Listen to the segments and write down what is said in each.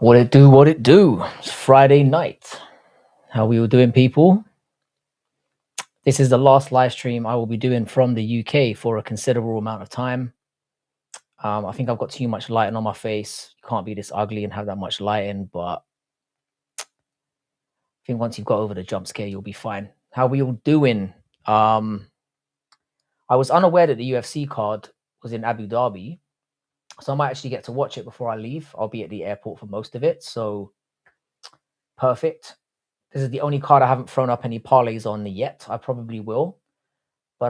What it do, what it do. It's Friday night. How we all doing, people? This is the last live stream I will be doing from the UK for a considerable amount of time. I think I've got too much lighting on my face. You can't be this ugly and have that much lighting, but I think once you've got over the jump scare, you'll be fine. How we all doing? I was unaware that the UFC card was in Abu Dhabi, so I might actually get to watch it before I leave. I'll be at the airport for most of it, so perfect. This is the only card I haven't thrown up any parlays on yet. I probably will, but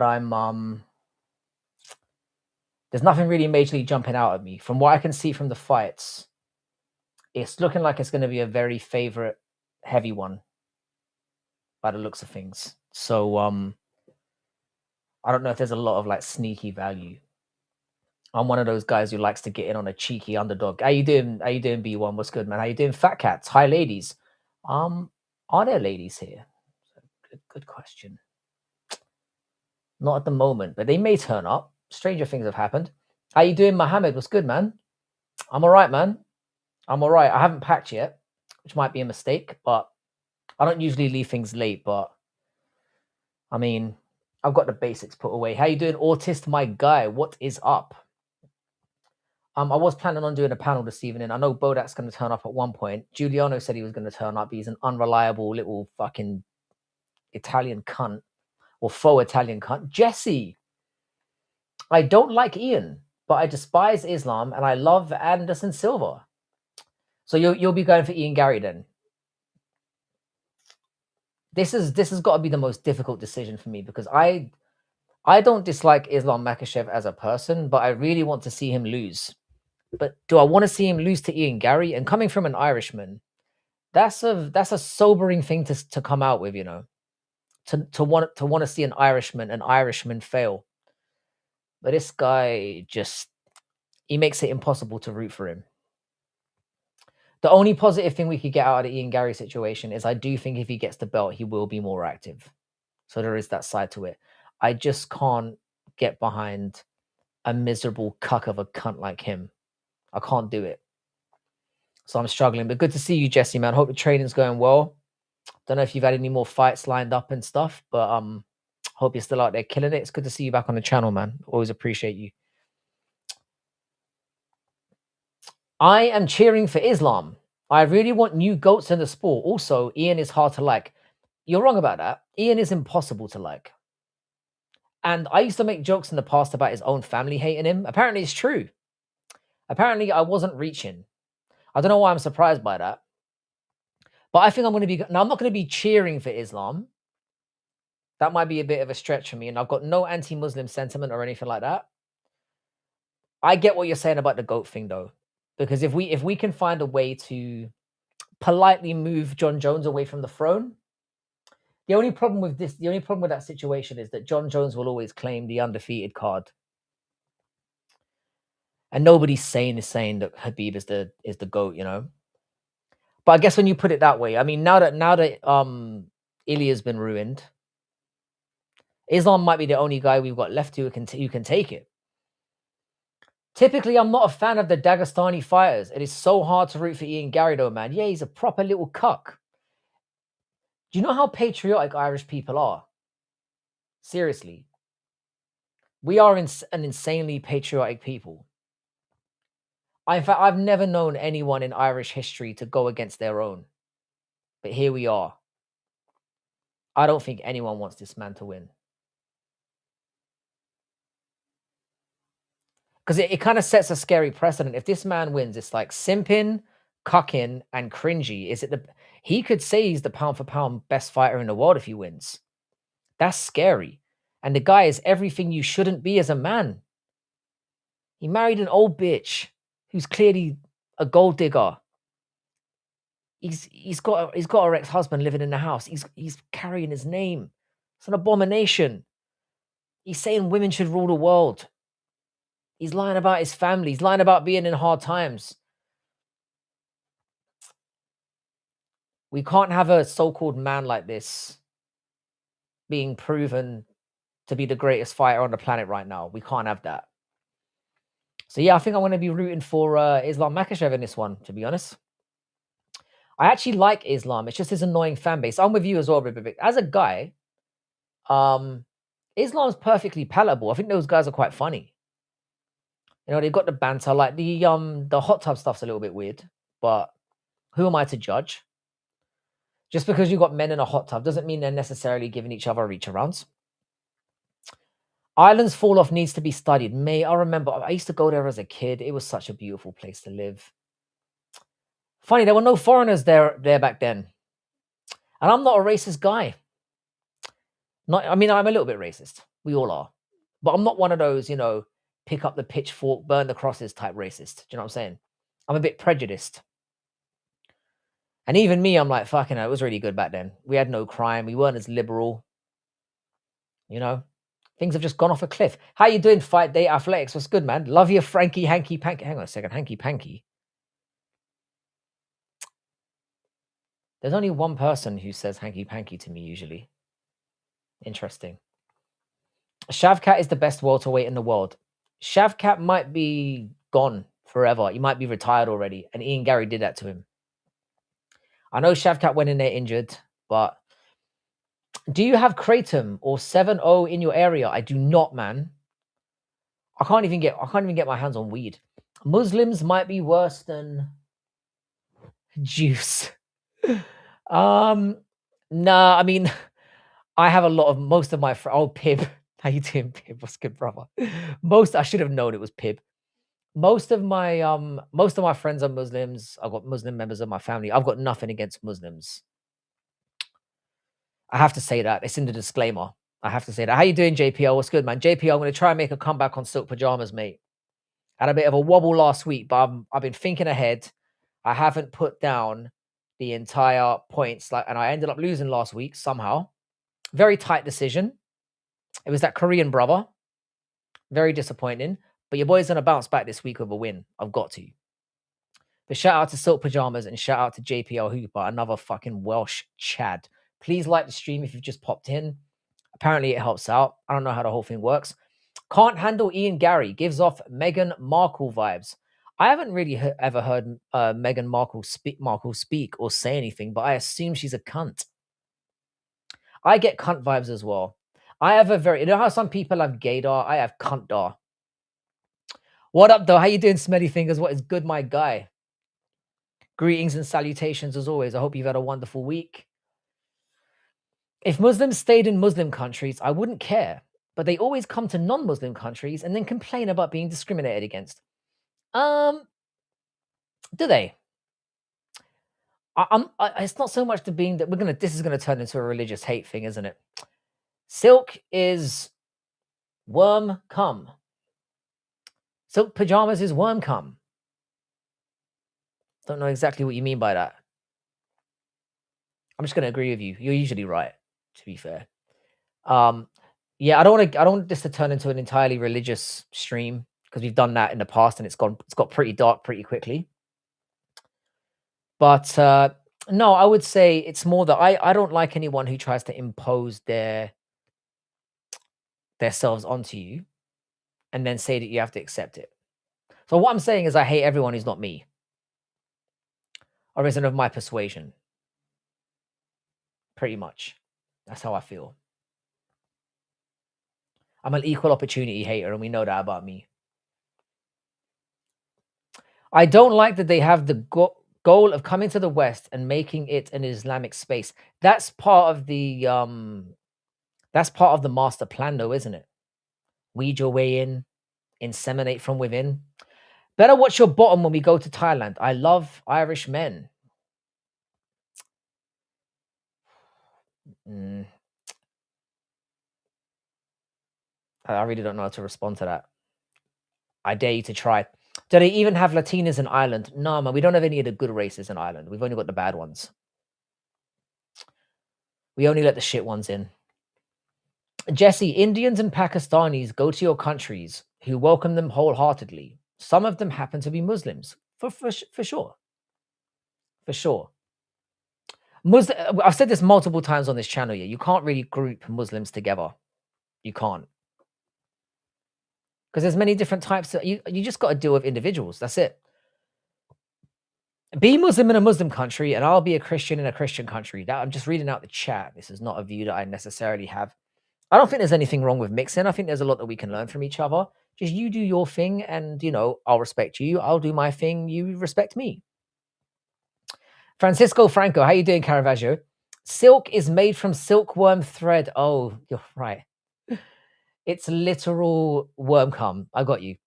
there's nothing really majorly jumping out at me. From what I can see from the fights, it's looking like it's going to be a very favorite heavy one by the looks of things. So I don't know if there's a lot of like sneaky value. I'm one of those guys who likes to get in on a cheeky underdog. How you doing? How you doing, B1? What's good, man? How you doing, fat cats? Hi, ladies. Are there ladies here? Good question. Not at the moment, but they may turn up. Stranger things have happened. How you doing, Mohammed? What's good, man? I'm all right, man. I'm all right. I haven't packed yet, which might be a mistake, but I don't usually leave things late, but I mean, I've got the basics put away. How you doing, Autist, my guy? What is up? I was planning on doing a panel this evening. I know Bodak's going to turn up at one point. Giuliano said he was going to turn up. He's an unreliable little fucking Italian cunt, or faux Italian cunt. Jesse, I don't like Ian, but I despise Islam and I love Anderson Silva. So you'll be going for Ian Garry then. This has got to be the most difficult decision for me because I don't dislike Islam Makhachev as a person, but I really want to see him lose. But do I want to see him lose to Ian Garry? And coming from an Irishman, that's a sobering thing to come out with, you know. To want to see an Irishman fail. But this guy he makes it impossible to root for him. The only positive thing we could get out of the Ian Garry situation is I do think if he gets the belt, he will be more active. So there is that side to it. I just can't get behind a miserable cuck of a cunt like him. I can't do it. So I'm struggling. But good to see you, Jesse, man. Hope the training's going well. Don't know if you've had any more fights lined up and stuff, but hope you're still out there killing it. It's good to see you back on the channel, man. Always appreciate you. I am cheering for Islam. I really want new goats in the sport. Also, Ian is hard to like. You're wrong about that. Ian is impossible to like. And I used to make jokes in the past about his own family hating him. Apparently, it's true. Apparently, I wasn't reaching. I don't know why I'm surprised by that. But I think I'm going to be... Now, I'm not going to be cheering for Islam. That might be a bit of a stretch for me. And I've got no anti-Muslim sentiment or anything like that. I get what you're saying about the GOAT thing, though. Because if we can find a way to politely move John Jones away from the throne, the only problem with that situation is that John Jones will always claim the undefeated card. And nobody's saying that Habib is the GOAT, you know. But I guess when you put it that way, I mean, now that Ilya's been ruined, Islam might be the only guy we've got left who can take it. Typically, I'm not a fan of the Dagestani fighters. It is so hard to root for Ian Garry, though, man. Yeah, he's a proper little cuck. Do you know how patriotic Irish people are? Seriously. We are an insanely patriotic people. In fact, I've never known anyone in Irish history to go against their own. But here we are. I don't think anyone wants this man to win. Because it kind of sets a scary precedent. If this man wins, it's like simping, cucking, and cringey. He could say he's the pound for pound best fighter in the world if he wins. That's scary. And the guy is everything you shouldn't be as a man. He married an old bitch who's clearly a gold digger. He's got her ex-husband living in the house. He's carrying his name. It's an abomination. He's saying women should rule the world. He's lying about his family. He's lying about being in hard times. We can't have a so-called man like this being proven to be the greatest fighter on the planet right now. We can't have that. So yeah, I think I'm going to be rooting for Islam Makhachev in this one, to be honest. I actually like Islam. It's just his annoying fan base. I'm with you as well, Ribbibic. As a guy, Islam's perfectly palatable. I think those guys are quite funny. You know, they've got the banter. Like the hot tub stuff's a little bit weird, but who am I to judge? Just because you got men in a hot tub doesn't mean they're necessarily giving each other reach arounds. Ireland's fall off needs to be studied. I remember I used to go there as a kid. It was such a beautiful place to live. Funny, there were no foreigners there back then. And I'm not a racist guy. I mean, I'm a little bit racist. We all are. But I'm not one of those, you know, pick up the pitchfork, burn the crosses type racist. Do you know what I'm saying? I'm a bit prejudiced. And even me, I'm like, fucking hell, it was really good back then. We had no crime. We weren't as liberal. You know? Things have just gone off a cliff. How you doing, Fight Day Athletics? What's good, man? Love you, Frankie, Hanky, Panky. Hang on a second. Hanky, Panky. There's only one person who says Hanky, Panky to me usually. Interesting. Shavkat is the best welterweight in the world. Shavkat might be gone forever. He might be retired already. And Ian Garry did that to him. I know Shavkat went in there injured, but do you have Kratom or 7-0 in your area? I do not, man. I can't even get my hands on weed. Muslims might be worse than juice. Nah, I mean, I have most of my Pib. How you doing, Pib? What's good, brother? I should have known it was Pib. Most of my friends are Muslims. I've got Muslim members of my family. I've got nothing against Muslims. I have to say that. It's in the disclaimer. I have to say that. How you doing, JPL? What's good, man? JPL, I'm going to try and make a comeback on Silk Pajamas, mate. Had a bit of a wobble last week, but I've been thinking ahead. I haven't put down the entire points, and I ended up losing last week somehow. Very tight decision. It was that Korean brother. Very disappointing. But your boy's going to bounce back this week with a win. I've got to. But shout out to Silk Pajamas and shout out to JPL Hooper, another fucking Welsh Chad. Please like the stream if you've just popped in. Apparently it helps out. I don't know how the whole thing works. Can't handle Ian Garry. Gives off Meghan Markle vibes. I haven't really ever heard Meghan Markle speak or say anything, but I assume she's a cunt. I get cunt vibes as well. I have you know how some people have gaydar? I have cuntdar. What up, though? How you doing, Smelly Fingers? What is good, my guy? Greetings and salutations as always. I hope you've had a wonderful week. If Muslims stayed in Muslim countries, I wouldn't care. But they always come to non-Muslim countries and then complain about being discriminated against. Do they? It's not so much that this is gonna turn into a religious hate thing, isn't it? Silk is worm cum. Silk pajamas is worm cum. Don't know exactly what you mean by that. I'm just gonna agree with you. You're usually right, to be fair. Yeah, I don't want this to turn into an entirely religious stream because we've done that in the past and it's got pretty dark pretty quickly. But no, I would say it's more that I don't like anyone who tries to impose themselves onto you and then say that you have to accept it. So what I'm saying is I hate everyone who's not me or isn't of my persuasion. Pretty much. That's how I feel. I'm an equal opportunity hater, and we know that about me. I don't like that they have the goal of coming to the West and making it an Islamic space. That's part of the master plan, though, isn't it? Weed your way in, inseminate from within. Better watch your bottom when we go to Thailand. I love Irish men. I really don't know how to respond to that. I dare you to try. Do they even have Latinas in Ireland? No, man, we don't have any of the good races in Ireland. We've only got the bad ones. We only let the shit ones in. Jesse, Indians and Pakistanis go to your countries who welcome them wholeheartedly. Some of them happen to be Muslims, for sure. For sure. I've said this multiple times on this channel. Yeah, you can't really group Muslims together. You can't. Because there's many different types. You just got to deal with individuals. That's it. Be Muslim in a Muslim country, and I'll be a Christian in a Christian country. That I'm just reading out the chat. This is not a view that I necessarily have. I don't think there's anything wrong with mixing. I think there's a lot that we can learn from each other. Just you do your thing, and I'll respect you. I'll do my thing. You respect me. Francisco Franco, how you doing, Caravaggio? Silk is made from silkworm thread. Oh, you're right. It's literal worm cum. I got you.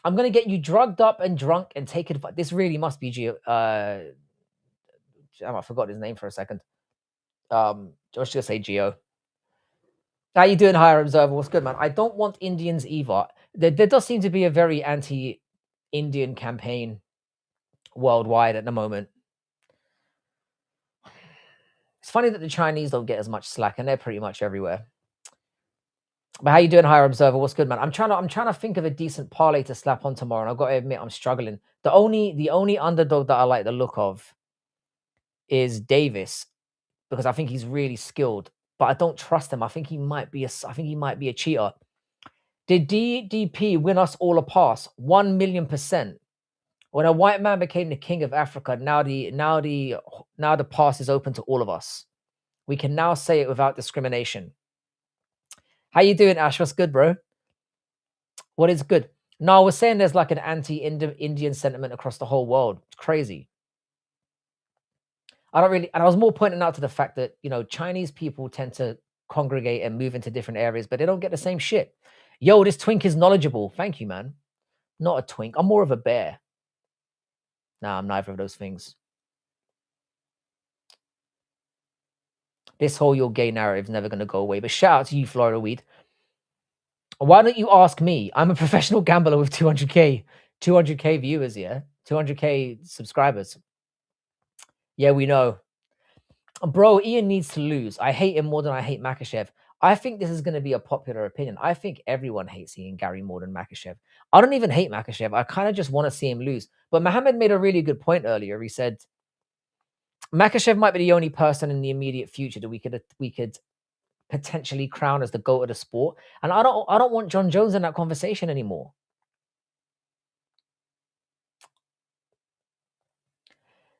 I'm gonna get you drugged up and drunk and take it. This really must be Gio. I forgot his name for a second. I was just gonna say Geo. How you doing, Higher Observer? What's good, man? I don't want Indians either. There does seem to be a very anti-Indian campaign worldwide at the moment. It's funny that the Chinese don't get as much slack, and they're pretty much everywhere. But how you doing, Higher Observer? What's good, man? I'm trying to think of a decent parlay to slap on tomorrow, and I've got to admit I'm struggling. The only underdog that I like the look of is Davis, because I think he's really skilled, but I don't trust him. I think he might be a cheater. Did DDP win us all a pass? 1,000,000%. When a white man became the king of Africa, now the pass is open to all of us. We can now say it without discrimination. How you doing, Ash? What's good, bro? What is good? No, I was saying there's like an anti-Indian sentiment across the whole world. It's crazy. I was more pointing out to the fact that, Chinese people tend to congregate and move into different areas, but they don't get the same shit. Yo, this twink is knowledgeable. Thank you, man. Not a twink. I'm more of a bear. Nah, I'm neither of those things. This whole "you're gay" narrative is never going to go away. But shout out to you, Florida Weed. Why don't you ask me? I'm a professional gambler with 200K viewers, yeah? 200K subscribers. Yeah, we know. Bro, Ian needs to lose. I hate him more than I hate Makachev. I think this is going to be a popular opinion. I think everyone hates Ian Garry more than Makachev. I don't even hate Makachev. I kind of just want to see him lose. But Mohammed made a really good point earlier. He said Makachev might be the only person in the immediate future that we could potentially crown as the GOAT of the sport. And I don't want John Jones in that conversation anymore.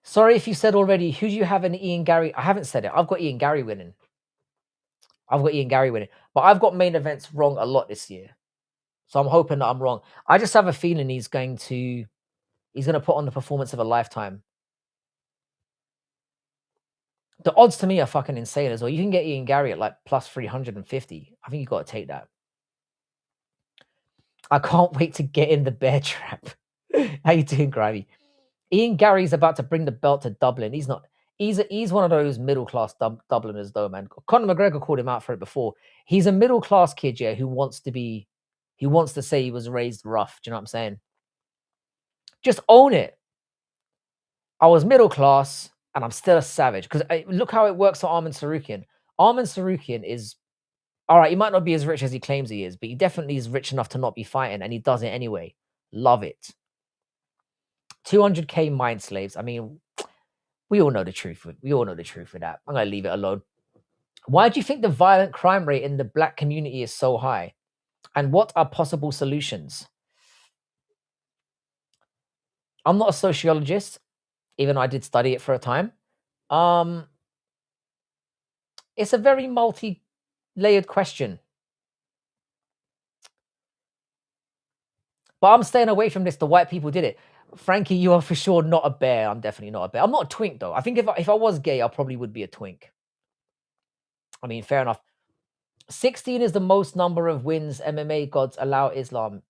Sorry if you said already, who do you have in Ian Garry? I haven't said it. I've got Ian Garry winning. But I've got main events wrong a lot this year. So I'm hoping that I'm wrong. I just have a feeling he's going to put on the performance of a lifetime. The odds to me are fucking insane as well. You can get Ian Garry at like plus 350. I think you've got to take that. I can't wait to get in the bear trap. How you doing, Grimy? Ian Garry's about to bring the belt to Dublin. He's not. He's one of those middle-class Dubliners, though, man. Conor McGregor called him out for it before. He's a middle-class kid, yeah, who wants to say he was raised rough. Do you know what I'm saying? Just own it. I was middle-class, and I'm still a savage. Because look how it works for Arman Tsarukyan. Arman Tsarukyan is, all right, he might not be as rich as he claims he is, but he definitely is rich enough to not be fighting, and he does it anyway. Love it. 200K mind slaves. I mean, we all know the truth. We all know the truth with that. I'm going to leave it alone. Why do you think the violent crime rate in the black community is so high? And what are possible solutions? I'm not a sociologist, even though I did study it for a time. It's a very multi-layered question. But I'm staying away from this. The white people did it. Frankie, you are for sure not a bear. I'm definitely not a bear. I'm not a twink, though. I think if I was gay, I probably would be a twink. I mean, fair enough. 16 is the most number of wins MMA gods allow Islam.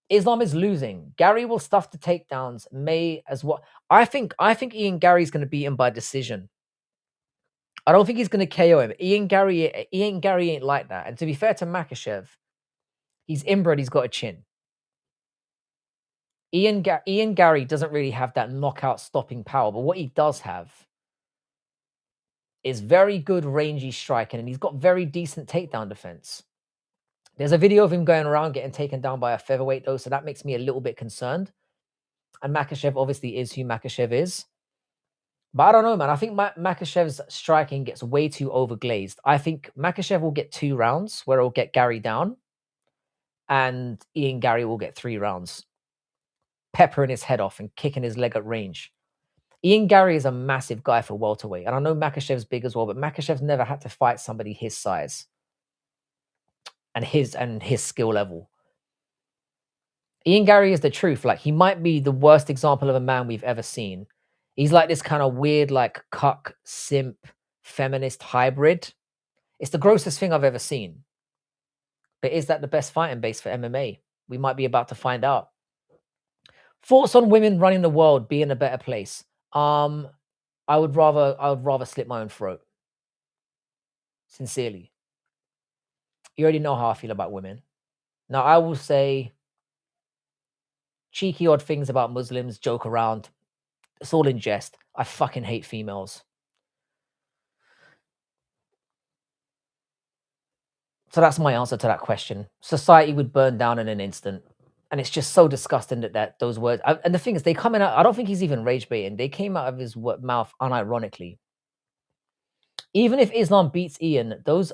Islam is losing. Garry will stuff the takedowns. May as well. I think Ian Garry's going to beat him by decision. I don't think he's going to KO him. Ian Garry ain't like that. And to be fair to Makachev, he's inbred. He's got a chin. Ian Garry doesn't really have that knockout stopping power, but what he does have is very good rangy striking, and he's got very decent takedown defense. There's a video of him going around getting taken down by a featherweight, though, so that makes me a little bit concerned. And Makachev obviously is who Makachev is. But I don't know, man. I think Makachev's striking gets way too overglazed. I think Makachev will get 2 rounds where he'll get Garry down, and Ian Garry will get 3 rounds, peppering his head off and kicking his leg at range. Ian Garry is a massive guy for welterweight, and I know Makhachev's big as well, but Makhachev's never had to fight somebody his size and his skill level. Ian Garry is the truth. Like, he might be the worst example of a man we've ever seen. He's like this kind of weird, like, cuck, simp, feminist hybrid. It's the grossest thing I've ever seen. But is that the best fighting base for MMA? We might be about to find out. Thoughts on women running the world being a better place? I would rather slit my own throat. Sincerely. You already know how I feel about women. Now, I will say cheeky odd things about Muslims, joke around. It's all in jest. I fucking hate females. So that's my answer to that question. Society would burn down in an instant. And it's just so disgusting that those words. And the thing is, they come in. I don't think he's even rage baiting. They came out of his mouth unironically. Even if Islam beats Ian, those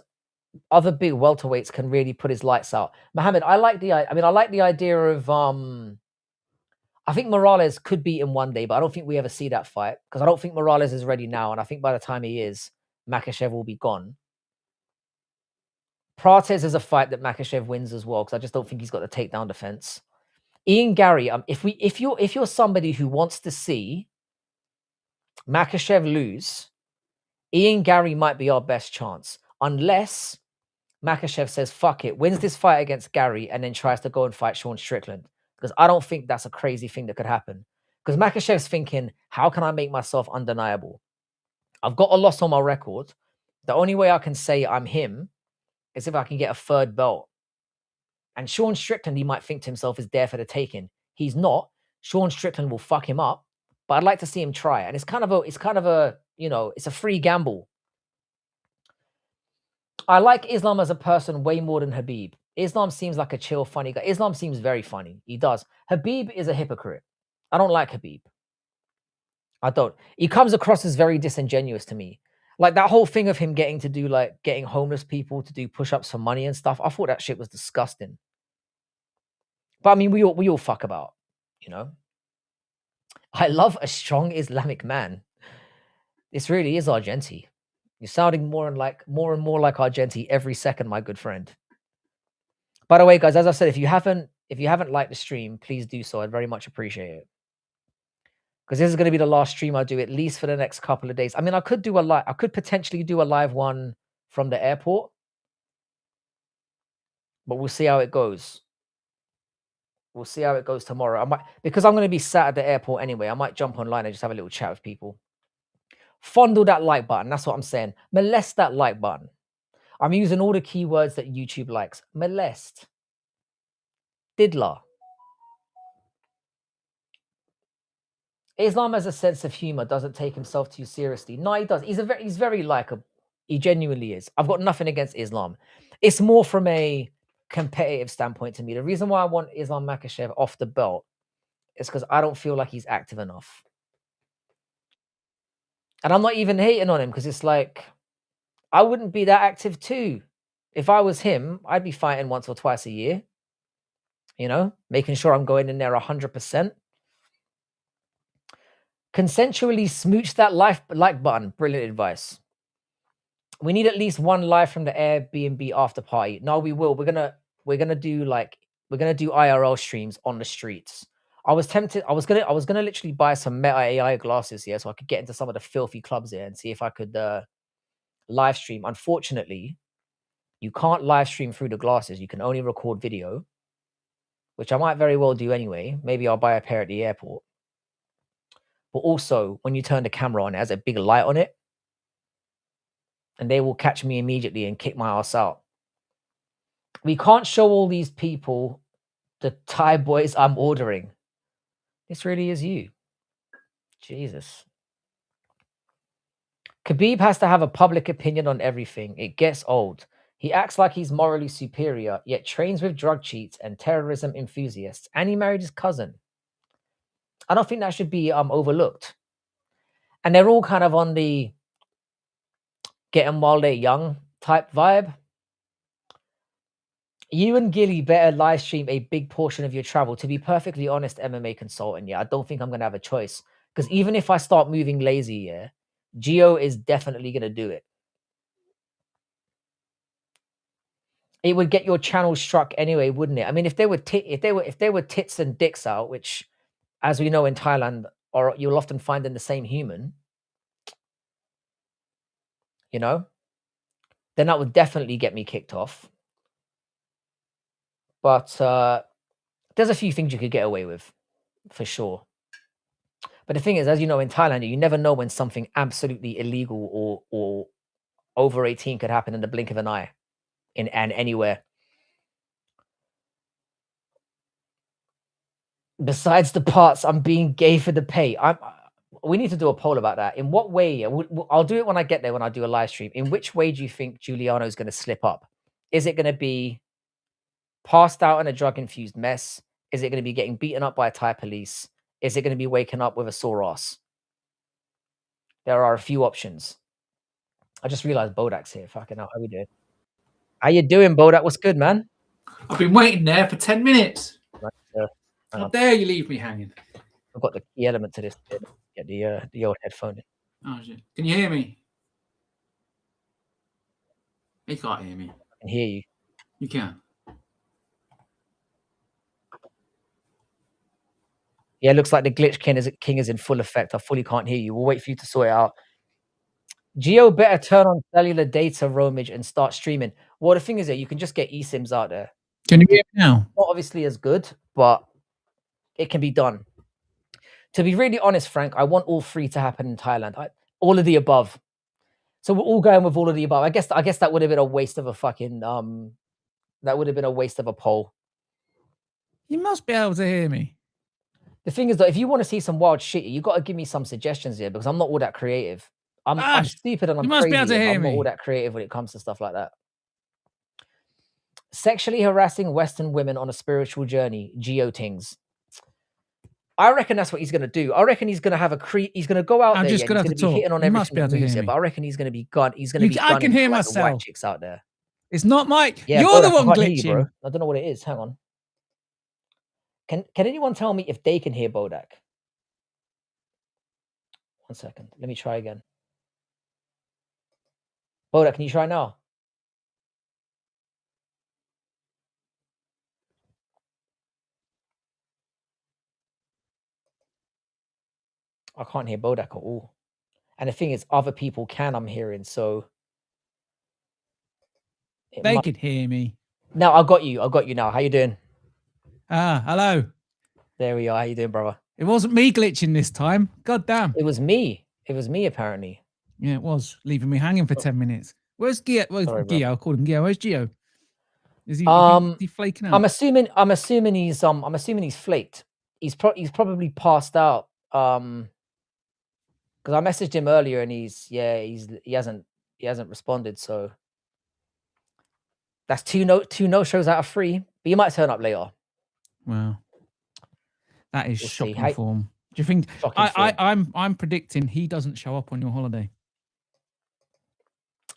other big welterweights can really put his lights out. Mohammed, I like the idea of I think Morales could beat him one day, but I don't think we ever see that fight because I don't think Morales is ready now, and I think by the time he is, Makhachev will be gone. Prates is a fight that Makhachev wins as well because I just don't think he's got the takedown defense. Ian Garry, if you're somebody who wants to see Makhachev lose, Ian Garry might be our best chance, unless Makhachev says fuck it, wins this fight against Garry, and then tries to go and fight Sean Strickland. Because I don't think that's a crazy thing that could happen. Because Makhachev's thinking, how can I make myself undeniable? I've got a loss on my record. The only way I can say I'm him is if I can get a third belt. And Sean Strickland, he might think to himself, is there for the taking. He's not. Sean Strickland will fuck him up. But I'd like to see him try. And it's kind of a, it's a free gamble. I like Islam as a person way more than Khabib. Islam seems like a chill, funny guy. Islam seems very funny. He does. Khabib is a hypocrite. I don't like Khabib. I don't. He comes across as very disingenuous to me. Like that whole thing of him getting homeless people to do push-ups for money and stuff. I thought that shit was disgusting. But I mean, we all fuck about, you know. I love a strong Islamic man. This really is Argenti. You're sounding more and more like Argenti every second, my good friend. By the way, guys, as I said, if you haven't liked the stream, please do so. I'd very much appreciate it. Because this is going to be the last stream I do, at least for the next couple of days. I mean, I could potentially do a live one from the airport, but we'll see how it goes. We'll see how it goes tomorrow. Because I'm going to be sat at the airport anyway, I might jump online and just have a little chat with people. Fondle that like button. That's what I'm saying. Molest that like button. I'm using all the keywords that YouTube likes. Molest. Diddler. Islam has a sense of humor, doesn't take himself too seriously. No, he does. He's very likable. He genuinely is. I've got nothing against Islam. It's more from a competitive standpoint to me. The reason why I want Islam Makhachev off the belt is because I don't feel like he's active enough. And I'm not even hating on him because it's like, I wouldn't be that active too. If I was him, I'd be fighting once or twice a year. You know, making sure I'm going in there 100%. Consensually smooch that like button. Brilliant advice. We need at least one live from the Airbnb after party. No, we will. We're gonna do IRL streams on the streets. I was tempted. I was gonna literally buy some Meta AI glasses here so I could get into some of the filthy clubs here and see if I could live stream. Unfortunately, you can't live stream through the glasses. You can only record video, which I might very well do anyway. Maybe I'll buy a pair at the airport. But also, when you turn the camera on, it has a big light on it. And they will catch me immediately and kick my ass out. We can't show all these people the Thai boys I'm ordering. This really is you. Jesus. Khabib has to have a public opinion on everything. It gets old. He acts like he's morally superior, yet trains with drug cheats and terrorism enthusiasts. And he married his cousin. I don't think that should be overlooked. And they're all kind of on the get them while they're young type vibe. You and Gilly better live stream a big portion of your travel. To be perfectly honest, MMA consultant, yeah, I don't think I'm going to have a choice. Because even if I start moving lazy, yeah, Gio is definitely gonna do it. It would get your channel struck anyway, wouldn't it? I mean, if they were tits and dicks out, which, as we know in Thailand, or you'll often find in the same human, you know, then that would definitely get me kicked off. But there's a few things you could get away with, for sure. But the thing is, as you know, in Thailand, you never know when something absolutely illegal or over 18 could happen in the blink of an eye, and anywhere. Besides the parts, I'm being gay for the pay. We need to do a poll about that. In what way? I'll do it when I get there, when I do a live stream. In which way do you think Giuliano is going to slip up? Is it going to be passed out in a drug-infused mess? Is it going to be getting beaten up by Thai police? Is it going to be waking up with a sore ass? There are a few options. I just realized Bodak's here. Fucking hell, how we doing? How you doing, Bodak? What's good, man? I've been waiting there for 10 minutes. Right, How dare you leave me hanging? I've got the key element to this. Get the old headphone. Oh, shit. Can you hear me? You can't hear me. I can hear you. You can. Yeah, it looks like the glitch king is in full effect. I fully can't hear you. We'll wait for you to sort it out. Geo better turn on cellular data roamage and start streaming. Well, the thing is that you can just get eSIMs out there. Can you hear me now? Not obviously as good, but it can be done. To be really honest, Frank, I want all three to happen in Thailand. All of the above. So we're all going with all of the above. I guess that would have been a waste of a fucking that would have been a waste of a poll. You must be able to hear me. The thing is that if you want to see some wild shit, you got to give me some suggestions here, because I'm not all that creative. I'm stupid and I'm crazy. Be able to hear I'm not all that creative when it comes to stuff like that. Sexually harassing Western women on a spiritual journey, Geotings. I reckon that's what he's going to do. I reckon he's going to have he's going to go out there. He's going to be hitting on everything. But I reckon he's going to be He's going to be. I can hear myself. White chicks out there. It's not Mike. Yeah, you're the one glitching. You, bro. I don't know what it is. Hang on. Can anyone tell me if they can hear Bodak? 1 second. Let me try again. Bodak, can you try now? I can't hear Bodak at all. And the thing is, other people I'm hearing, so... They could hear me. No, I got you now. How you doing? Hello. There we are. How you doing, brother? It wasn't me glitching this time. God damn. It was me. It was me, apparently. Yeah, it was. Leaving me hanging for 10 minutes. Where's Gio? Gio? I'll call him Gio. Where's Gio? Is he flaking out? I'm assuming he's flaked. He's probably passed out. Because I messaged him earlier and he hasn't responded. So that's two no shows out of 3. But you might turn up later. Wow, that is shocking form. Do you think? I'm predicting he doesn't show up on your holiday.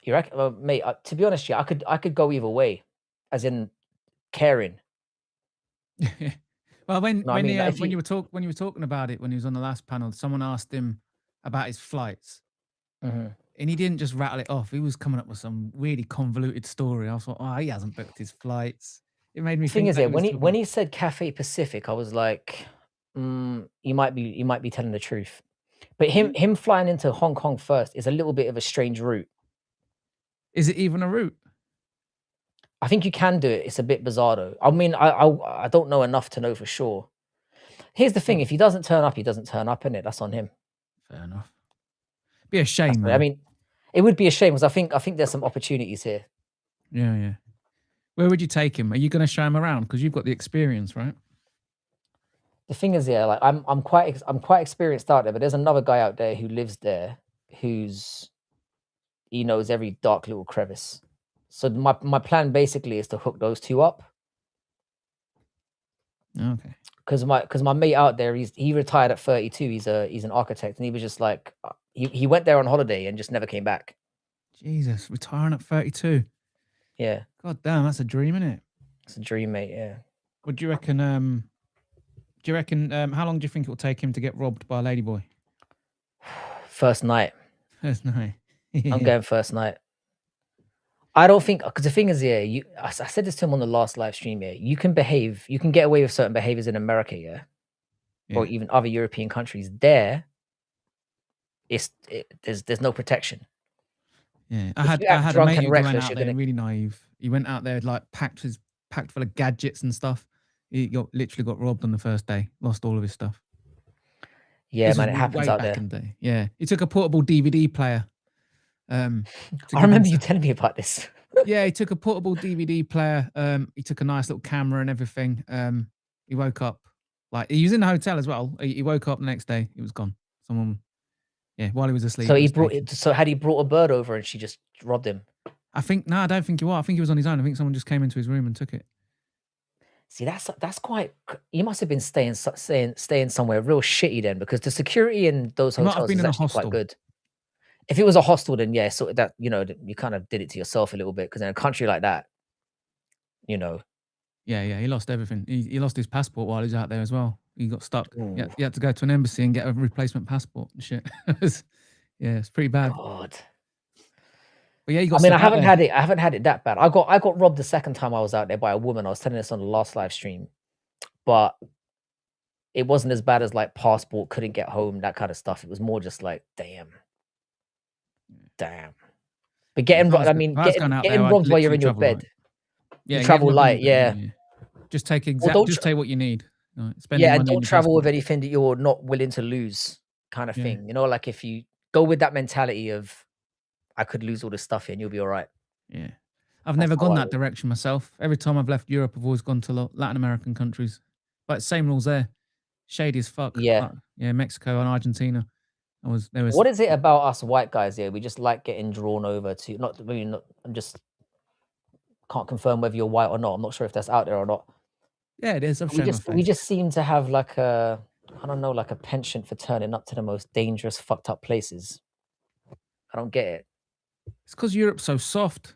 You reckon? Well, mate, to be honest, I could go either way, as in caring. Well, when you were talking about it when he was on the last panel, someone asked him about his flights, and he didn't just rattle it off. He was coming up with some really convoluted story. I was like, oh, he hasn't booked his flights. It made me think. The thing is, when he said Cathay Pacific, I was like, you might be telling the truth. But him flying into Hong Kong first is a little bit of a strange route. Is it even a route? I think you can do it. It's a bit bizarre though. I mean, I don't know enough to know for sure. Here's the thing: if he doesn't turn up, he doesn't turn up, innit? That's on him. Fair enough. Be a shame. I mean, it would be a shame because I think there's some opportunities here. Yeah. Where would you take him? Are you going to show him around because you've got the experience, right? The thing is, yeah, like I'm quite experienced out there, but there's another guy out there who lives there, he knows every dark little crevice. So my plan basically is to hook those two up. Okay. Because my mate out there, he retired at 32. He's an architect, and he was just like he went there on holiday and just never came back. Jesus, retiring at 32. Yeah. God damn, that's a dream, isn't it? It's a dream, mate. Yeah. What do you reckon? How long do you think it will take him to get robbed by a ladyboy? First night. First night. I'm going first night. I don't think, because the thing is, yeah, I said this to him on the last live stream, yeah, you can get away with certain behaviors in America, yeah, or even other European countries. There, there's no protection. Yeah, I had a mate who went out there really naive. He went out there like packed full of gadgets and stuff. He literally got robbed on the first day, lost all of his stuff. Yeah, man, it happens out there. In the day. Yeah, he took a portable DVD player. I remember you telling me about this. Yeah, he took a portable DVD player. He took a nice little camera and everything. He woke up, like, he was in the hotel as well. He woke up the next day. He was gone. Someone, while he was asleep. So had he brought a bird over and she just robbed him? I don't think he was. I think he was on his own. I think someone just came into his room and took it. See, that's quite. You must have been staying somewhere real shitty then, because the security in those hotels is actually quite good. If it was a hostel, then yeah, so that, you know, you kind of did it to yourself a little bit, because in a country like that, you know. Yeah, he lost everything. He lost his passport while he was out there as well. He got stuck. Yeah, he had to go to an embassy and get a replacement passport and shit. It's pretty bad. God. But yeah, you got. I mean, I haven't had it that bad. I got robbed the second time I was out there by a woman. I was telling this on the last live stream, but it wasn't as bad as like passport, couldn't get home, that kind of stuff. It was more just like, damn. But getting robbed while you're in your bed. Yeah, you travel light. Yeah. Just take what you need. And don't travel with anything that you're not willing to lose, kind of thing. You know, like if you go with that mentality of, I could lose all this stuff here and you'll be all right. Yeah. I've never gone that direction myself. Every time I've left Europe, I've always gone to Latin American countries. But same rules there. Shady as fuck. Yeah. Mexico and Argentina. What is it about us white guys here? We just like getting drawn over to, I'm just can't confirm whether you're white or not. I'm not sure if that's out there or not. Yeah, it is. We just seem to have like a penchant for turning up to the most dangerous, fucked up places. I don't get it. It's because Europe's so soft.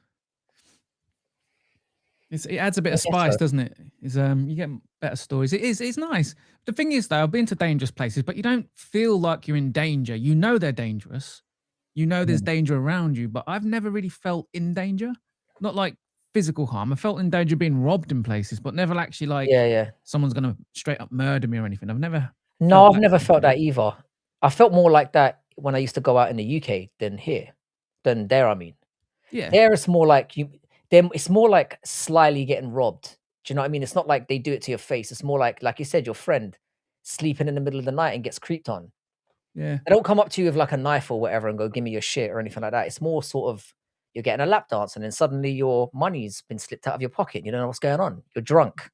It adds a bit of spice, doesn't it? You get better stories. It's nice. The thing is, though, I've been to dangerous places, but you don't feel like you're in danger. You know they're dangerous. You know there's danger around you, but I've never really felt in danger. Not like physical harm. I felt in danger being robbed in places, but never actually like someone's gonna straight up murder me or anything. I've never felt that either. I felt more like that when I used to go out in the UK than there. I mean, there it's more like it's more like slyly getting robbed. Do you know what I mean? It's not like they do it to your face. It's more like you said, your friend sleeping in the middle of the night and gets creeped on. Yeah, they don't come up to you with like a knife or whatever and go, give me your shit or anything like that. It's more sort of, you're getting a lap dance and then suddenly your money's been slipped out of your pocket. You don't know what's going on. You're drunk.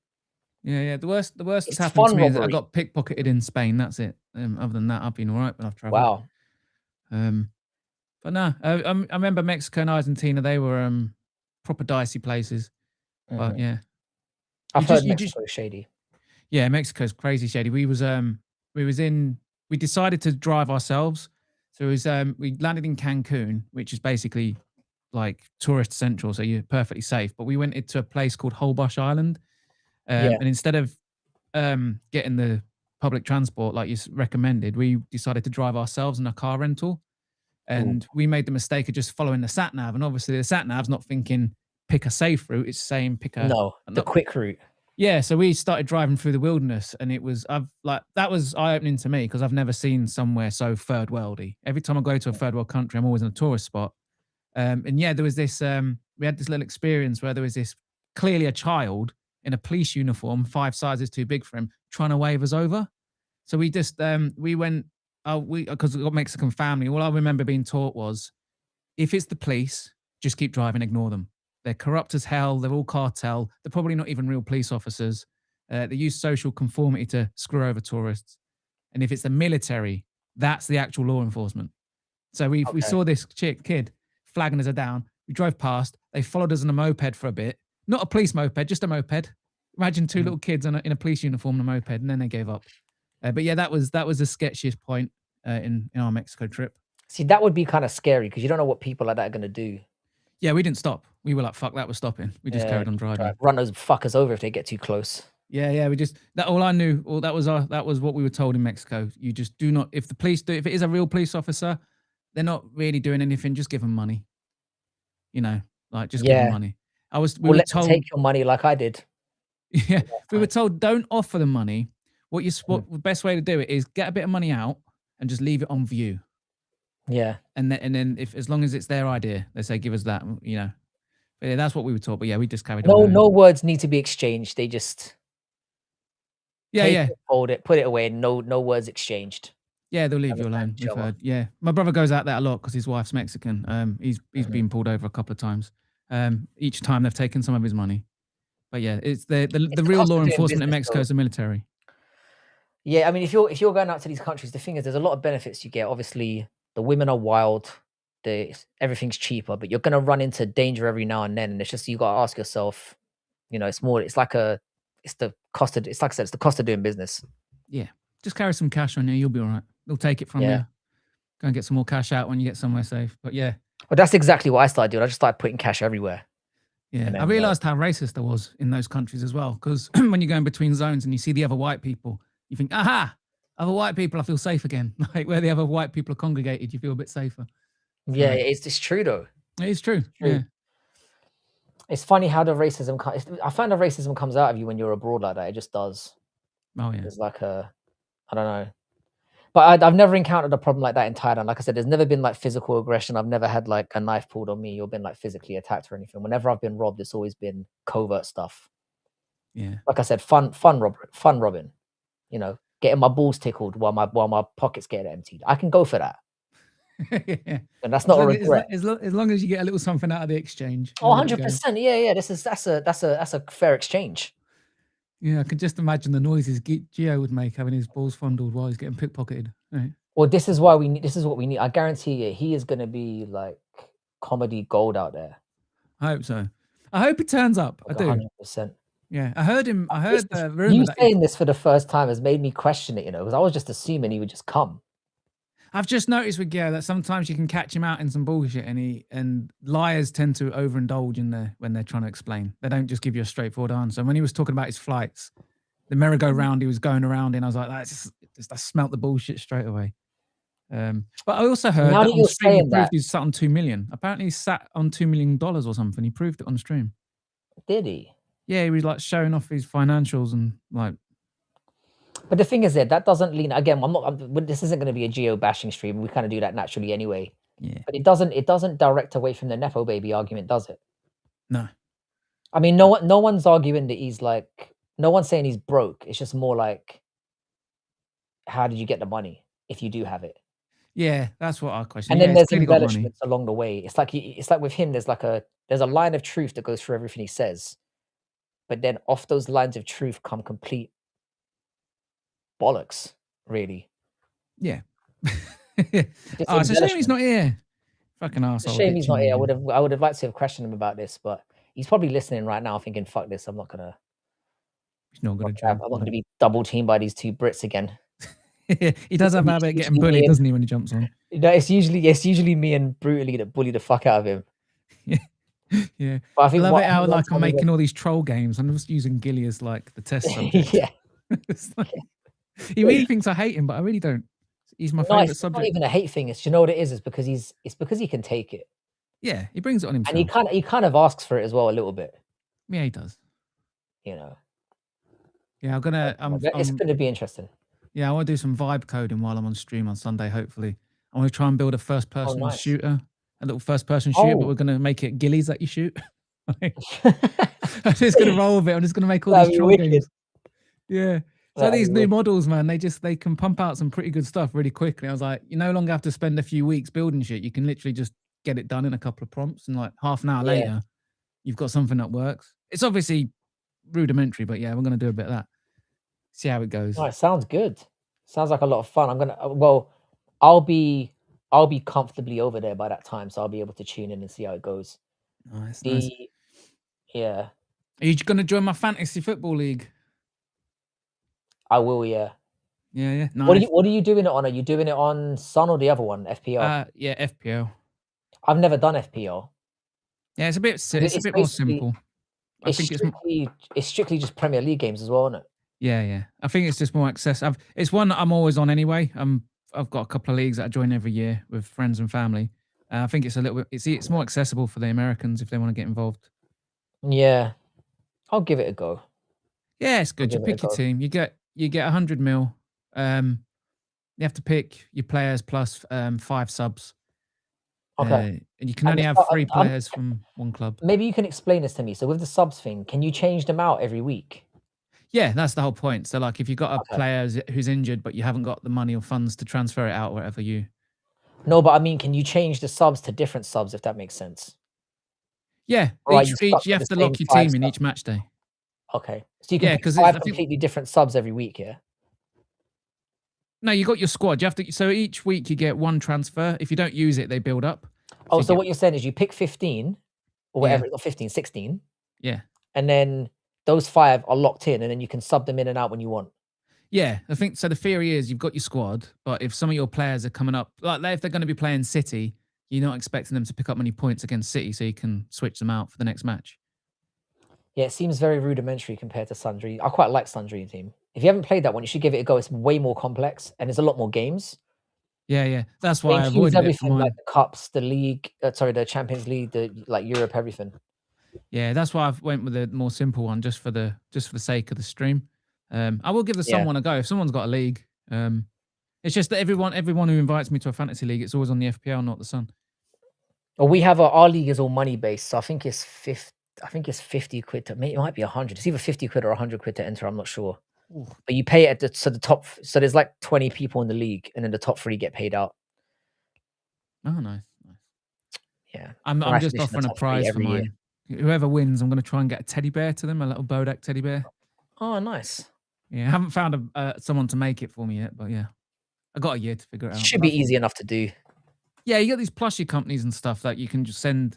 Yeah. The worst that's happened to me is I got pickpocketed in Spain. That's it. Other than that, I've been all right when I've traveled. Wow. But no, I remember Mexico and Argentina. They were proper dicey places. But yeah, I've heard Mexico is shady. Yeah, Mexico's crazy shady. We decided to drive ourselves. So we landed in Cancun, which is basically like tourist central, so you're perfectly safe. But we went into a place called Holbox Island, and instead of getting the public transport like you recommended, we decided to drive ourselves in a car rental. And we made the mistake of just following the sat nav, and obviously the sat nav's not thinking pick a safe route; it's saying the quick route. Yeah, so we started driving through the wilderness, and that was eye-opening to me because I've never seen somewhere so third worldy. Every time I go to a third world country, I'm always in a tourist spot. And yeah, there was this. We had this little experience where there was this clearly a child in a police uniform, 5 sizes too big for him, trying to wave us over. So we just we went. Because we've got Mexican family. All I remember being taught was, if it's the police, just keep driving, ignore them. They're corrupt as hell. They're all cartel. They're probably not even real police officers. They use social conformity to screw over tourists. And if it's the military, that's the actual law enforcement. So we saw this kid flagging us down. We drove past. They followed us on a moped for a bit. Not a police moped, just a moped. Imagine 2 little kids in a police uniform and a moped, and then they gave up. But yeah, that was the sketchiest point in our Mexico trip. See, that would be kind of scary because you don't know what people like that are going to do. Yeah, we didn't stop. We were like, fuck that, we're stopping. We just carried on driving. Run those fuckers over if they get too close. Yeah, we just, all I knew, that was what we were told in Mexico. You just do not, if the police if it is a real police officer, they're not really doing anything. Just give them money. You know, like just give them money. We were let told them take your money like I did. Yeah, we were told don't offer them money. What the best way to do it is get a bit of money out and just leave it on view. Yeah, and then if as long as it's their idea, they say give us that. You know, but yeah, that's what we were taught. But yeah, we just carried on. No words need to be exchanged. They just take it, hold it, put it away. No words exchanged. Yeah, they'll leave you alone. We've heard. Yeah, my brother goes out there a lot because his wife's Mexican. He's been pulled over a couple of times. Each time they've taken some of his money. But yeah, it's the real law enforcement in Mexico is the military. Yeah, I mean, if you're going out to these countries, the thing is, there's a lot of benefits you get. Obviously, the women are wild. Everything's cheaper, but you're gonna run into danger every now and then, and it's just you gotta ask yourself. You know, it's the cost of doing business. Yeah, just carry some cash on you. You'll be all right. They'll take it from you. Go and get some more cash out when you get somewhere safe. But yeah. Well, that's exactly what I started doing. I just started putting cash everywhere. Yeah, I realized how racist I was in those countries as well. Because when you go in between zones and you see the other white people, you think, aha, other white people, I feel safe again. Like where the other white people are congregated, you feel a bit safer. Yeah, it's true though. It is true. Yeah. It's funny how the racism. I find the racism comes out of you when you're abroad like that. It just does. Oh yeah. It's like I don't know. But I've never encountered a problem like that in Thailand. Like I said, there's never been like physical aggression. I've never had like a knife pulled on me or been like physically attacked or anything. Whenever I've been robbed, it's always been covert stuff. Yeah. Like I said, fun robbing. You know, getting my balls tickled while my pockets get emptied. I can go for that. Yeah. And that's not a regret. As long as you get a little something out of the exchange. Oh, 100%. Yeah. That's a fair exchange. Yeah, I could just imagine the noises Gio would make having his balls fondled while he's getting pickpocketed. Right. Well, this is what we need. I guarantee you, he is going to be like comedy gold out there. I hope so. I hope he turns up. Like I do. 100%. Yeah, I heard the rumor. You saying this for the first time has made me question it, you know, because I was just assuming he would just come. I've just noticed with Gio that sometimes you can catch him out in some bullshit, and liars tend to overindulge when they're trying to explain. They don't just give you a straightforward answer. When he was talking about his flights, the merry-go-round he was going around in, I was like, I smelt the bullshit straight away. But I also heard that on stream he proved he sat on $2 million. Apparently he sat on $2 million or something. He proved it on stream. Did he? Yeah, he was like showing off his financials and like. But the thing is that doesn't lean again. This isn't going to be a geo bashing stream. We kind of do that naturally anyway. Yeah. But it doesn't direct away from the nepo baby argument, does it? No. I mean, no one's arguing that he's like. No one's saying he's broke. It's just more like, how did you get the money if you do have it? Yeah, that's what our question. And then there's embellishments along the way. It's like with him. There's a line of truth that goes through everything he says, but then off those lines of truth come complete bollocks, really. Yeah. It's a shame he's not here. Fucking arsehole. It's a shame he's not here. I would have liked to have questioned him about this, but he's probably listening right now thinking, fuck this, I'm not gonna be double teamed by these two Brits again. He does have a habit of getting bullied, doesn't he, when he jumps on? No, it's usually me and Brutally that bully the fuck out of him. Yeah. But I think love it how like I'm making all these troll games. I'm just using Gilly as like the test subject. Yeah. He really thinks I hate him, but I really don't. He's my favorite subject. It's not even a hate thing. It's, you know what it is? It's because he can take it. Yeah, he brings it on himself. And he kind of asks for it as well a little bit. Yeah, he does. You know. Yeah, it's gonna be interesting. Yeah, I want to do some vibe coding while I'm on stream on Sunday, hopefully. I want to try and build a first-person shooter. A little first-person shooter, but we're going to make it Gillies that you shoot. I'm just going to roll with it. I'm just going to make all these troll games. Yeah. So these new models, man, they can pump out some pretty good stuff really quickly. I was like, you no longer have to spend a few weeks building shit. You can literally just get it done in a couple of prompts, and like half an hour later, you've got something that works. It's obviously rudimentary, but yeah, we're going to do a bit of that. See how it goes. Oh, it sounds good. Sounds like a lot of fun. I'll be comfortably over there by that time, so I'll be able to tune in and see how it goes. Nice. Yeah. Are you going to join my fantasy football league? I will, yeah. Yeah. Nice. What are you doing it on? Are you doing it on Sun or the other one, FPL? Yeah, FPL. I've never done FPL. Yeah, it's a bit more simple. It's strictly just Premier League games as well, isn't it? Yeah. I think it's just more access. It's one that I'm always on anyway. I'm I've got a couple of leagues that I join every year with friends and family. I think it's a little bit. It's more accessible for the Americans if they want to get involved. Yeah, I'll give it a go. Yeah, it's good. You pick your team. You get 100 mil. You have to pick your players plus 5 subs. Okay. And you can only have 3 players from one club. Maybe you can explain this to me. So with the subs thing, can you change them out every week? Yeah, that's the whole point. So like if you've got a player who's injured, but you haven't got the money or funds to transfer it out wherever you... No, but I mean, can you change the subs to different subs, if that makes sense? Yeah, you have to lock your team in each match day. Okay. So you can pick 5 completely different subs every week, yeah? No, you got your squad. You have to. So each week you get 1 transfer. If you don't use it, they build up. Oh, so what you're saying is you pick 15 or whatever, or 15, 16. Yeah. And then those 5 are locked in, and then you can sub them in and out when you want. Yeah, I think so. The theory is you've got your squad, but if some of your players are coming up, like if they're going to be playing City, you're not expecting them to pick up many points against City, so you can switch them out for the next match. Yeah, it seems very rudimentary compared to Sundry. I quite like Sundry team. If you haven't played that one, you should give it a go. It's way more complex, and there's a lot more games. Yeah. That's why I avoided everything, it for like the cups, the league, the Champions League, the Europe, everything. Yeah, that's why I went with a more simple one, just for the sake of the stream. I will give the someone a go if someone's got a league. It's just that everyone who invites me to a fantasy league, it's always on the FPL, not the Sun. Well, we have our league is all money based, so I think it's 50 quid to it might be 100. It's either 50 quid or 100 quid to enter. I'm not sure. Ooh. But you pay it at the top. So there's like 20 people in the league, and then the top 3 get paid out. Oh, nice. Yeah, I'm just offering a prize for mine. Whoever wins, I'm going to try and get a teddy bear to them, a little Bodak teddy bear. Oh, nice. Yeah, I haven't found someone to make it for me yet, but yeah, I got a year to figure it out. Should be easy enough to do. Yeah, you got these plushie companies and stuff that you can just send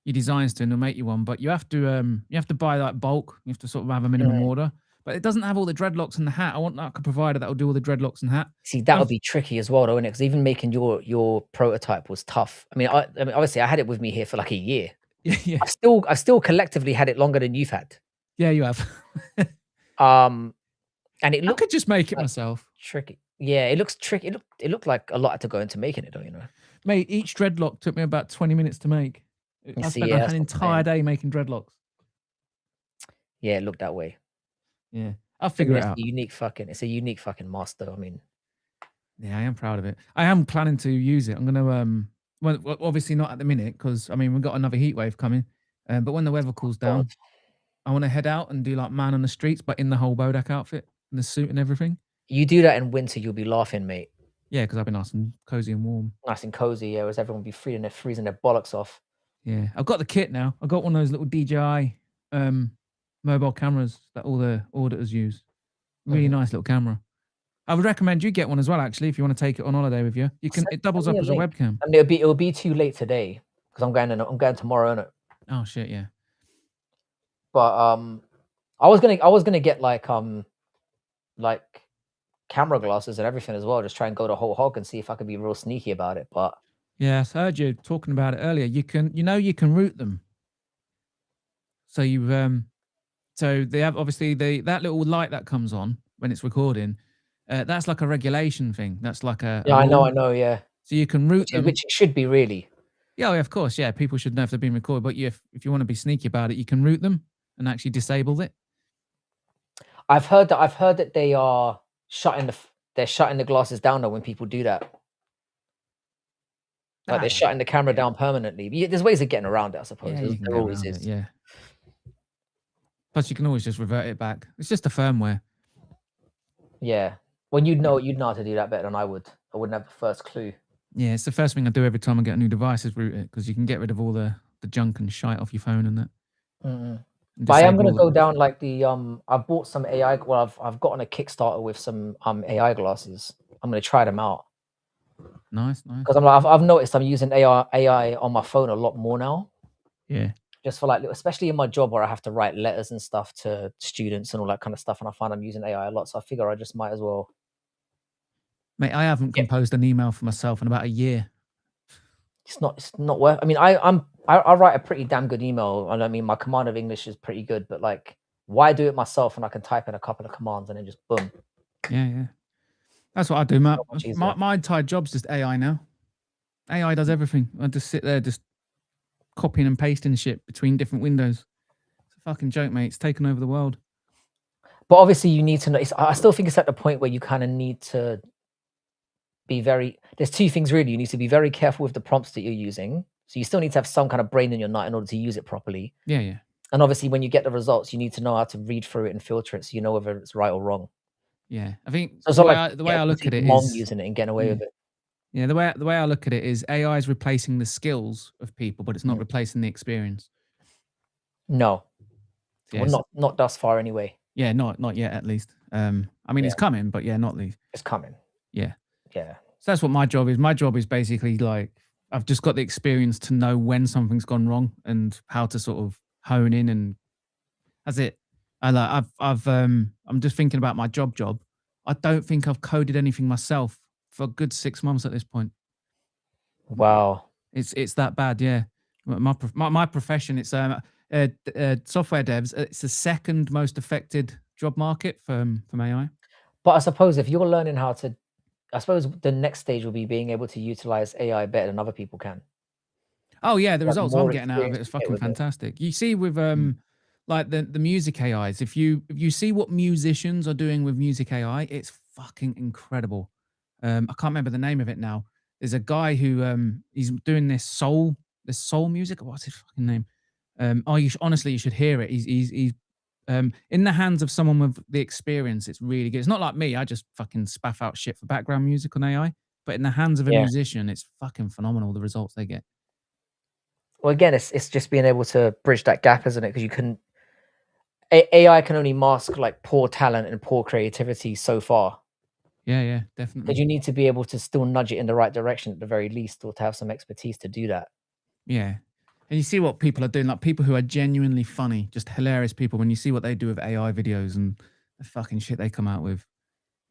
your designs to, and they'll make you one. But you have to buy like bulk. You have to sort of have a minimum order. But it doesn't have all the dreadlocks and the hat. I want like a provider that will do all the dreadlocks and hat. See, that would be tricky as well, though, isn't it? Because even making your prototype was tough. I mean, obviously, I had it with me here for like a year. Yeah. I've still collectively had it longer than you've had. Yeah, you have. And it looked. I could just make it myself. Tricky. Yeah, it looks tricky. It looked like a lot had to go into making it, don't you know? Mate, each dreadlock took me about 20 minutes to make. I spent an entire day making dreadlocks. Yeah, it looked that way. Yeah, I'll figure it out. It's a unique fucking master. I mean, yeah, I am proud of it. I am planning to use it. I'm gonna well, obviously not at the minute because I mean we've got another heat wave coming. But when the weather cools down, I want to head out and do like man on the streets, but in the whole Bodak outfit, and the suit and everything. You do that in winter, you'll be laughing, mate. Yeah, because I've been nice and cozy and warm. Nice and cozy, yeah. Whereas everyone will be freezing their bollocks off. Yeah, I've got the kit now. I've got one of those little DJI mobile cameras that all the auditors use. Really nice little camera. I would recommend you get one as well, actually, if you want to take it on holiday with you. It doubles up as a webcam. And it'll be too late today because I'm going tomorrow, innit? Oh shit, yeah. But I was gonna get like camera glasses and everything as well. Just try and go the whole hog and see if I could be real sneaky about it. But yes, I heard you talking about it earlier. You can route them. So so they have obviously that little light that comes on when it's recording. That's like a regulation thing. That's like a I know, yeah. So you can route them, which it should be really. Yeah, of course, yeah. People should know if they're being recorded, but if you want to be sneaky about it, you can route them and actually disable it. I've heard that they are shutting the glasses down though when people do that. Like they're shutting the camera down permanently. There's ways of getting around it, I suppose. Yeah, there always is. Yeah. Plus, you can always just revert it back. It's just a firmware. Yeah. When you'd know how to do that better than I would. I wouldn't have the first clue. Yeah, it's the first thing I do every time I get a new device is root it because you can get rid of all the junk and shite off your phone and that. Mm-hmm. But I am going to go down like the I bought some AI. Well, I've got on a Kickstarter with some AI glasses. I'm going to try them out. Nice. Because I've noticed I'm using AI on my phone a lot more now. Yeah. Just for like, especially in my job where I have to write letters and stuff to students and all that kind of stuff, and I find I'm using AI a lot. So I figure I just might as well. Mate, I haven't composed an email for myself in about a year. It's not worth. I mean, I write a pretty damn good email, and I mean my command of English is pretty good. But like, why do it myself when I can type in a couple of commands and then just boom? Yeah. That's what I do. So much easier. My entire job's just AI now. AI does everything. I just sit there, just copying and pasting shit between different windows. It's a fucking joke, mate. It's taken over the world. But obviously, you need to know. I still think it's at the point where you kind of need to be very. There's two things really. You need to be very careful with the prompts that you're using. So you still need to have some kind of brain in your nut in order to use it properly. Yeah, yeah. And obviously, when you get the results, you need to know how to read through it and filter it, so you know whether it's right or wrong. Yeah, I think So it's the not way I look at it Mong is using it and getting away with it. Yeah, the way I look at it is AI is replacing the skills of people, but it's not replacing the experience. No, Yeah, well, not thus far anyway. Yeah, not yet at least. I mean, it's coming, but yeah, not least. It's coming. Yeah, yeah. So that's what my job is. My job is basically like I've just got the experience to know when something's gone wrong and how to sort of hone in, and that's it. And I'm just thinking about my job. I don't think I've coded anything myself for a good 6 months at this point. Wow, it's that bad. Yeah, my profession. It's software devs. It's the second most affected job market from AI. But I suppose if you're learning how to, I suppose the next stage will be being able to utilize AI better than other people can. Oh yeah, the results I'm getting out of it is fucking fantastic. You see with like the music AIs, if you see what musicians are doing with music AI, it's fucking incredible. I can't remember the name of it now. There's a guy who he's doing this soul music. What's his fucking name? Honestly, you should hear it. He's in the hands of someone with the experience. It's really good. It's not like me. I just fucking spaff out shit for background music on AI. But in the hands of a musician, it's fucking phenomenal. The results they get. Well, again, it's just being able to bridge that gap, isn't it? Because you can AI can only mask like poor talent and poor creativity so far. Yeah, definitely. But you need to be able to still nudge it in the right direction at the very least, or to have some expertise to do that. Yeah. And you see what people are doing, like people who are genuinely funny, just hilarious people. When you see what they do with AI videos and the fucking shit they come out with,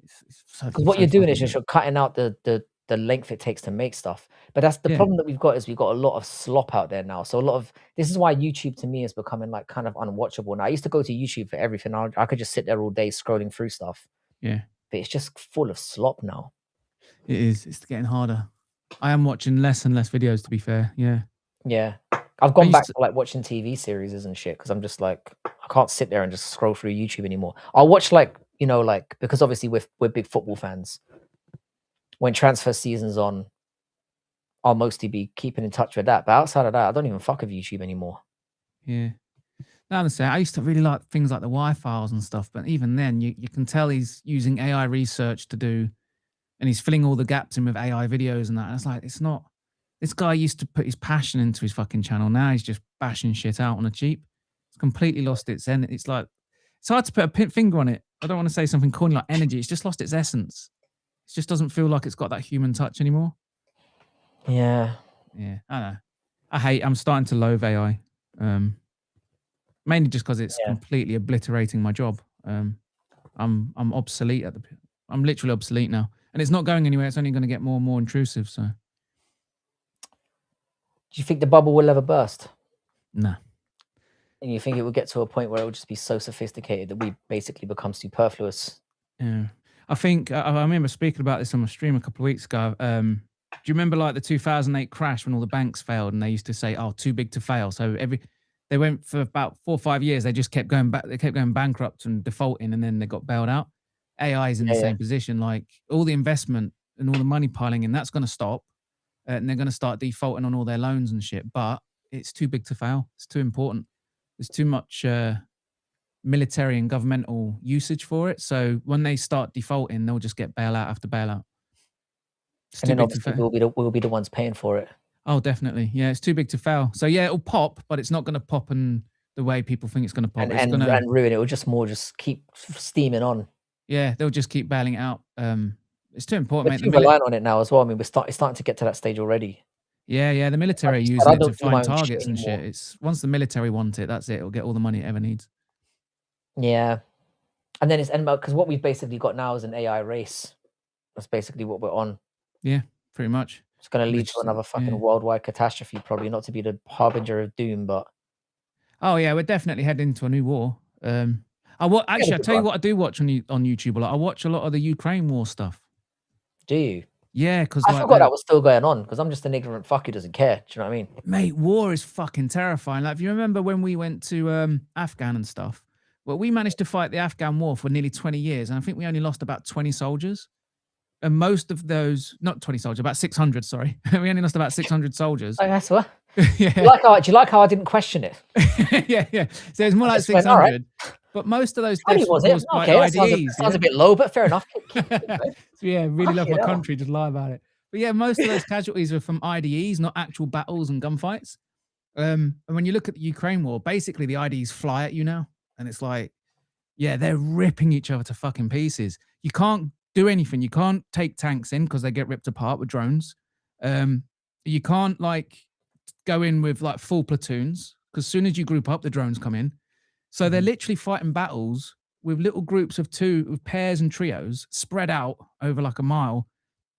it's so. Because what you're doing is just you're cutting out the length it takes to make stuff. But that's the problem that we've got, is we've got a lot of slop out there now. So this is why YouTube to me is becoming like kind of unwatchable. Now I used to go to YouTube for everything. I could just sit there all day scrolling through stuff. Yeah. But it's just full of slop now. It is. It's getting harder. I am watching less and less videos, to be fair. Yeah. Yeah. I've gone back to like watching TV series and shit, because I'm just like, I can't sit there and just scroll through YouTube anymore. I'll watch like, like, because obviously we're big football fans. When transfer season's on, I'll mostly be keeping in touch with that. But outside of that, I don't even fuck with YouTube anymore. Yeah. No, honestly, I used to really like things like the Y-Files and stuff, but even then, you can tell he's using AI research to do, and he's filling all the gaps in with AI videos and that. And it's like, it's not. This guy used to put his passion into his fucking channel. Now he's just bashing shit out on a cheap. It's completely lost its end. It's like, it's hard to put a finger on it. I don't want to say something corny like energy. It's just lost its essence. It just doesn't feel like it's got that human touch anymore. Yeah. Yeah, I know. I'm starting to loathe AI. Mainly just because it's completely obliterating my job. I'm obsolete I'm literally obsolete now. And it's not going anywhere. It's only going to get more and more intrusive. So, do you think the bubble will ever burst? No. And you think it will get to a point where it will just be so sophisticated that we basically become superfluous? Yeah. I think I remember speaking about this on my stream a couple of weeks ago. Do you remember like the 2008 crash when all the banks failed and they used to say, "Oh, too big to fail"? So they went for about 4 or 5 years. They just kept going back. They kept going bankrupt and defaulting, and then they got bailed out. AI is in the same position. Like all the investment and all the money piling in, that's going to stop, and they're going to start defaulting on all their loans and shit. But it's too big to fail. It's too important. There's too much military and governmental usage for it. So when they start defaulting, they'll just get bailout after bailout. And then obviously we'll be the ones paying for it. Oh, definitely. Yeah, it's too big to fail. So yeah, it'll pop, but it's not going to pop in the way people think it's going to pop. And ruin it. It will just keep steaming on. Yeah, they'll just keep bailing it out. It's too important, mate. We're relying on it now as well. I mean, it's starting to get to that stage already. Yeah. The military are using it to find targets and shit. It's once the military want it, that's it. It'll get all the money it ever needs. Yeah, and then because what we've basically got now is an AI race. That's basically what we're on. Yeah, pretty much. It's going to lead to another fucking worldwide catastrophe, probably, not to be the harbinger of doom, but. Oh yeah, we're definitely heading into a new war. I'll tell you what I do watch on YouTube a lot. I watch a lot of the Ukraine war stuff. Do you? Yeah, because I forgot that was still going on because I'm just an ignorant fuck who doesn't care. Do you know what I mean? Mate, war is fucking terrifying. Like, if you remember when we went to Afghan and stuff, well, we managed to fight the Afghan war for nearly 20 years, and I think we only lost about 20 soldiers. And most of those, not 20 soldiers, about 600, sorry. We only lost about 600 soldiers. Oh, that's what? Yeah. Do you like how I didn't question it? yeah. So it's more like 600. Went, right. But most of those deaths were caused by that IDEs. Sounds a bit low, but fair enough. So yeah, really love my country, just lie about it. But yeah, most of those casualties were from IDEs, not actual battles and gunfights. And when you look at the Ukraine war, basically the IDEs fly at you now. And it's like, yeah, they're ripping each other to fucking pieces. You can't do anything. You can't take tanks in because they get ripped apart with drones. You can't like go in with like full platoons because as soon as you group up, the drones come in. So they're literally fighting battles with little groups of two, with pairs and trios spread out over like a mile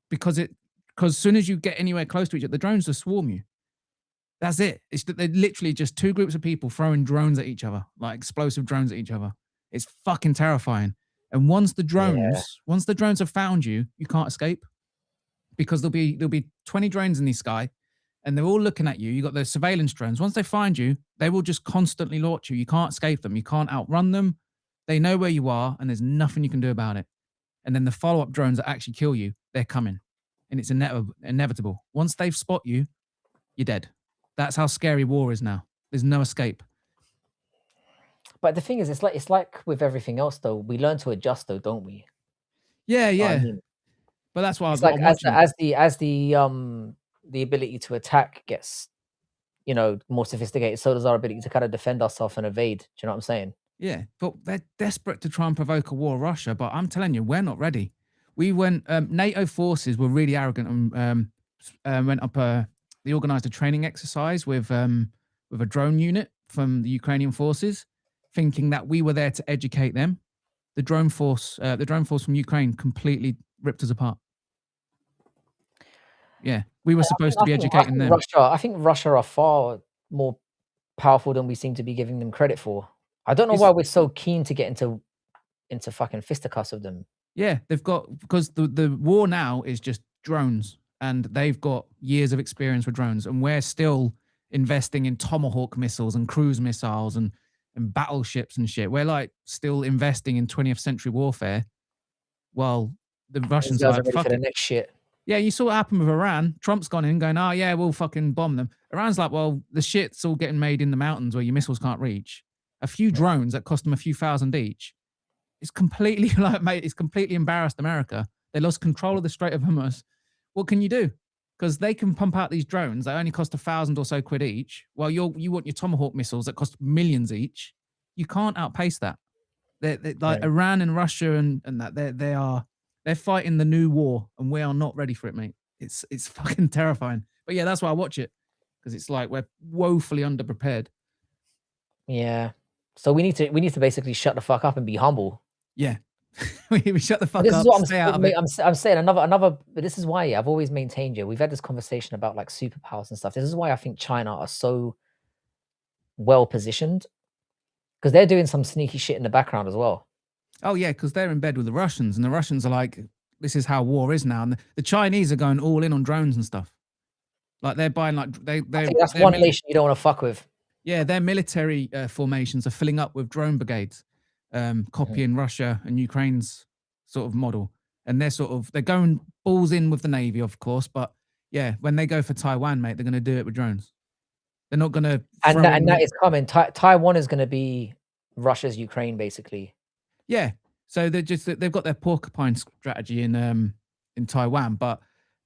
because as soon as you get anywhere close to each other, the drones just swarm you. That's it. It's that they're literally just two groups of people throwing drones at each other, like explosive drones at each other. It's fucking terrifying. And once the drones have found you, you can't escape because there'll be 20 drones in the sky and they're all looking at you. You got those surveillance drones. Once they find you, they will just constantly launch you. You can't escape them. You can't outrun them. They know where you are and there's nothing you can do about it. And then the follow-up drones that actually kill you, they're coming. And it's inevitable. Once they've spot you, you're dead. That's how scary war is now. There's no escape. But the thing is, it's like with everything else, though. We learn to adjust, though, don't we? Yeah. I mean, but that's why it's like as the ability to attack gets, more sophisticated, so does our ability to kind of defend ourselves and evade. Do you know what I'm saying? Yeah, but they're desperate to try and provoke a war, Russia. But I'm telling you, we're not ready. We went. NATO forces were really arrogant and went up. They organised a training exercise with a drone unit from the Ukrainian forces, thinking that we were there to educate them. The drone force from Ukraine completely ripped us apart. Yeah, we were supposed to be educating them. I think Russia are far more powerful than we seem to be giving them credit for. I don't know why we're so keen to get into fucking fisticuffs with them. Yeah, they've got, because the war now is just drones, and they've got years of experience with drones, and we're still investing in Tomahawk missiles and cruise missiles and battleships and shit. We're like still investing in 20th century warfare, while the Russians are like, fuck it. Next shit. Yeah, you saw what happened with Iran. Trump's gone in going, oh yeah, we'll fucking bomb them. Iran's like, well, the shit's all getting made in the mountains where your missiles can't reach. A few drones that cost them a few thousand each. It's completely like, mate, it's completely embarrassed America. They lost control of the Strait of Hormuz. What can you do? Because they can pump out these drones that only cost $1,000 or so quid each, while you want your Tomahawk missiles that cost millions each. You can't outpace that. They're like Iran and Russia and that they're fighting the new war, and we are not ready for it, mate. It's fucking terrifying. But yeah, that's why I watch it, because it's like we're woefully underprepared. Yeah. So we need to basically shut the fuck up and be humble. Yeah. we shut the fuck up. I'm saying another. But this is why I've always maintained we've had this conversation about like superpowers and stuff. This is why I think China are so well positioned, because they're doing some sneaky shit in the background as well. Oh yeah, because they're in bed with the Russians, and the Russians are like, this is how war is now, and the Chinese are going all in on drones and stuff. Like they're buying like I think that's one nation you don't want to fuck with. Yeah, their military formations are filling up with drone brigades, copying Russia and Ukraine's sort of model. And they're going balls in with the Navy, of course. But yeah, when they go for Taiwan, mate, they're going to do it with drones. They're not going to. And that is coming. Taiwan is going to be Russia's Ukraine, basically. Yeah. So they've got their porcupine strategy in Taiwan, but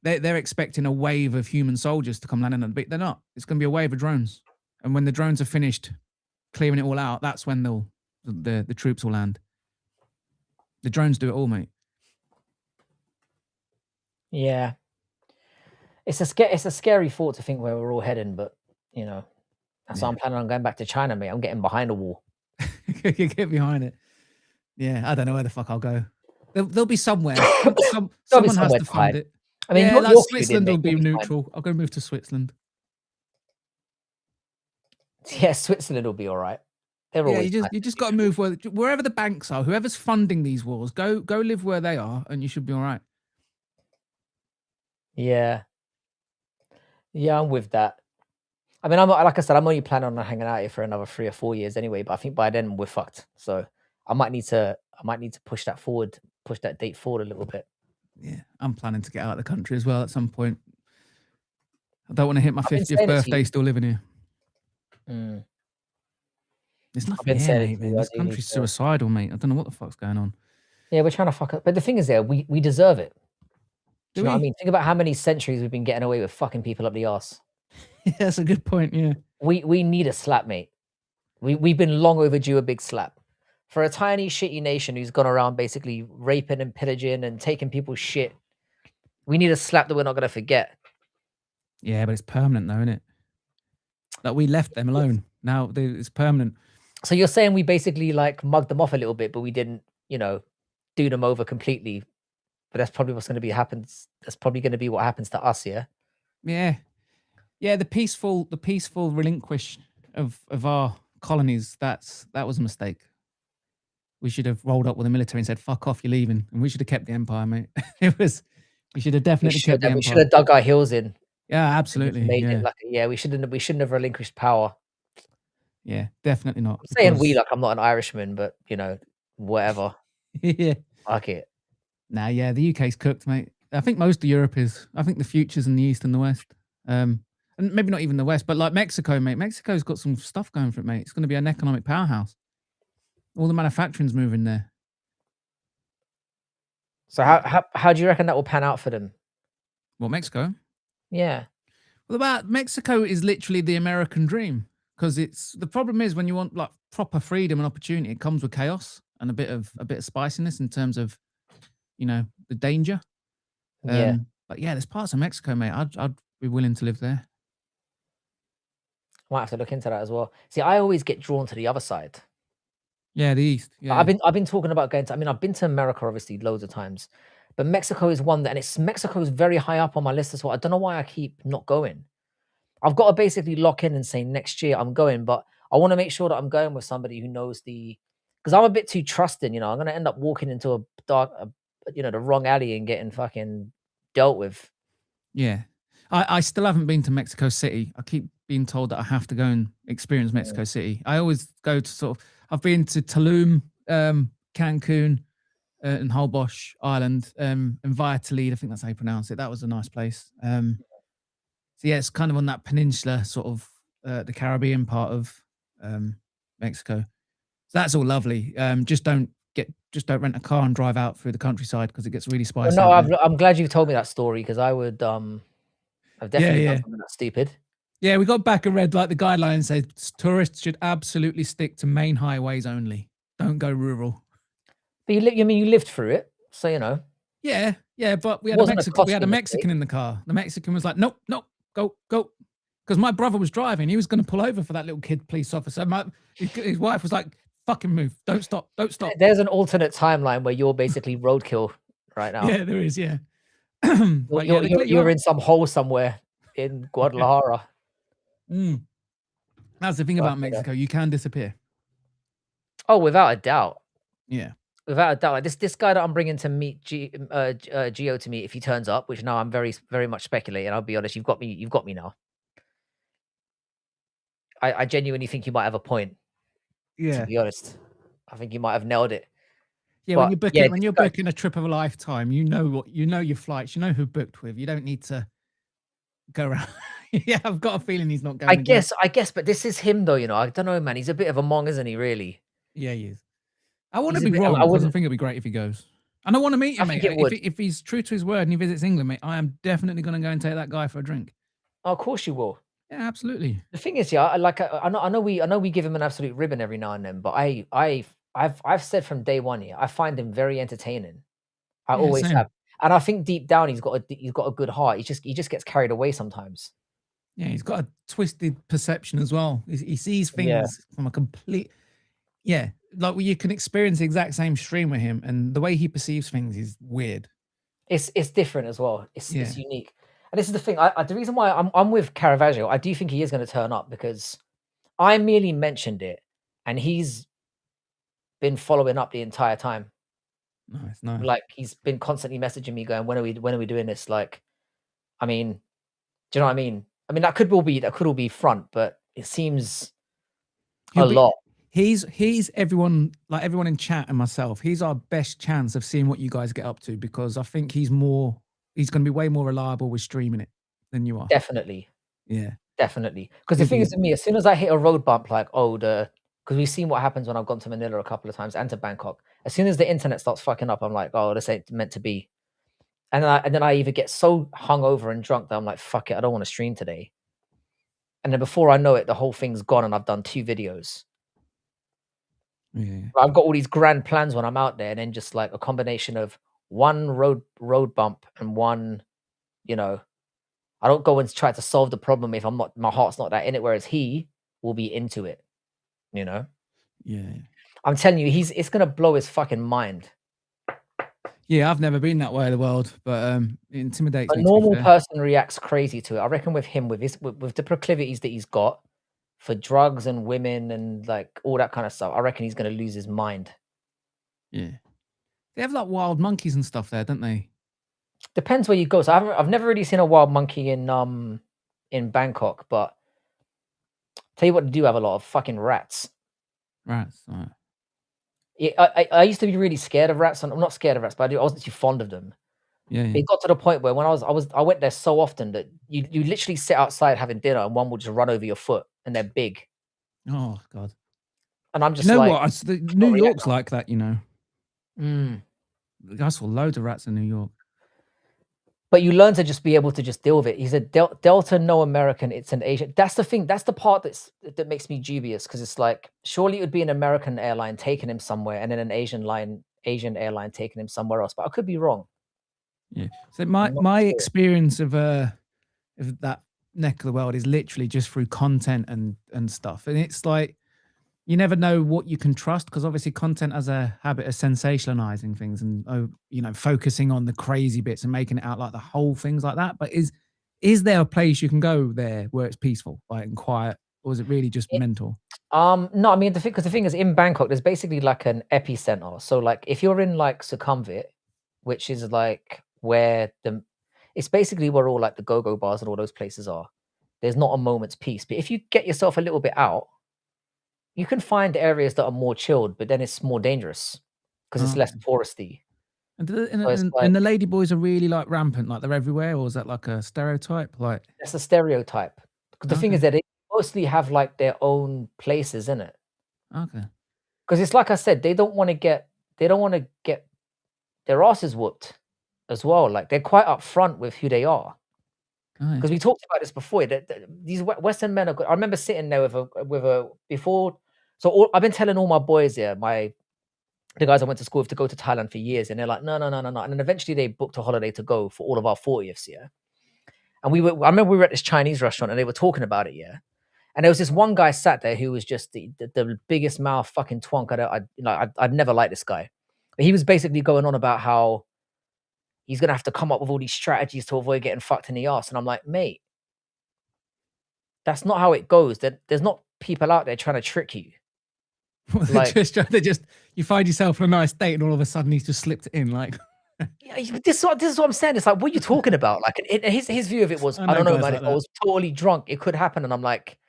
they're expecting a wave of human soldiers to come landing on the beach. They're not. It's going to be a wave of drones. And when the drones are finished clearing it all out, that's when the troops will land. The drones do it all, mate. Yeah. It's a scary thought to think where we're all heading, but that's why I'm planning on going back to China, mate. I'm getting behind a wall. You get behind it. Yeah, I don't know where the fuck I'll go. There'll be somewhere. Someone has to fund it. I mean, like Switzerland will be neutral. Fine. I'll go move to Switzerland. Yeah, Switzerland will be all right. You just got to move wherever the banks are. Whoever's funding these wars, go live where they are, and you should be all right. Yeah. Yeah, I'm with that. I mean, I'm like I said, I'm only planning on hanging out here for another 3 or 4 years anyway, but I think by then we're fucked. So I might need to push that date forward a little bit. Yeah, I'm planning to get out of the country as well at some point. I don't want to hit my I've been 50th saying it to birthday you. still living here. Mm. There's I've nothing been here, saying it mate, to man. you. I This do need country's to. suicidal, mate. I don't know what the fuck's going on. Yeah, we're trying to fuck up. But the thing is, we deserve it. Do Do you know what I we? mean? Think about how many centuries we've been getting away with fucking people up the arse. Yeah, that's a good point. Yeah. We need a slap, mate. We've been long overdue a big slap. For a tiny shitty nation who's gone around basically raping and pillaging and taking people's shit, we need a slap that we're not gonna forget. Yeah, but it's permanent though, isn't it? Like we left them alone. Now it's permanent. So you're saying we basically like mugged them off a little bit, but we didn't, do them over completely. But that's probably what's going to be happens. That's probably going to be what happens to us, yeah. Yeah, yeah. The peaceful relinquish of our colonies. That was a mistake. We should have rolled up with the military and said, "Fuck off, you're leaving," and we should have kept the empire, mate. We should have definitely kept the empire. We should have dug our heels in. Yeah, absolutely. Made Yeah. it like we shouldn't have relinquished power. Yeah, definitely not. I'm saying we like I'm not an Irishman, but whatever. Yeah. Fuck it. Nah, yeah, the UK's cooked, mate. I think most of Europe is. I think the future's in the East and the West. And maybe not even the West, but like Mexico, mate. Mexico's got some stuff going for it, mate. It's going to be an economic powerhouse. All the manufacturing's moving there. So how do you reckon that will pan out for them? Well, Mexico? Yeah. Well, about Mexico is literally the American dream, because the problem is when you want like proper freedom and opportunity, it comes with chaos and a bit of spiciness in terms of, the danger. Yeah. But yeah, there's parts of Mexico, mate. I'd be willing to live there. Might have to look into that as well. See, I always get drawn to the other side. Yeah, the East. Yeah. I've been talking about going to. I mean, I've been to America obviously loads of times, but Mexico is one that, and Mexico is very high up on my list as well. I don't know why I keep not going. I've got to basically lock in and say next year I'm going, but I want to make sure that I'm going with somebody who knows because I'm a bit too trusting. I'm going to end up walking into a dark, the wrong alley and getting fucking dealt with. Yeah. I still haven't been to Mexico City. I keep being told that I have to go and experience Mexico City. I always go to I've been to Tulum, Cancun, and Holbox Island, and Valladolid. I think that's how you pronounce it. That was a nice place. So yeah, it's kind of on that peninsula, sort of the Caribbean part of Mexico. So that's all lovely. Just don't rent a car and drive out through the countryside because it gets really spicy. Well, no, I'm glad you've told me that story because I would I've definitely done something that's stupid. Yeah, we got back and read like the guidelines said tourists should absolutely stick to main highways only. Don't go rural. But you lived through it, so Yeah, but we had a Mexican in the car. The Mexican was like, nope, go. Because my brother was driving. He was going to pull over for that little kid police officer. His wife was like, fucking move. Don't stop. There's an alternate timeline where you're basically roadkill right now. Yeah, there is, yeah. You're in some hole somewhere in Guadalajara. That's the thing about Mexico. You can disappear. Oh, without a doubt. Yeah. Without a doubt. Like this guy that I'm bringing to meet Gio to meet if he turns up, which now I'm very, very much speculating. I'll be honest, you've got me now. I genuinely think you might have a point. Yeah. To be honest. I think you might have nailed it. Yeah, but when you're booking a trip of a lifetime, you know your flights, you know who booked with. You don't need to go around. Yeah, I've got a feeling he's not going. I guess, but this is him though, I don't know, man. He's a bit of a mong, isn't he, really? Yeah, he is. I want to be wrong because I think it'd be great if he goes. And I want to meet him, mate. If he's true to his word and he visits England, mate, I am definitely going to go and take that guy for a drink. Oh, of course you will. Yeah, absolutely. The thing is, I know we give him an absolute ribbon every now and then, but I've said from day one here, I find him very entertaining. I always have, and I think deep down he's got a good heart. He just gets carried away sometimes. Yeah, he's got a twisted perception as well. He sees things from a complete. Yeah, like you can experience the exact same stream with him, and the way he perceives things is weird. It's different as well. It's unique. And this is the thing. The reason why I'm with Caravaggio, I do think he is going to turn up because I merely mentioned it, and he's been following up the entire time. Nice. Like he's been constantly messaging me, going, "When are we doing this?" Like, I mean, do you know what I mean? I mean, that could all be front, but it seems a lot. He's everyone, like everyone in chat and myself, he's our best chance of seeing what you guys get up to, because I think he's going to be way more reliable with streaming it than you are. Definitely. Yeah. Definitely. Because the thing is with me, as soon as I hit a road bump, like, because we've seen what happens when I've gone to Manila a couple of times and to Bangkok. As soon as the internet starts fucking up, I'm like, oh, this ain't meant to be. And then I either get so hungover and drunk that I'm like, fuck it, I don't want to stream today. And then before I know it, the whole thing's gone and I've done 2 videos. Yeah. I've got all these grand plans when I'm out there, and then just like a combination of one road bump and one, you know, I don't go and try to solve the problem if my heart's not that in it, whereas he will be into it, you know? Yeah. I'm telling you, it's gonna blow his fucking mind. Yeah, I've never been that way of the world, but it intimidates me. A normal person reacts crazy to it. I reckon with him, with the proclivities that he's got for drugs and women and like all that kind of stuff, I reckon he's gonna lose his mind. Yeah. They have like wild monkeys and stuff there, don't they? Depends where you go. So I've never really seen a wild monkey in Bangkok, but tell you what, they do have a lot of fucking rats. Rats, right. Yeah, I used to be really scared of rats, and I'm not scared of rats, but I wasn't too fond of them. Yeah. It got to the point where when I went there so often that you literally sit outside having dinner and one will just run over your foot, and they're big. Oh God. And I'm just you know like, what? New York's like that, you know. Mm. I saw loads of rats in New York. But you learn to just be able to just deal with it. He's a Delta, no American. It's an Asian. That's the thing. That's the part that makes me dubious, because it's like, surely it would be an American airline taking him somewhere, and then an Asian airline taking him somewhere else. But I could be wrong. Yeah. So my experience of that neck of the world is literally just through content and stuff, and it's like you never know what you can trust, because obviously content has a habit of sensationalizing things and focusing on the crazy bits and making it out like the whole thing's like that. But is there a place you can go there where it's peaceful, like, and quiet, or is it really just mental? No, I mean, because the thing is, in Bangkok, there's basically like an epicenter. So like if you're in like Sukhumvit, which is like where it's basically where all like the go-go bars and all those places are. There's not a moment's peace. But if you get yourself a little bit out, you can find areas that are more chilled, but then it's more dangerous because it's less touristy. And the lady boys are really like rampant, like they're everywhere, or is that like a stereotype? Like, that's a stereotype. The thing is that they mostly have like their own places in it. Okay. Because it's like I said, they don't want to get their asses whooped as well. Like they're quite upfront with who they are. Because we talked about this before. These Western men are good. I remember sitting there with a before. So I've been telling all my boys here, the guys I went to school with, to go to Thailand for years, and they're like, no. And then eventually they booked a holiday to go for all of our 40ths, yeah. And I remember we were at this Chinese restaurant and they were talking about it, yeah. And there was this one guy sat there who was just the biggest mouth fucking twonk. I'd never liked this guy. But he was basically going on about how he's gonna have to come up with all these strategies to avoid getting fucked in the ass. And I'm like, mate, that's not how it goes. There's not people out there trying to trick you. Like, you find yourself on a nice date and all of a sudden he's just slipped it in, like. Yeah, this is what I'm saying. It's like, what are you talking about? Like, his view of it was, I don't know, man. If I was totally drunk, it could happen. And I'm like,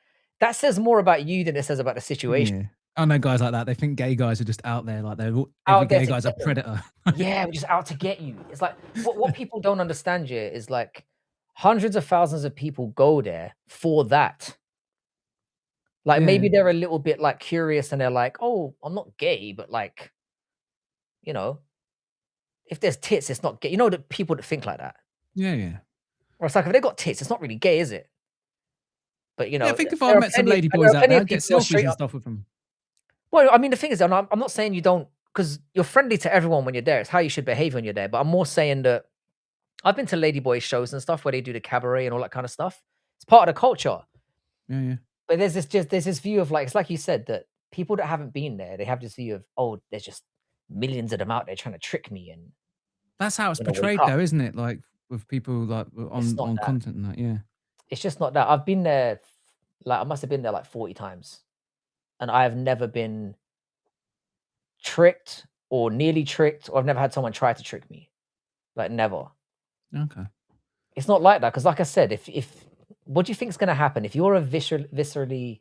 that says more about you than it says about the situation. Yeah. I know guys like that. They think gay guys are just out there, like every gay guy's a predator. Yeah, we're just out to get you. It's like what people don't understand here is like hundreds of thousands of people go there for that. Like maybe they're a little bit like curious and they're like, oh, I'm not gay, but like, you know, if there's tits, it's not gay. You know, the people that think like that. Yeah. Or it's like, if they got tits, it's not really gay, is it? But you know, I think if I met some lady boys out there, I'd get selfies and stuff with them. Well, I mean, the thing is, I'm not saying you don't, because you're friendly to everyone when you're there. It's how you should behave when you're there. But I'm more saying that I've been to ladyboy shows and stuff where they do the cabaret and all that kind of stuff. It's part of the culture. Yeah. But there's this view of like, it's like you said, that people that haven't been there, they have this view of, oh, there's just millions of them out there trying to trick me. And that's how it's portrayed, though, isn't it? Like with people like on content and that. Yeah. It's just not that. I've been there, like I must have been there like 40 times, and I have never been tricked or nearly tricked, or I've never had someone try to trick me. Like never. Okay. It's not like that because, like I said, if what do you think is going to happen if you're a viscerally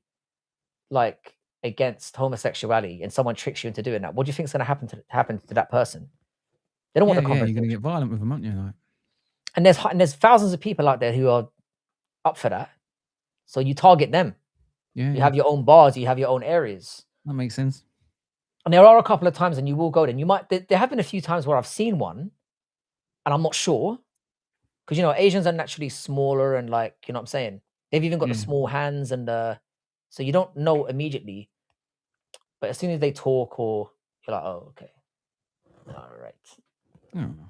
like against homosexuality and someone tricks you into doing that? What do you think is going to happen to that person? They don't want the You're conversation. going to get violent with them, aren't you? Like, and there's thousands of people out there who are up for that. So you target them. You have your own bars. You have your own areas. That makes sense. And there are a couple of times, and you will go there. And you might. There have been a few times where I've seen one, and I'm not sure, because Asians are naturally smaller and like what I'm saying. They've even got the small hands, and so you don't know immediately. But as soon as they talk, or you're like, oh, okay, all right.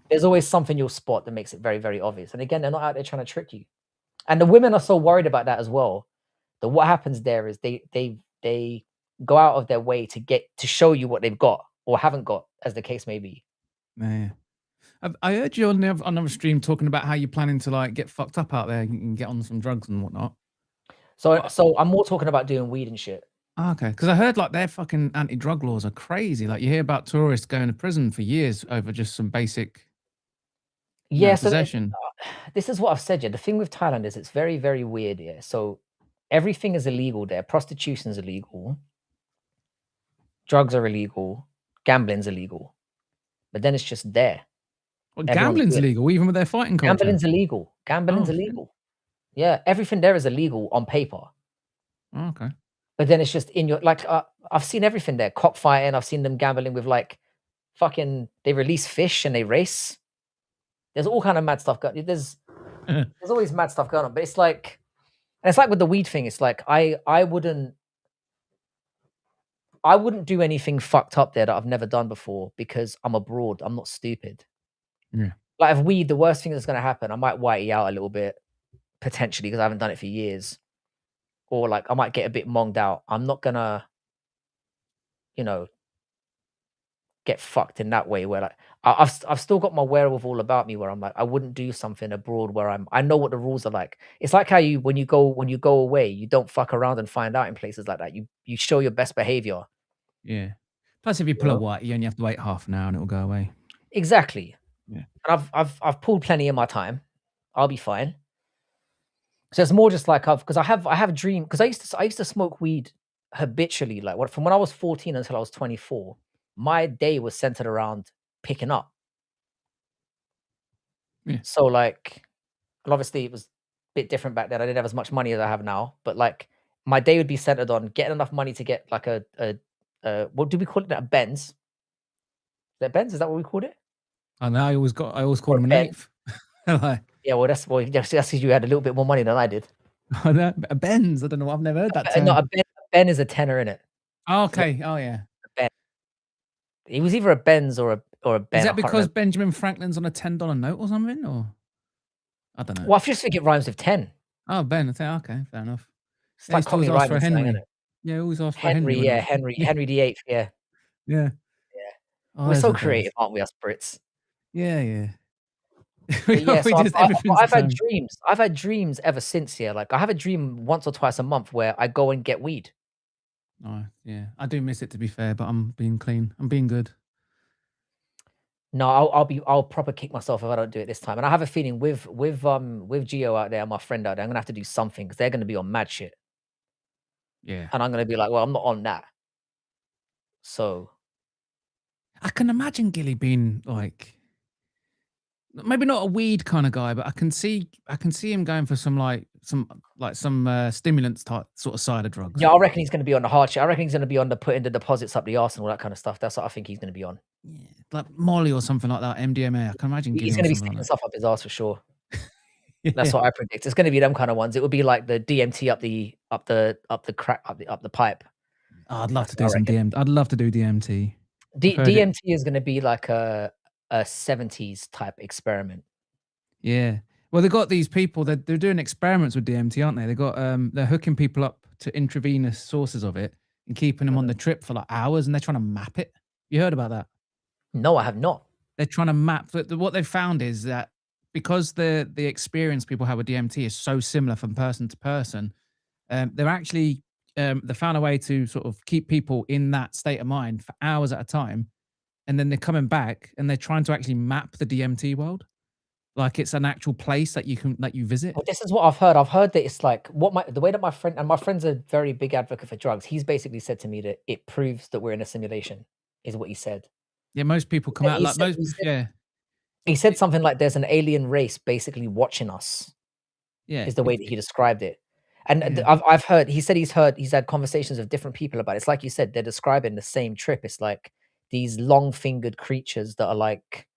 There's always something you'll spot that makes it very, very obvious. And again, they're not out there trying to trick you. And the women are so worried about that as well. That what happens there is they go out of their way to show you what they've got or haven't got, as the case may be. Yeah. I heard you on another stream talking about how you're planning to like get fucked up out there and get on some drugs and whatnot. So I'm more talking about doing weed and shit. Okay, because I heard like their fucking anti-drug laws are crazy. Like you hear about tourists going to prison for years over just some basic possession. This is what I've said. Yeah, the thing with Thailand is it's very, very weird. Yeah, so everything is illegal there. Prostitution is illegal. Drugs are illegal. Gambling's illegal. But then it's just there. Well, gambling's illegal, even with their fighting culture. Gambling's illegal. Gambling's illegal. Yeah, everything there is illegal on paper. Okay. But then it's just in your I've seen everything there. Cockfighting. I've seen them gambling with like fucking. They release fish and they race. There's all kind of mad stuff going. There's always mad stuff going on. But it's like with the weed thing. It's like I wouldn't do anything fucked up there that I've never done before because I'm abroad. I'm not stupid. Yeah. Like if weed, the worst thing that's going to happen, I might whitey out a little bit potentially because I haven't done it for years. Or like I might get a bit monged out. I'm not gonna, get fucked in that way where like I've still got my wherewithal about me where I'm like I wouldn't do something abroad where I know what the rules are like. It's like how when you go away, you don't fuck around and find out in places like that. You show your best behavior. Yeah. Plus, if you pull a white, you only have to wait half an hour and it'll go away. Exactly. Yeah. And I've pulled plenty in my time. I'll be fine. So it's more just like because I have a dream because I used to smoke weed habitually from when I was 14 until I was 24. My day was centered around picking up. Yeah. So and obviously it was a bit different back then. I didn't have as much money as I have now, but like my day would be centered on getting enough money to get like a what do we call it? A Benz? Is that Benz? Is that what we called it? I know. I always called him an eighth. Yeah, well, that's because you had a little bit more money than I did. A Benz? I don't know. I've never heard that term. No, a Ben is a tenner in it. Oh, okay. Oh, yeah. It was either a Benz or a Ben. Is that because Benjamin Franklin's on a $10 note or something? Or I don't know. Well, I just think it rhymes with 10. Oh, Ben. Okay, fair enough. It's like Tommy Ryman saying, isn't it? Yeah, always ask for Henry. Yeah, Henry VIII. Yeah. Yeah. Oh, we're so creative, aren't we, us Brits? Yeah. Yeah, so I've had dreams. I've had dreams ever since. Yeah, like I have a dream once or twice a month where I go and get weed. Oh yeah, I do miss it to be fair, but I'm being clean. I'm being good. No, I'll proper kick myself if I don't do it this time. And I have a feeling with Gio out there, my friend out there, I'm gonna have to do something because they're gonna be on mad shit. Yeah, and I'm gonna be like, well, I'm not on that. So I can imagine Gilly being like. Maybe not a weed kind of guy, but I can see him going for some stimulants type sort of side of drugs. Yeah, I reckon he's going to be on the hard shit. I reckon he's going to be on the putting the deposits up the arse and all that kind of stuff. That's what I think he's going to be on. Yeah, like Molly or something like that. MDMA. I can imagine he's going to be sticking stuff up his arse for sure. Yeah. That's what I predict. It's going to be them kind of ones. It would be like the DMT up the pipe. Oh, I'd love to do some DMT. I'd love to do DMT. DMT is going to be like a 70s type experiment. Yeah. Well, they've got these people they're doing experiments with DMT, aren't they? They got they're hooking people up to intravenous sources of it and keeping them on the trip for like hours, and they're trying to map it. You heard about that? No, I have not. They're trying to map. What they've found is that because the experience people have with DMT is so similar from person to person, they're actually they found a way to sort of keep people in that state of mind for hours at a time. And then they're coming back and they're trying to actually map the DMT world. Like it's an actual place that you visit. Well, this is what I've heard. I've heard that it's like the way that my friend's a very big advocate for drugs. He's basically said to me that it proves that we're in a simulation, is what he said. Yeah, most people come out like most. Yeah, he said something like there's an alien race basically watching us. Yeah, is the way that he described it. And Yeah. I've heard, he said he's had conversations with different people about it. It's like you said, they're describing the same trip. It's like these long-fingered creatures that are like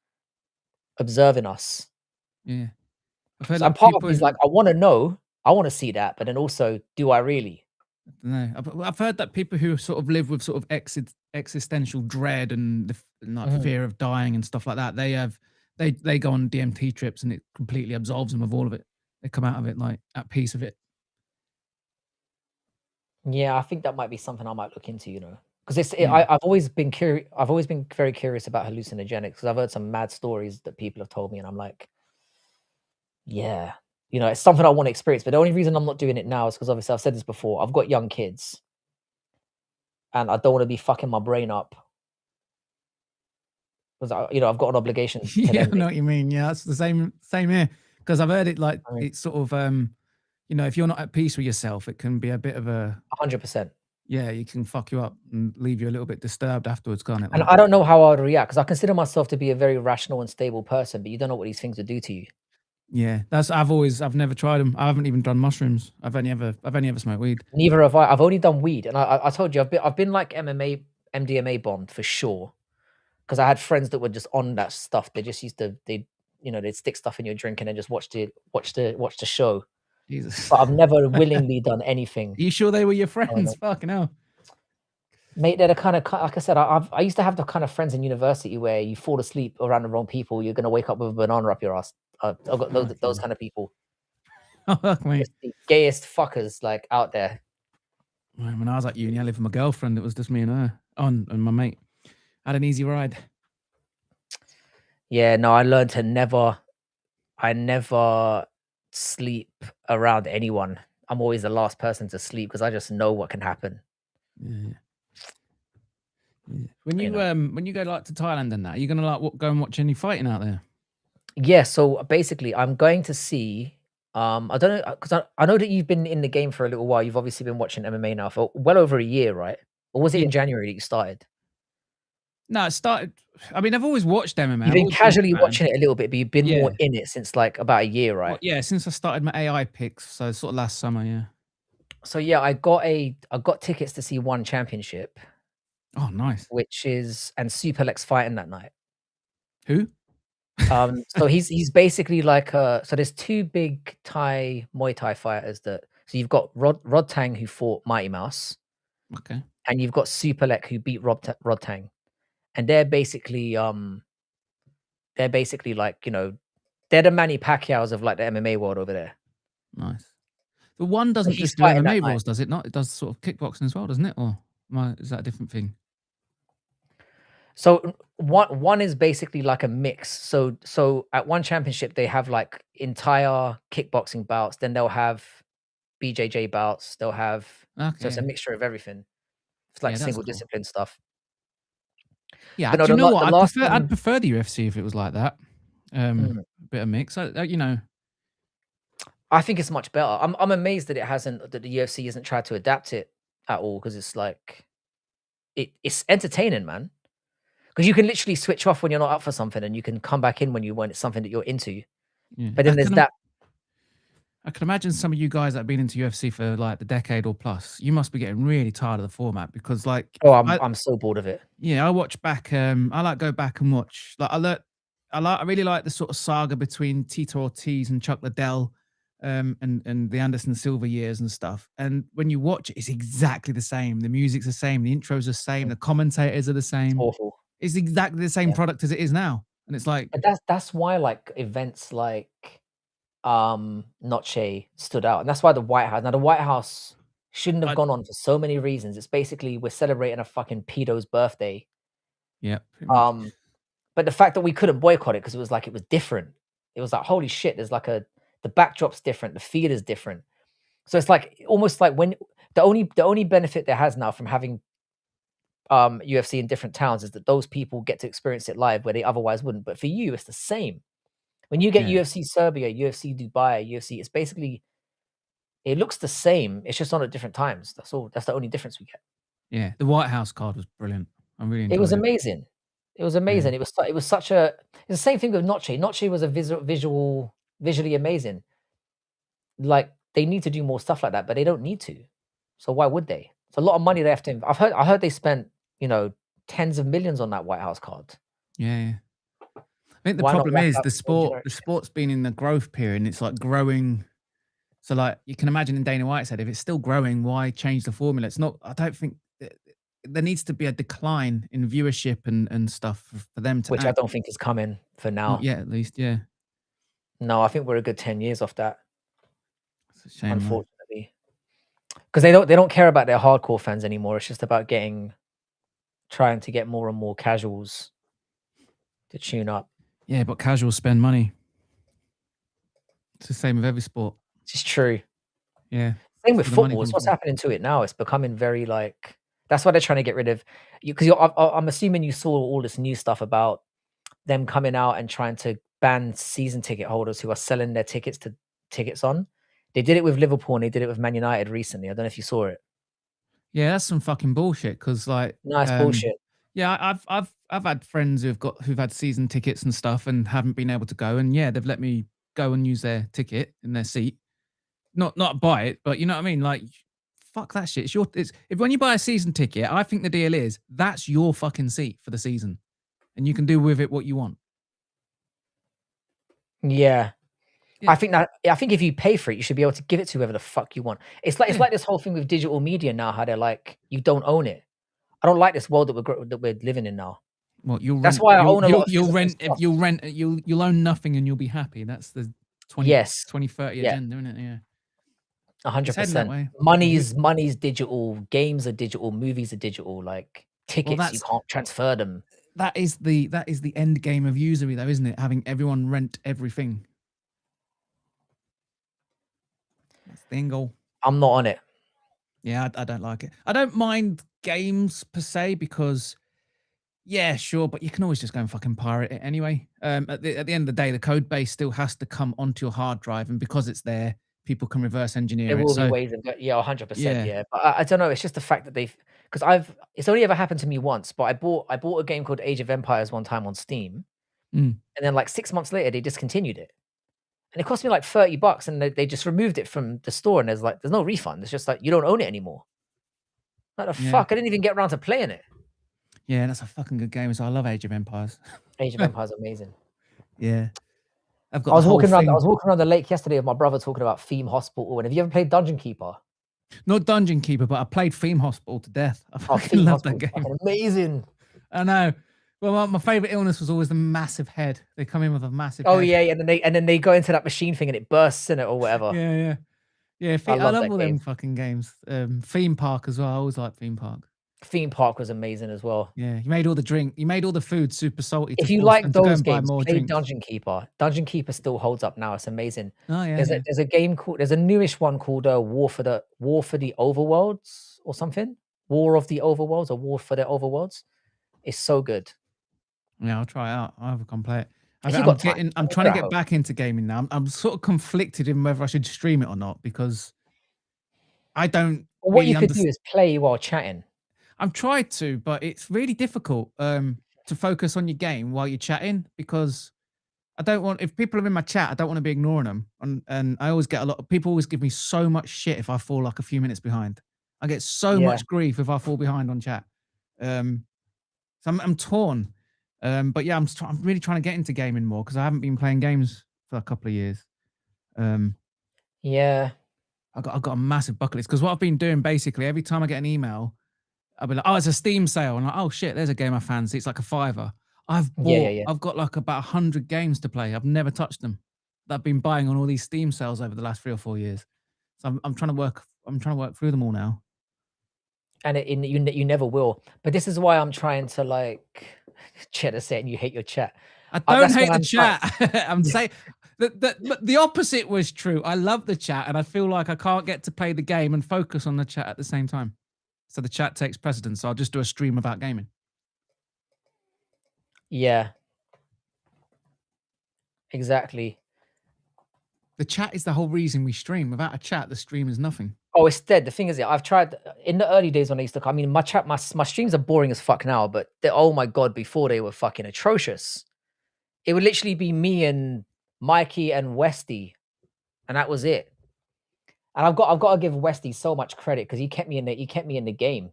observing us. Yeah. I've heard So like part of people me is like, I want to know, I want to see that, but then also, do I really? No, I've heard that people who sort of live with sort of existential dread and like fear of dying and stuff like that, they go on DMT trips and it completely absolves them of all of it. They come out of it like at peace with it. Yeah, I think that might be something I might look into, you know, because I've always been curious. I've always been very curious about hallucinogenics because I've heard some mad stories that people have told me, and I'm like, yeah, you know, it's something I want to experience. But the only reason I'm not doing it now is because obviously I've said this before. I've got young kids, and I don't want to be fucking my brain up because you know I've got an obligation. To Yeah, I them. know what you mean. Yeah, that's the same here because I've heard it like it's sort of you know, if you're not at peace with yourself, it can be a bit of a 100%. Yeah, you can fuck you up and leave you a little bit disturbed afterwards, can't it? And Like, I don't know how I would react because I consider myself to be a very rational and stable person, but you don't know what these things would do to you. yeah, I've never tried them. I haven't even done mushrooms. I've only ever smoked weed. Neither have I. I've only done weed, and I told you I've been like MDMA bombed for sure, because I had friends that were just on that stuff. They just used to they'd stick stuff in your drink and then just watch the show. Jesus. But I've never willingly done anything. Are you sure they were your friends? Fucking hell. Mate, they're the kind of, like I said, I used to have the kind of friends in university where you fall asleep around the wrong people, you're gonna wake up with a banana up your ass. I've got those kind of people. Oh, fuck me. Just the gayest fuckers like out there. When I was at uni, I lived with my girlfriend. It was just me and her, and my mate. I had an easy ride. Yeah, no, I learned to never sleep around anyone. I'm always the last person to sleep because I just know what can happen. Yeah. When you go like to Thailand and that, are you gonna like go and watch any fighting out there? Yeah, so basically I'm going to see I don't know because I know that you've been in the game for a little while. You've obviously been watching MMA now for well over a year, right? Or was it in January that you started? No, it started. I mean, I've always watched MMA. You've been casually watching it a little bit, but you've been more in it since like about a year, right? Well, yeah, since I started my AI picks, so sort of last summer, yeah. So yeah, I got tickets to see one championship. Oh, nice. Which is Super Lex fighting that night. Who? So he's basically like so there's two big Muay Thai fighters so you've got Rod Tang who fought Mighty Mouse. Okay. And you've got Super Lek who beat Rod Tang. And they're basically like, you know, they're the Manny Pacquiaos of like the MMA world over there. Nice. The one doesn't just do MMA rules, does it not? It does sort of kickboxing as well, doesn't it? Or is that a different thing? So one is basically like a mix. So at one championship they have like entire kickboxing bouts, then they'll have BJJ bouts, they'll have so it's a mixture of everything. It's like single discipline stuff. Yeah, do you know what? I'd prefer the UFC if it was like that. A bit of mix. You know. I think it's much better. I'm amazed that the UFC hasn't tried to adapt it at all because it's like it's entertaining, man. Because you can literally switch off when you're not up for something, and you can come back in when it's something that you're into. Yeah. But then there's that. I can imagine some of you guys that have been into UFC for like the decade or plus. You must be getting really tired of the format because, like, I'm so bored of it. Yeah, I watch back. I like go back and watch. Like, I really like the sort of saga between Tito Ortiz and Chuck Liddell, and the Anderson Silva years and stuff. And when you watch it, it's exactly the same. The music's the same. The intro's the same. The commentators are the same. It's awful. It's exactly the same product as it is now, and it's like. But that's why like events like Noche stood out, and that's why the White House. Now the White House shouldn't have gone on for so many reasons. It's basically we're celebrating a fucking pedo's birthday. Yeah. But the fact that we couldn't boycott it because it was different. It was like holy shit. There's like the backdrop's different, the feed is different. So it's like almost like when the only benefit there has now from having UFC in different towns is that those people get to experience it live where they otherwise wouldn't. But for you, it's the same. When you get Yeah. UFC Serbia, UFC Dubai, UFC, it's basically, it looks the same. It's just on at different times. That's all. That's the only difference we get. Yeah, the White House card was brilliant. I really enjoyed It was it. amazing. It was amazing. Yeah. It was such a. It's the same thing with Noche. Noche was a visually amazing. Like they need to do more stuff like that, but they don't need to. So why would they? It's a lot of money they have to. I heard they spent tens of millions on that White House card. Yeah. I think the Why not problem whack is out more generic the shit? sport's been in the growth period and it's like growing. So like you can imagine in Dana White said, if it's still growing, why change the formula? It's not. I don't think there needs to be a decline in viewership and stuff for them to Which I act. don't think is coming for now. Not yet, at least. Yeah. No, I think we're a good 10 years off that. It's a shame, unfortunately, because they don't care about their hardcore fans anymore. It's just about trying to get more and more casuals to tune up. Yeah, but casuals spend money. It's the same with every sport. It's true. Yeah. Same with So the money football. It's comes what's from- happening to it now. It's becoming very like. That's why they're trying to get rid of you. Because I'm assuming you saw all this new stuff about them coming out and trying to ban season ticket holders who are selling their tickets on. They did it with Liverpool and they did it with Man United recently. I don't know if you saw it. Yeah, that's some fucking bullshit. Because like, Nice bullshit. Yeah, I've had friends who've had season tickets and stuff and haven't been able to go, and yeah, they've let me go and use their ticket in their seat, not buy it, but you know what I mean. Like, fuck that shit. It's if when you buy a season ticket, I think the deal is that's your fucking seat for the season, and you can do with it what you want. Yeah. Yeah. I think if you pay for it, you should be able to give it to whoever the fuck you want. It's like this whole thing with digital media now, how they're like, you don't own it. I don't like this world that we're living in now. Well, That's why I own a lot of you'll physical rent stuff. if you'll own nothing and you'll be happy. That's the 2030 agenda, isn't it? Yeah. 100%. Money's digital, games are digital, movies are digital, like tickets you can't transfer them. That is the end game of usury though, isn't it? Having everyone rent everything. That's the end goal. I'm not on it. Yeah, I don't like it. I don't mind games per se because, yeah, sure, but you can always just go and fucking pirate it anyway. At the end of the day, the code base still has to come onto your hard drive, and because it's there, people can reverse engineer it. There will be ways of 100%. Yeah, but I don't know. It's just the fact that it's only ever happened to me once. But I bought a game called Age of Empires one time on Steam, and then like 6 months later they discontinued it. And it cost me like $30, and they just removed it from the store. And there's no refund. It's just like you don't own it anymore. Like the fuck, I didn't even get around to playing it. Yeah, that's a fucking good game. So I love Age of Empires. Age of Empires, amazing. Yeah, I was walking around the lake yesterday with my brother talking about Theme Hospital. And have you ever played Dungeon Keeper? Not Dungeon Keeper, but I played Theme Hospital to death. I fucking Theme love Hospital, that game. Amazing. I know. Well, my favorite illness was always the massive head. They come in with a massive. Oh head. yeah, and then they go into that machine thing and it bursts in it or whatever. Yeah. I love all them fucking games. Theme Park as well. I always like Theme Park. Theme Park was amazing as well. Yeah, you made all the drink. You made all the food super salty. If you like those games, play Dungeon Keeper. Dungeon Keeper still holds up now. It's amazing. Oh yeah. There's a game called. There's a newish one called War for the Overworlds or something. War of the Overworlds or War for the Overworlds. It's so good. Yeah, I'll try it out. I'll have a come play it. I'm trying to get back into gaming now. I'm sort of conflicted in whether I should stream it or not because I don't. Well, what you could do is play while chatting. I've tried to, but it's really difficult to focus on your game while you're chatting because I don't want, if people are in my chat, I don't want to be ignoring them. And I always get people always give me so much shit if I fall like a few minutes behind. I get so much grief if I fall behind on chat. So I'm torn. But yeah, I'm really trying to get into gaming more because I haven't been playing games for a couple of years. Yeah. I've got a massive bucket list because what I've been doing basically every time I get an email, I'll be like, oh, it's a Steam sale. And I'm like, oh shit, there's a game I fancy. It's like a $5. I've got like about 100 games to play. I've never touched them. That I've been buying on all these Steam sales over the last 3 or 4 years. So I'm trying to work through them all now. And you never will. But this is why I'm trying to like Cheddar saying you hate your chat. I don't hate the chat. I'm saying the opposite was true. I love the chat and I feel like I can't get to play the game and focus on the chat at the same time. So the chat takes precedence. So I'll just do a stream about gaming. Yeah. Exactly. The chat is the whole reason we stream. Without a chat, the stream is nothing. Oh, it's dead. The thing is, I've tried in the early days when I used to. I mean, my streams are boring as fuck now, but oh my god, before they were fucking atrocious. It would literally be me and Mikey and Westy, and that was it. And I've got to give Westy so much credit because he kept me in the game.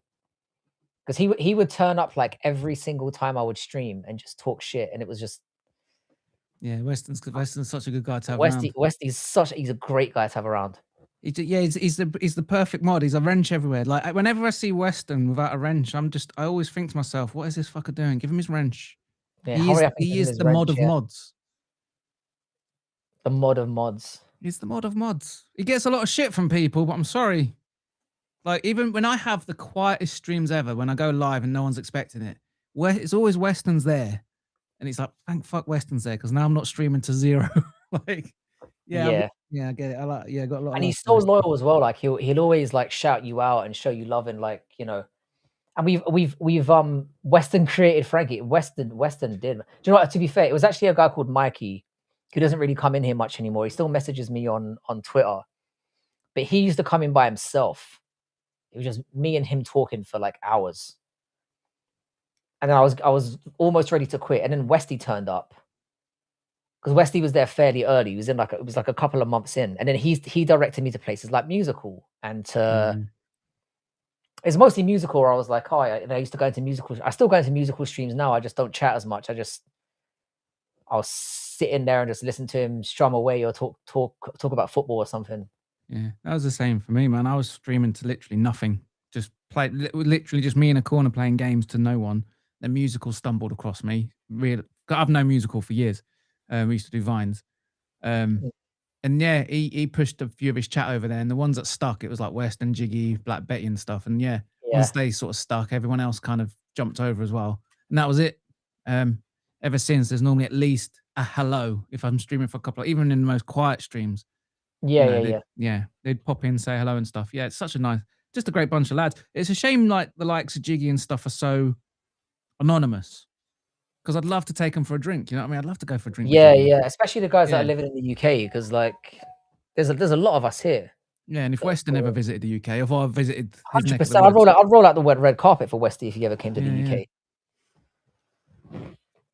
Because he would turn up like every single time I would stream and just talk shit, and it was just Weston's such a good guy to have around. He's a great guy to have around. He's the perfect mod. He's a wrench everywhere. Like whenever I see Weston without a wrench, I always think to myself, what is this fucker doing? Give him his wrench. Yeah, he is the mod of mods. The mod of mods. He's the mod of mods. He gets a lot of shit from people, but I'm sorry. Like even when I have the quietest streams ever, when I go live and no one's expecting it, it's always Weston's there, and it's like, thank fuck Weston's there because now I'm not streaming to zero. Like, I get it. I got a lot. And he's so loyal as well. Like he'll always like shout you out and show you love and like And we've Weston created Frankie. Weston did. Do you know what? To be fair, it was actually a guy called Mikey who doesn't really come in here much anymore. He still messages me on Twitter, but he used to come in by himself. It was just me and him talking for like hours. And then I was almost ready to quit. And then Westy turned up. Because Westy was there fairly early. He was it was like a couple of months in. And then he directed me to places like Musical and to it's mostly Musical where I was like, I used to go into Musical. I still go into Musical streams now. I just don't chat as much. I'll sit in there and just listen to him strum away or talk about football or something. Yeah, that was the same for me, man. I was streaming to literally nothing. Just literally just me in a corner playing games to no one. The Musical stumbled across me. Really, I've known Musical for years. We used to do Vines. And yeah, he pushed a few of his chat over there. And the ones that stuck, it was like Weston, Jiggy, Black Betty and stuff. And once they sort of stuck, everyone else kind of jumped over as well. And that was it. Ever since, there's normally at least a hello if I'm streaming for a couple of, even in the most quiet streams. They'd pop in, say hello and stuff. Yeah, it's such just a great bunch of lads. It's a shame like the likes of Jiggy and stuff are so anonymous. Because I'd love to take them for a drink. You know what I mean? I'd love to go for a drink. Yeah, especially the guys that are living in the UK. Because like, there's a lot of us here. Yeah, and if Weston ever visited the UK, if I visited, 100%, I'd roll out the red carpet for Westy if he ever came to the UK.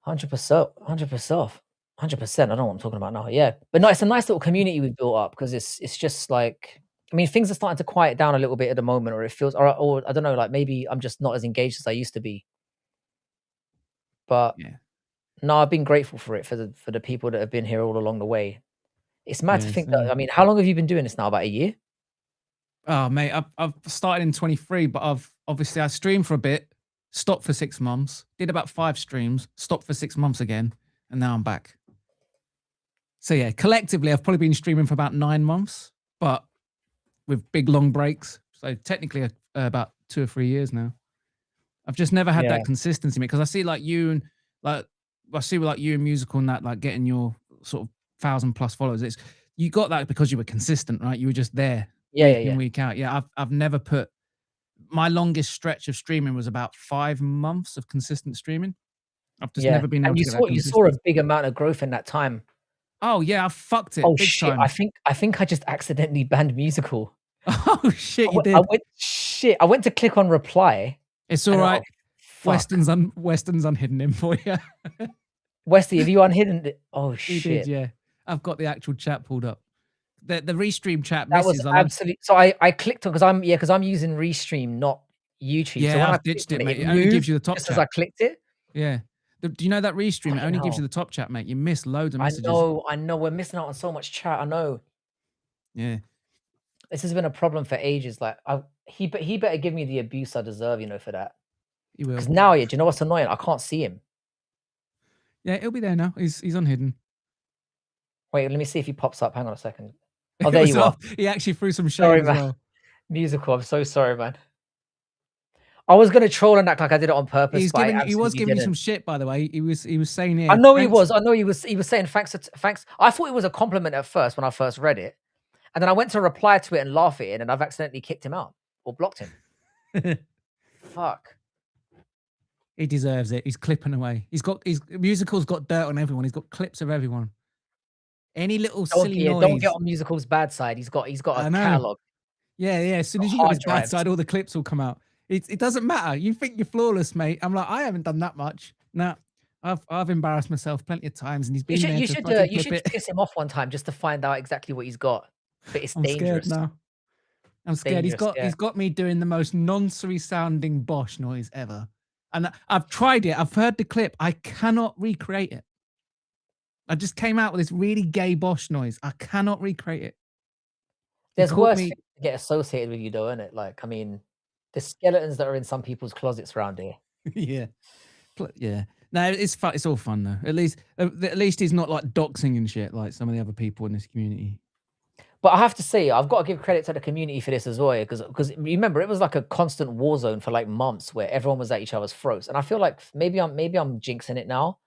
100%. I don't know what I'm talking about now. Yeah, but no, it's a nice little community we've built up because it's just like, I mean, things are starting to quiet down a little bit at the moment, or it feels, or I don't know, like maybe I'm just not as engaged as I used to be. But no, I've been grateful for it for the people that have been here all along the way. It's mad to think that. I mean, how long have you been doing this now? About a year? Oh, mate, I've started in 23, but I streamed for a bit, stopped for 6 months, did about 5 streams, stopped for 6 months again, and now I'm back. So yeah, collectively, I've probably been streaming for about 9 months, but with big long breaks. So technically, about 2 or 3 years now. I've just never had that consistency, because I see like you and Musical and that, like getting your sort of 1,000+ followers. You got that because you were consistent, right? You were just there week in, week out. Yeah, I've never put, my longest stretch of streaming was about 5 months of consistent streaming. I've just never been able to get that consistent. You saw a big amount of growth in that time. Oh yeah, I fucked it. Oh big shit! Time. I think I just accidentally banned Musical. Oh shit! You did. I went to click on reply. It's all right. Weston's unhidden him for you. Westy, have you unhidden it? Oh shit! He did, yeah. I've got the actual chat pulled up. The restream chat. That was absolutely. So I clicked on because I'm using restream, not YouTube. Yeah, so when I've ditched it, mate. It only gives you the top chat. As I clicked it. Yeah. Do you know that restream? It only gives you the top chat, mate. You miss loads of messages. I know. We're missing out on so much chat. I know. Yeah. This has been a problem for ages. Like he better give me the abuse I deserve, for that. He will. Because now, do you know what's annoying? I can't see him. Yeah, he'll be there now. He's unhidden. Wait, let me see if he pops up. Hang on a second. Oh, there you are. He actually threw some shade as well. Musical. I'm so sorry, man. I was gonna troll and act like I did it on purpose. He was giving me some shit, by the way. He was saying it. I know he was. He was saying thanks. I thought it was a compliment at first when I first read it, and then I went to reply to it and laugh at it, and I've accidentally kicked him out or blocked him. Fuck. He deserves it. He's clipping away. Musical's got dirt on everyone. He's got clips of everyone. Any little silly noise. Don't get on Musical's bad side. He's got a catalog. Yeah. As soon as you get on his bad side, all the clips will come out. It doesn't matter. You think you're flawless, mate. I'm like, I haven't done that much. Nah, I've embarrassed myself plenty of times, and he's been there. You should piss him off one time just to find out exactly what he's got. But it's dangerous. Scared now. I'm scared. He's got me doing the most nonsense sounding Bosch noise ever. And I've tried it. I've heard the clip. I cannot recreate it. I just came out with this really gay Bosch noise. I cannot recreate it. There's worse things to get associated with you, though, isn't it? Like, I mean, the skeletons that are in some people's closets around here. Yeah. No, it's fun. It's all fun though. At least he's not like doxing and shit like some of the other people in this community. But I have to say, I've got to give credit to the community for this as well, because remember, it was like a constant war zone for like months where everyone was at each other's throats, and I feel like maybe I'm jinxing it now,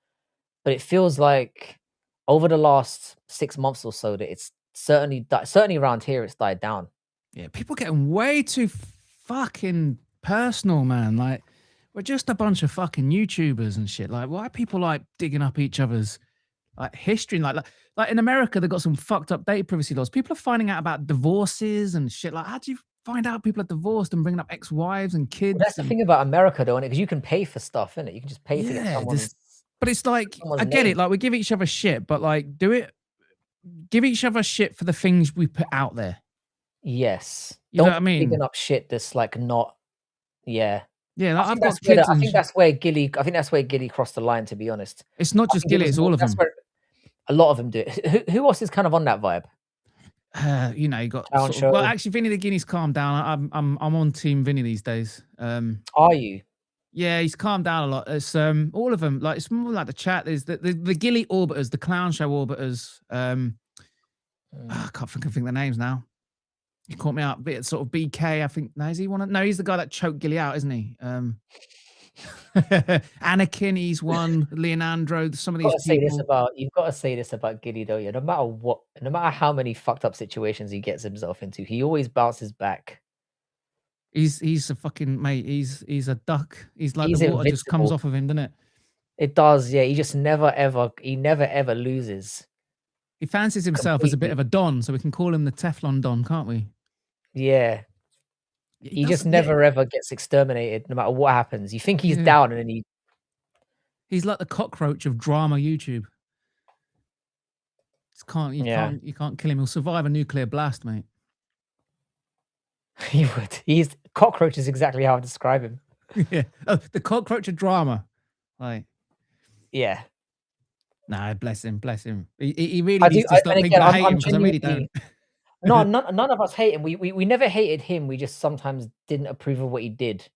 but it feels like over the last 6 months or so that it's certainly around here it's died down. Yeah, people getting way too fucking personal, man. Like, we're just a bunch of fucking YouTubers and shit. Like, why are people like digging up each other's like history? Like in America, they've got some fucked up data privacy laws. People are finding out about divorces and shit. Like, how do you find out people are divorced and bringing up ex-wives and kids? Well, that's the thing about America, though, because you can pay for stuff, innit? You can just pay to get someone. But it's like, I get it. Like, we give each other shit, but like, give each other shit for the things we put out there. Yes. You know what I mean? Picking up shit that's like not. Yeah. Yeah, like I've got kids. I think that's where Gilly crossed the line, to be honest. It's not just Gilly, it's all of them. A lot of them do it. Who else is kind of on that vibe? You know, you got well, actually, Vinny the Guinea's calmed down. I'm on Team Vinny these days. Are you? Yeah, he's calmed down a lot. It's all of them. Like, it's more like the chat. There's the Gilly orbiters, the clown show orbiters. I can't think their names now. You caught me out. Bit sort of BK, I think. No, is he one? No, he's the guy that choked Gilly out, isn't he? Anakin, he's one. Leonardo, some of these people. You've got to say this about Gilly, though. Yeah, no matter how many fucked up situations he gets himself into, he always bounces back. He's a fucking mate. He's a duck. He's like the water just comes off of him, doesn't it? It does, yeah. He just never ever loses. He fancies himself as a bit of a Don, so we can call him the Teflon Don, can't we? Yeah. He just never ever gets exterminated, no matter what happens. You think he's down, and then he's like the cockroach of drama YouTube. You can't kill him. He'll survive a nuclear blast, mate. He would. Cockroach is exactly how I describe him. Yeah. Oh, the cockroach of drama. Like. Yeah. Nah, bless him. He really needs to stop people hate him, because I really don't. No, none of us hate him. We never hated him. We just sometimes didn't approve of what he did.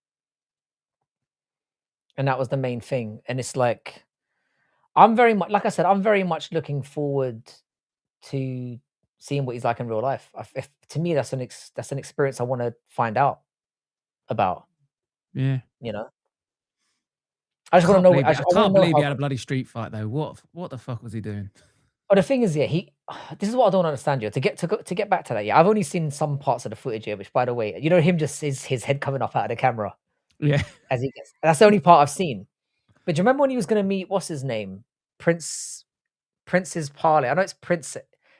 And that was the main thing. And it's like, I'm very much looking forward to seeing what he's like in real life. To me, that's an experience I want to find out about. Yeah. You know? I just want to know. I can't believe he had a bloody street fight, though. What the fuck was he doing? Oh, the thing is, yeah, this is what I don't understand, to get back to that. Yeah, I've only seen some parts of the footage here, which, by the way, you know, him just his head coming up out of the camera. Yeah, that's the only part I've seen. But do you remember when he was going to meet, what's his name, Prince's Parlay? I know it's Prince.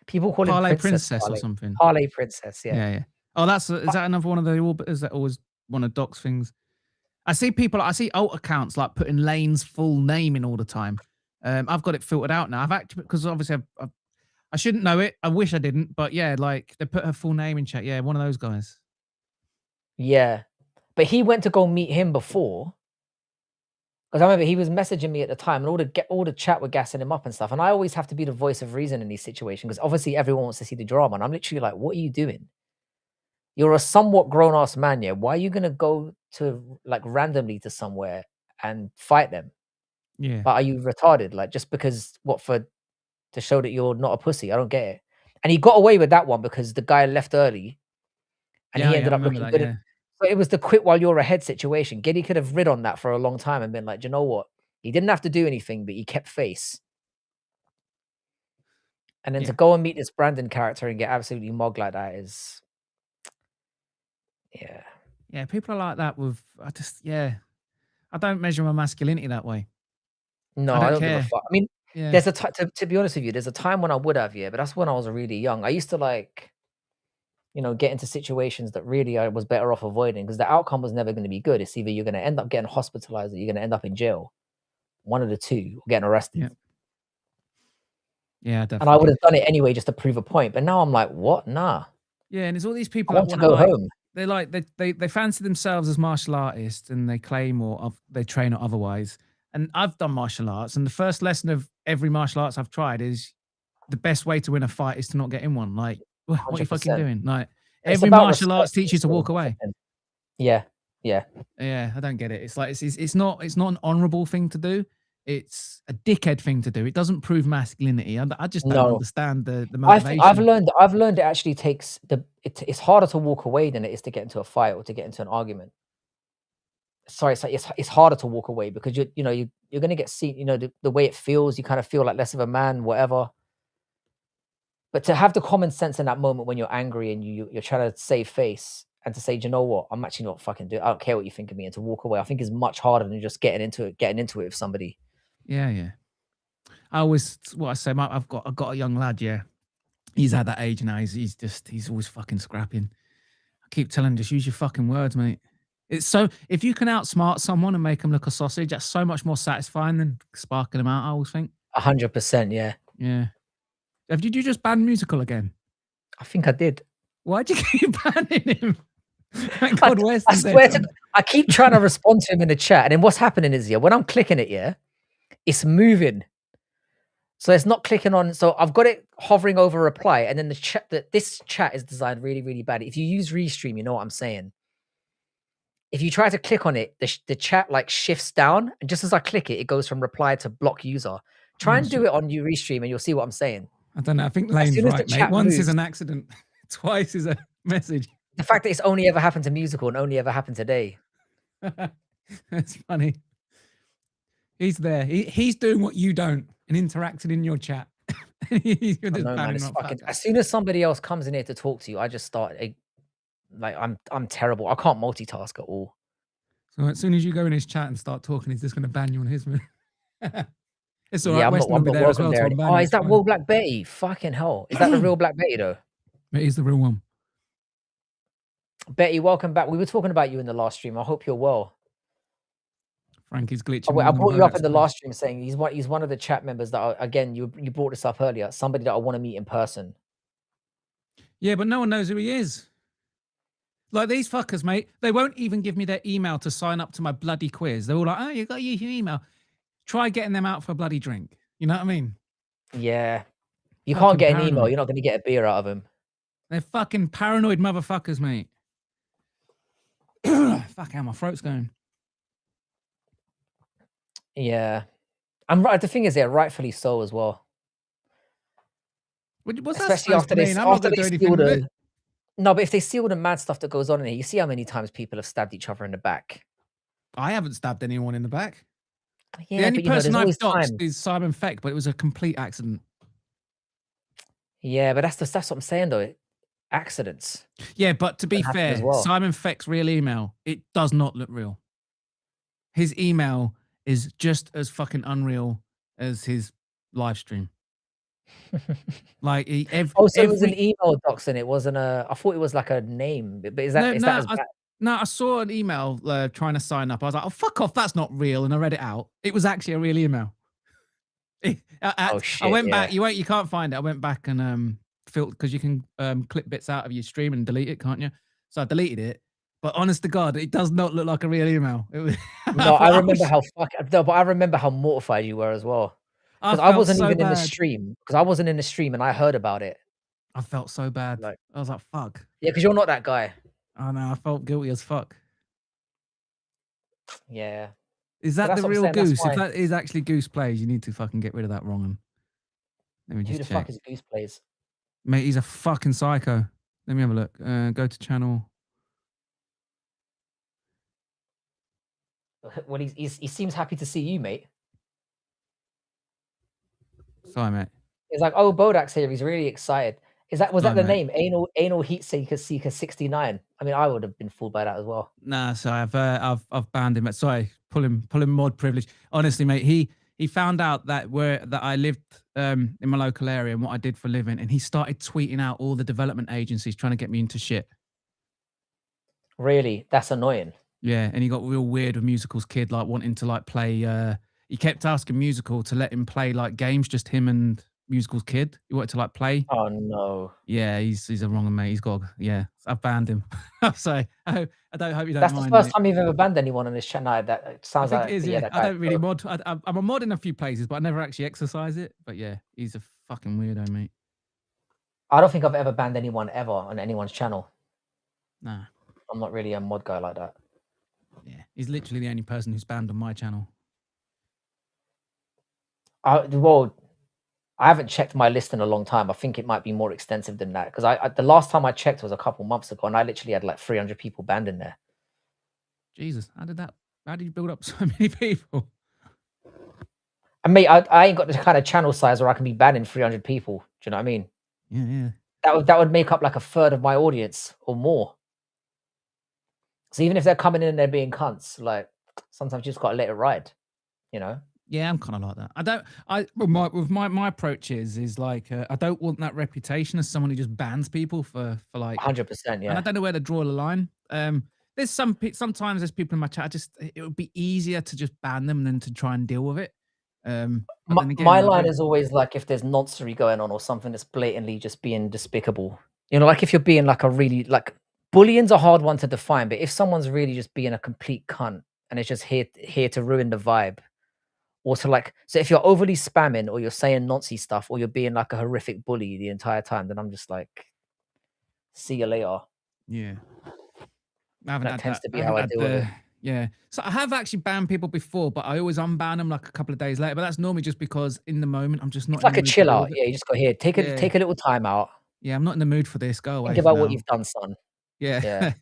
People call Parlay him Princess or something. Parlay Princess, yeah. Yeah. Oh, is that another one of the orbiters that always want to dox things? I see alt accounts like putting Lane's full name in all the time. I've got it filtered out now. I've actually, because obviously I shouldn't know it. I wish I didn't, but yeah, like they put her full name in chat. Yeah, one of those guys. Yeah, but he went to go meet him before, because I remember he was messaging me at the time, and all the chat were gassing him up and stuff. And I always have to be the voice of reason in these situations, because obviously everyone wants to see the drama, and I'm literally like, "What are you doing? You're a somewhat grown ass man, yeah. Why are you gonna go to like randomly to somewhere and fight them? Yeah. But are you retarded? Like, just because to show that you're not a pussy? I don't get it." And he got away with that one because the guy left early, and he ended up looking good. Yeah. So it was the quit while you're ahead situation. Giddy could have rid on that for a long time and been like, "Do you know what? He didn't have to do anything, but he kept face." And then to go and meet this Brandon character and get absolutely mogged like that is, yeah. Yeah, people are like that I don't measure my masculinity that way. No, I don't give a fuck. I mean, Yeah. There's a to be honest with you, there's a time when I would have, yeah, but that's when I was really young. I used to like, get into situations that really I was better off avoiding because the outcome was never going to be good. It's either you're going to end up getting hospitalized or you're going to end up in jail. One of the two, or getting arrested. Yeah, definitely. And I would have done it anyway just to prove a point. But now I'm like, what? Nah. Yeah, and there's all these people I that want want to go home. They like they fancy themselves as martial artists and they claim or they train or otherwise. And I've done martial arts, and the first lesson of every martial arts I've tried is the best way to win a fight is to not get in one. Like, what are you fucking 100%. doing? Like, It's every about martial arts respect teaches you to also, walk away. Yeah. I don't get it. It's like it's not an honorable thing to do. It's a dickhead thing to do. It doesn't prove masculinity. I just don't understand the motivation. I've learned it actually takes it's harder to walk away than it is to get into a fight or to get into an argument. Sorry, it's harder to walk away because you're going to get seen, the way it feels, you kind of feel like less of a man, whatever. But to have the common sense in that moment when you're angry and you're trying to save face and to say, do you know what, I'm actually not fucking doing. I don't care what you think of me, and to walk away, I think is much harder than just getting into it with somebody. Yeah. I always I've got a young lad. Yeah, he's at that age now. He's always fucking scrapping. I keep telling him, just use your fucking words, mate. It's so, if you can outsmart someone and make them look a sausage, that's so much more satisfying than sparking them out. I always think. 100%, yeah. Yeah. Did you just ban Musical again? I think I did. Why'd you keep banning him? Thank God, I swear I keep trying to respond to him in the chat, and then what's happening is, when I'm clicking it, it's moving. So it's not clicking on. So I've got it hovering over reply, and then this chat is designed really, really bad. If you use Restream, you know what I'm saying. If you try to click on it, the chat like shifts down, and just as I click it, it goes from reply to block user. Try and do it on your Restream, and you'll see what I'm saying. I don't know. I think Lane's right, mate. Once is an accident, twice is a message. The fact that it's only ever happened to Musical and only ever happened today. That's funny. He's there. He's doing what you don't and interacting in your chat. As soon as somebody else comes in here to talk to you, I just start I'm terrible. I can't multitask at all. So as soon as you go in his chat and start talking, he's just going to ban you on his move. It's all right. I'm not there as well. there. Oh, is that real Black Betty? Fucking hell. Is that the real Black Betty, though? It is the real one. Betty, welcome back. We were talking about you in the last stream. I hope you're well. Frankie's glitching. Oh, wait, I brought you up in the last stream saying he's one of the chat members that again, you brought this up earlier. Somebody that I want to meet in person. Yeah, but no one knows who he is. Like these fuckers, mate. They won't even give me their email to sign up to my bloody quiz. They're all like, oh, you got your email. Try getting them out for a bloody drink. You know what I mean? Yeah. You can't get an email. You're not going to get a beer out of them. They're fucking paranoid motherfuckers, mate. Fuck, how my throat's going. Yeah. I'm right. The thing is, rightfully so as well. What's especially after they steal the... No, but if they see all the mad stuff that goes on in here, you see how many times people have stabbed each other in the back. I haven't stabbed anyone in the back. Yeah, the only person I've doxed is Simon Feck, but it was a complete accident. Yeah, but that's what I'm saying, though. Accidents. Yeah, but to be fair, Simon Feck's real email, it does not look real. His email is just as fucking unreal as his live stream. Like it was an email dox and it wasn't a. I thought it was like a name, but is that as bad? No, I saw an email trying to sign up. I was like, oh fuck off, that's not real, and I read it out. It was actually a real email. I went back. You can't find it. I went back and filtered because you can clip bits out of your stream and delete it, can't you? So I deleted it. But honest to God, it does not look like a real email. No, I remember but I remember how mortified you were as well. Because I wasn't even in the stream. Because I wasn't in the stream and I heard about it. I felt so bad. I was like, fuck. Yeah, because you're not that guy. I know. I felt guilty as fuck. Yeah. Is that the real Goose? If that is actually Goose Plays, you need to fucking get rid of that wrong one. Let me just check. Who the fuck is Goose Plays? Mate, he's a fucking psycho. Let me have a look. Go to channel. Well, he seems happy to see you, mate. Sorry, mate. It's like, oh, Bodak's here. He's really excited. Was that the name? Anal Heat Seeker 69. I mean, I would have been fooled by that as well. Nah, so I've banned him. Sorry, pull him mod privilege. Honestly, mate, he he found out that I lived in my local area and what I did for a living, and he started tweeting out all the development agencies trying to get me into shit. Really? That's annoying. Yeah, and he got real weird with Musical's kid, like wanting to like play. He kept asking Musical to let him play like games, just him and Musical's kid. He wanted to like play. Oh no. Yeah, he's a wrong mate. He's got I've banned him. So I don't hope you don't That's mind. the first time you've ever banned anyone on this channel. That it sounds like it is, that I don't really guy- mod. I'm a mod in a few places, but I never actually exercise it. But yeah, he's a fucking weirdo, mate. I don't think I've ever banned anyone ever on anyone's channel. Nah. I'm not really a mod guy like that. Yeah, he's literally the only person who's banned on my channel. Well, I haven't checked my list in a long time. I think it might be more extensive than that because the last time I checked was a couple months ago, and I literally had like 300 people banned in there. Jesus, how did you build up so many people? And mate, I ain't got the kind of channel size where I can be banning 300 people. Do you know what I mean? Yeah. That would make up like a third of my audience or more. So even if they're coming in and they're being cunts, like sometimes you just gotta let it ride, you know? Yeah, I'm kind of like that. My approach is like I don't want that reputation as someone who just bans people for like 100%, yeah. And I don't know where to draw the line. There's sometimes there's people in my chat. It would be easier to just ban them than to try and deal with it. My line is always like if there's nonsense going on or something that's blatantly just being despicable. You know, like if you're being like a really like bullying's a hard one to define, but if someone's really just being a complete cunt and it's just here to ruin the vibe, or to like, so if you're overly spamming or you're saying nonsense stuff or you're being like a horrific bully the entire time, then I'm just like, see you later. Yeah, that tends to be how I deal with it. Yeah, so I have actually banned people before, but I always unban them like a couple of days later. But that's normally just because in the moment I'm just not. It's like a chill out. Yeah, you just go here, take a little time out. Yeah, I'm not in the mood for this. Go away. Think about what you've done, son. Yeah.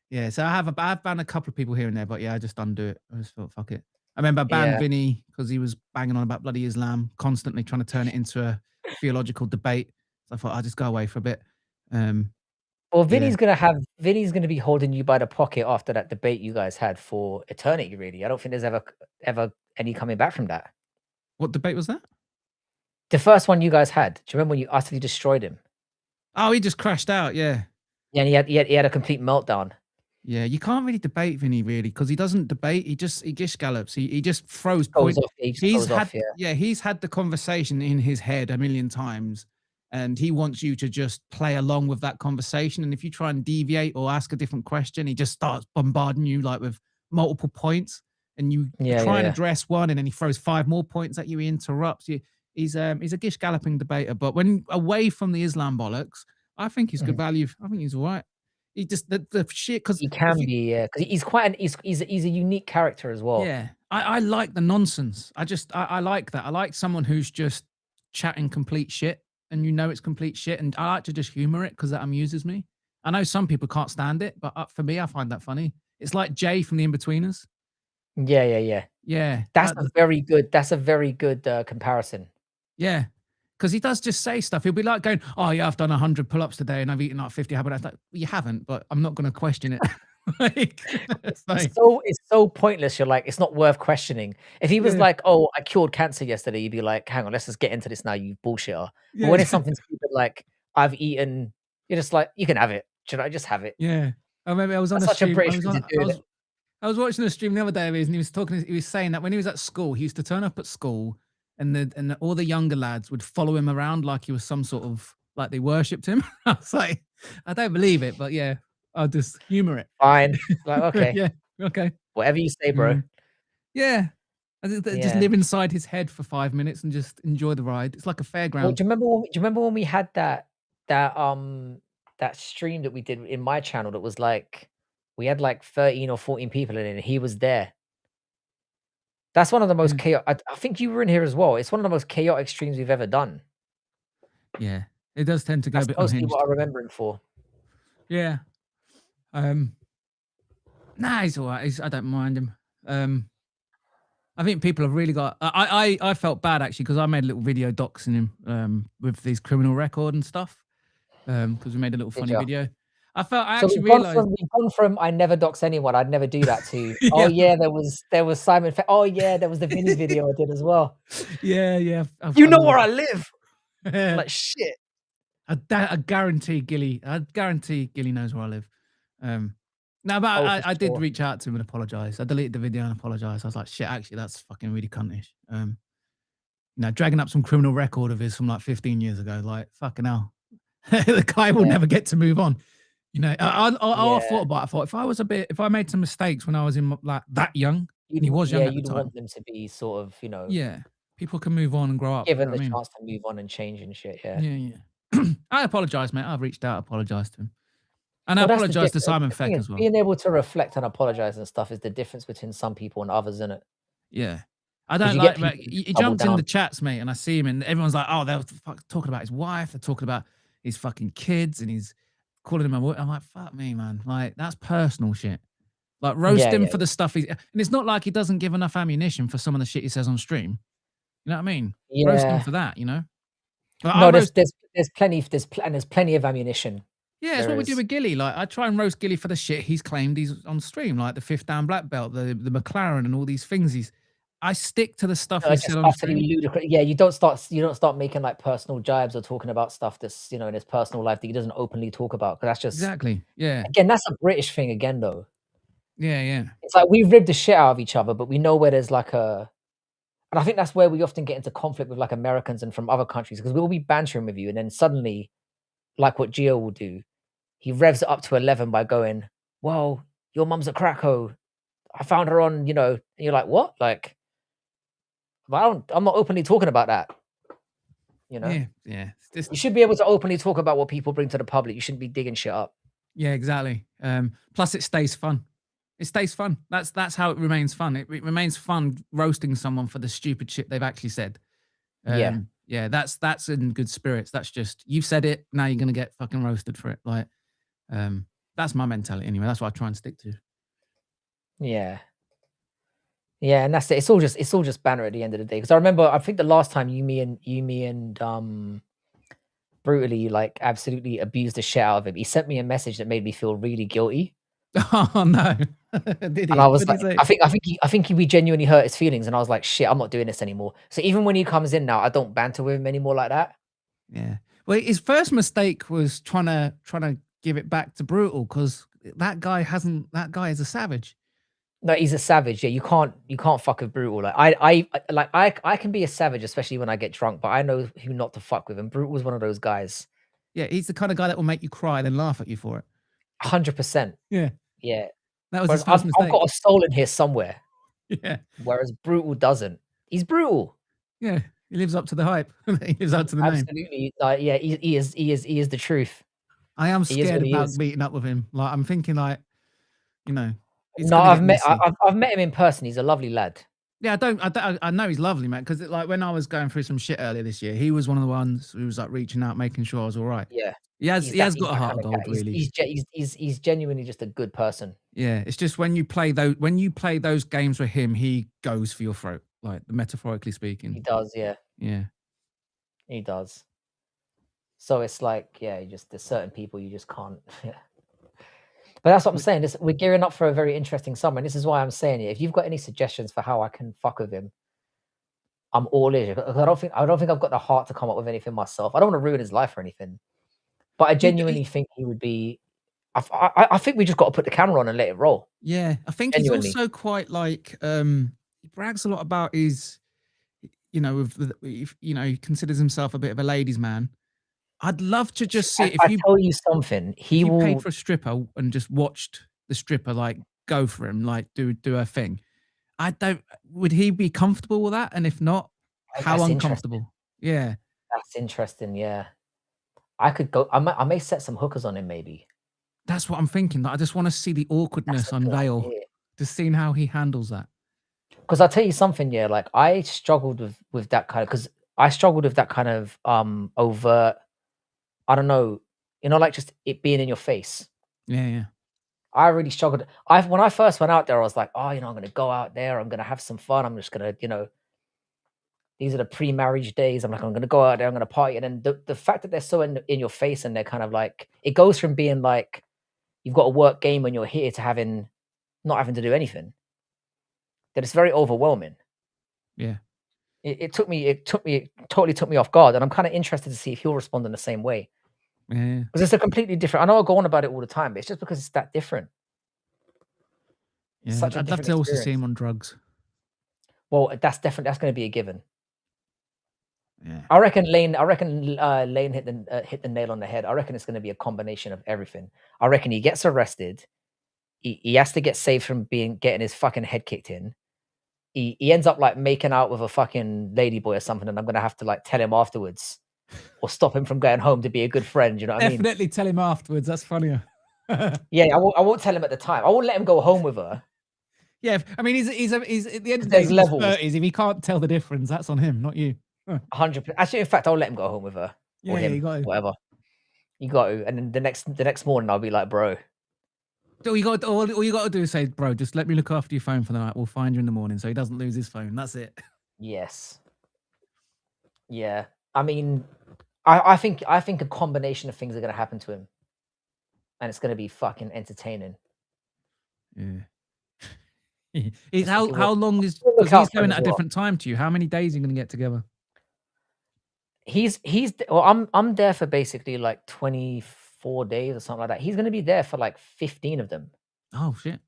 Yeah. So I've banned a couple of people here and there, but yeah, I just undo it. I just thought, fuck it. I remember I banned Vinny because he was banging on about bloody Islam, constantly trying to turn it into a theological debate. So I thought I'll just go away for a bit. Well, Vinny's gonna be holding you by the pocket after that debate you guys had for eternity. Really, I don't think there's ever any coming back from that. What debate was that? The first one you guys had. Do you remember when you utterly destroyed him? Oh, he just crashed out. Yeah. Yeah, and he had a complete meltdown. Yeah, you can't really debate Vinny really because he doesn't debate. He just gallops. He just throws points. He's had the conversation in his head a million times, and he wants you to just play along with that conversation. And if you try and deviate or ask a different question, he just starts bombarding you like with multiple points, and you try and address one, and then he throws 5 more points at you. He interrupts you. He's a gish galloping debater, but when away from the Islam bollocks, I think he's good value. I think he's all right. He just the shit because he can be, because he's quite he's a unique character as well. Yeah, I like the nonsense. I like that. I like someone who's just chatting complete shit, and you know it's complete shit. And I like to just humor it because that amuses me. I know some people can't stand it, but for me, I find that funny. It's like Jay from The Inbetweeners. Yeah. That's a very good comparison. Yeah. Because he does just say stuff. He'll be like going, "Oh yeah, I've done 100 pull-ups today and I've eaten like 50 habits." Like, you haven't, but I'm not going to question it. It's so pointless. You're like, it's not worth questioning. If he was like, "Oh, I cured cancer yesterday," you'd be like, "Hang on, let's just get into this now, you bullshitter." But when it's something stupid like, "I've eaten," you're just like, "You can have it. Should I just have it?" Yeah. I remember I was on a stream. I was watching a stream the other day of his, and he was saying that when he was at school, he used to turn up at school. And all the younger lads would follow him around like he was some sort of, like they worshipped him. I was like, I don't believe it, but yeah, I'll just humor it. Fine. Like, okay. Yeah. Okay. Whatever you say, bro. Yeah. Just live inside his head for 5 minutes and just enjoy the ride. It's like a fairground. Well, do you remember when we had that stream that we did in my channel that was like, we had like 13 or 14 people in it and he was there. That's one of the most chaotic. I think you were in here as well. It's one of the most chaotic streams we've ever done. Yeah, it does tend to go a bit unhinged. That's what I remember him for. Yeah. Nah, he's all right. I don't mind him. I think people have really got. I felt bad actually because I made a little video doxing him with his criminal record and stuff. Because we made a little funny video. I So actually realized. we've gone from I never dox anyone, I'd never do that to Yeah. oh yeah, there was Simon. Oh yeah, there was the Vinny video I did as well. Yeah. You know where I live. I'm Yeah. like shit. I guarantee Gilly knows where I live. No, but Oh, for I did sure. reach out to him and apologize. I deleted the video and apologized. I was like, shit, actually, that's fucking really cuntish. You know, dragging up some criminal record of his from like 15 years ago, like fucking hell. The guy will never get to move on. You know, I thought about it. I thought if I made some mistakes when I was in like that young, and he was young at the you'd time. want them to be sort of, you know, Yeah, people can move on and grow up. given You know the what I mean? chance to move on and change and shit. Yeah. Yeah. I apologize, mate. I've reached out, apologized to him. And I Well, that's the apologize to difference. Simon The thing Feck is, as well. being able to reflect and apologize and stuff is the difference between some people and others, isn't it? Yeah. I don't you like get he jumps in the chats, mate, and I see him and everyone's like, oh, they're talking about his wife, they're talking about his fucking kids, and he's calling him a I'm like, fuck me, man. Like, that's personal shit. Like, roast him for the stuff and it's not like he doesn't give enough ammunition for some of the shit he says on stream. You know what I mean? Roast him for that, you know? Like, no, there's plenty of ammunition. Yeah, it's what we do with Gilly. Like, I try and roast Gilly for the shit he's claimed he's on stream, like the 5th Dan black belt, the McLaren, and all these things. I stick to the stuff he said on stream. Ludicrous. Yeah, you don't start making like personal jibes or talking about stuff that's, you know, in his personal life that he doesn't openly talk about, because that's just exactly. Yeah. Again, that's a British thing again, though. Yeah. It's like we rib the shit out of each other, but we know where there's like and I think that's where we often get into conflict with like Americans and from other countries, because we'll be bantering with you, and then suddenly, like what Gio will do, he revs it up to 11 by going, "Well, your mum's a cracko. I found her on, you know," and you're like, "What?" Like, I'm not openly talking about that. You know? Yeah. You should be able to openly talk about what people bring to the public. You shouldn't be digging shit up. Yeah, exactly. Plus, it stays fun. It stays fun. That's how it remains fun. It remains fun roasting someone for the stupid shit they've actually said. Yeah. That's in good spirits. That's just, you've said it, now you're gonna get fucking roasted for it. Like, that's my mentality anyway. That's what I try and stick to. Yeah, and that's it. It's all just banner at the end of the day. Because I remember, I think the last time you, me, and brutally like absolutely abused the shit out of him, he sent me a message that made me feel really guilty. Oh no. Did he? And I was like, I think we genuinely hurt his feelings, and I was like, shit, I'm not doing this anymore. So even when he comes in now, I don't banter with him anymore like that. Yeah. Well, his first mistake was trying to give it back to Brutal, because that guy is a savage. No, he's a savage. Yeah, you can't fuck with Brutal. Like I can be a savage, especially when I get drunk, but I know who not to fuck with, and Brutal was one of those guys. Yeah, he's the kind of guy that will make you cry then laugh at you for it. 100%. Yeah. That was his first mistake. I've got a soul in here somewhere. Yeah. Whereas Brutal doesn't. He's brutal. Yeah, he lives up to the hype. He lives up to the name. Absolutely. Yeah, he is the truth. I am scared about meeting up with him. Like, I'm thinking, like, you know. No, I've met him in person. He's a lovely lad. Yeah, I know he's lovely, man. Because like when I was going through some shit earlier this year, he was one of the ones who was like reaching out, making sure I was all right. Yeah, he has got a heart of gold, really. He's genuinely just a good person. Yeah, it's just when you play those games with him, he goes for your throat, like metaphorically speaking. He does, yeah. Yeah, he does. So it's like, yeah, there's certain people you just can't. Yeah. But that's what I'm saying. We're gearing up for a very interesting summer, and this is why I'm saying it. If you've got any suggestions for how I can fuck with him, I'm all in. I don't think I've got the heart to come up with anything myself. I don't want to ruin his life or anything, but I genuinely think he would be. I think we just got to put the camera on and let it roll. Yeah, I think he's also quite like he brags a lot about his, you know, he considers himself a bit of a ladies' man. I'd love to just see I tell you something. He will paid for a stripper and just watched the stripper like go for him, like do her thing. Would he be comfortable with that? And if not, how uncomfortable? Yeah, that's interesting. Yeah, I could go. I may set some hookers on him. Maybe that's what I'm thinking. I just want to see the awkwardness unveil, just seeing how he handles that. Because I'll tell you something. Yeah, like I struggled with that kind of. Because I struggled with that kind of overt. I don't know, like just it being in your face. Yeah. I really struggled. When I first went out there, I was like, oh, I'm going to go out there. I'm going to have some fun. I'm just going to, these are the pre-marriage days. I'm going to go out there. I'm going to party. And then the fact that they're so in your face and they're kind of like, it goes from being like, you've got to work game when you're here to not having to do anything. That it's very overwhelming. Yeah. It totally took me off guard, and I'm kind of interested to see if he'll respond in the same way. Yeah. Because it's a completely different. I know I go on about it all the time, but it's just because it's that different. Yeah, I'd love to also see him on drugs. Well, that's going to be a given. Yeah. I reckon Lane hit the nail on the head. I reckon it's going to be a combination of everything. I reckon he gets arrested. He has to get saved from getting his fucking head kicked in. He ends up like making out with a fucking ladyboy or something, and I'm gonna have to like tell him afterwards, or stop him from going home to be a good friend. You know what I mean? Definitely tell him afterwards. That's funnier. Yeah, I won't tell him at the time. I won't let him go home with her. Yeah, I mean, he's at the end of the day, There's he's levels. 30s. If he can't tell the difference, that's on him, not you. 100%. Actually, in fact, I'll let him go home with her. Yeah, or him, you got to. whatever. You got to. And then the next morning, I'll be like, bro. All you got to do is say, bro, just let me look after your phone for the night. We'll find you in the morning, so he doesn't lose his phone. That's it. Yes. Yeah. I mean, I think a combination of things are going to happen to him, and it's going to be fucking entertaining. Yeah. How long is, because he's going at a different time to you? How many days are you going to get together? Well, I'm there for basically like 24 days or something like that. He's going to be there for like 15 of them. Oh shit.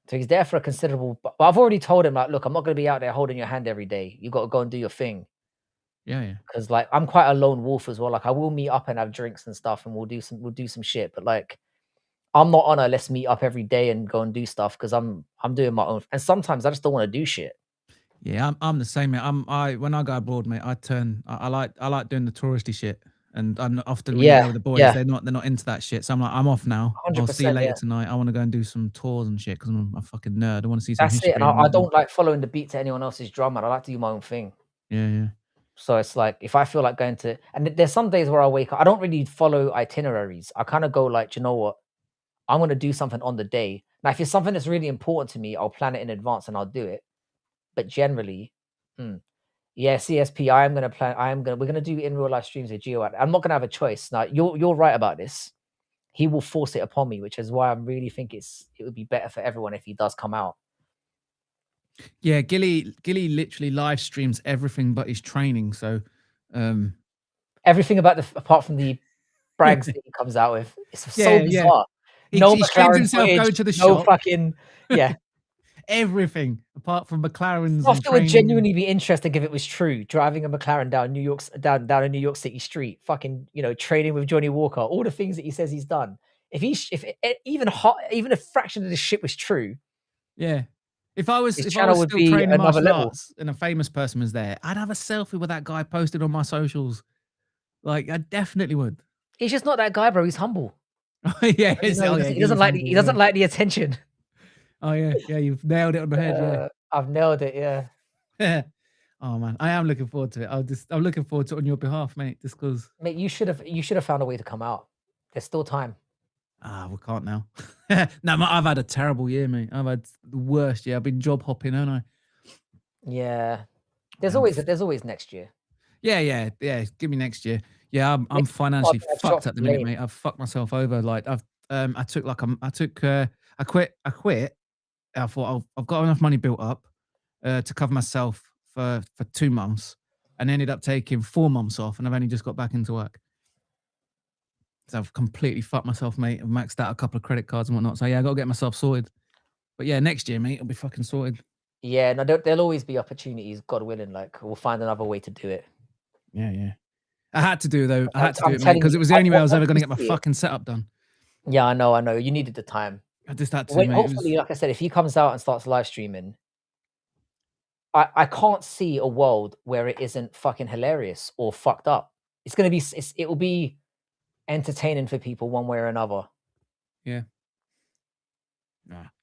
So he's there for a considerable, but I've already told him like, look, I'm not going to be out there holding your hand every day. You got to go and do your thing. Yeah. Because like I'm quite a lone wolf as well. Like I will meet up and have drinks and stuff, and we'll do some shit. But like I'm not on a let's meet up every day and go and do stuff, because I'm doing my own. And sometimes I just don't want to do shit. Yeah, I'm the same, mate. When I go abroad, mate, I like doing the touristy shit. And I'm often when you go with the boys, they're not into that shit. So I'm like, I'm off now. I'll see you later tonight. I want to go and do some tours and shit because I'm a fucking nerd. I want to see some history. That's it. And I don't like following the beat to anyone else's drum, man. I like to do my own thing. Yeah. So it's like, if I feel like going to, and there's some days where I wake up, I don't really follow itineraries. I kind of go like, you know what? I'm going to do something on the day. Now, if it's something that's really important to me, I'll plan it in advance and I'll do it. But generally, CSP, we're going to do in real life streams with Gio. I'm not going to have a choice. Now, you're right about this. He will force it upon me, which is why I really think it would be better for everyone if he does come out. Yeah, Gilly literally live streams everything but his training. So everything apart from the brags that he comes out with. It's so bizarre. He streams himself going to the shop. Fucking everything apart from McLaren's. Stuff that would genuinely be interesting if it was true. Driving a McLaren down a New York City street, fucking, training with Johnny Walker, all the things that he says he's done. If even a fraction of this shit was true, if I was still training martial arts and a famous person was there, I'd have a selfie with that guy posted on my socials. Like, I definitely would. He's just not that guy, bro. He's humble. He doesn't like the attention. Oh yeah, you've nailed it on the head. Yeah, I've nailed it. Yeah. Oh man, I am looking forward to it. I'm looking forward to it on your behalf, mate. Just because, mate, you should have found a way to come out. There's still time. We can't now. No, I've had a terrible year, mate. I've had the worst year. I've been job hopping, haven't I? Yeah. There's always next year. Yeah. Give me next year. Yeah, I'm financially fucked at the minute, mate. I've fucked myself over. Like I quit. I thought I've got enough money built up to cover myself for 2 months, and ended up taking 4 months off, and I've only just got back into work. So I've completely fucked myself, mate. I've maxed out a couple of credit cards and whatnot. So yeah, I got to get myself sorted. But yeah, next year, mate, I'll be fucking sorted. Yeah, no, there'll always be opportunities, God willing. Like, we'll find another way to do it. Yeah. I had to do it, though. I had to do it, mate, because it was the only way I was ever going to get my fucking setup done. Yeah, I know. You needed the time. I just had to, mate. Hopefully, like I said, if he comes out and starts live streaming, I can't see a world where it isn't fucking hilarious or fucked up. It's going to be, it will be entertaining for people one way or another. Yeah.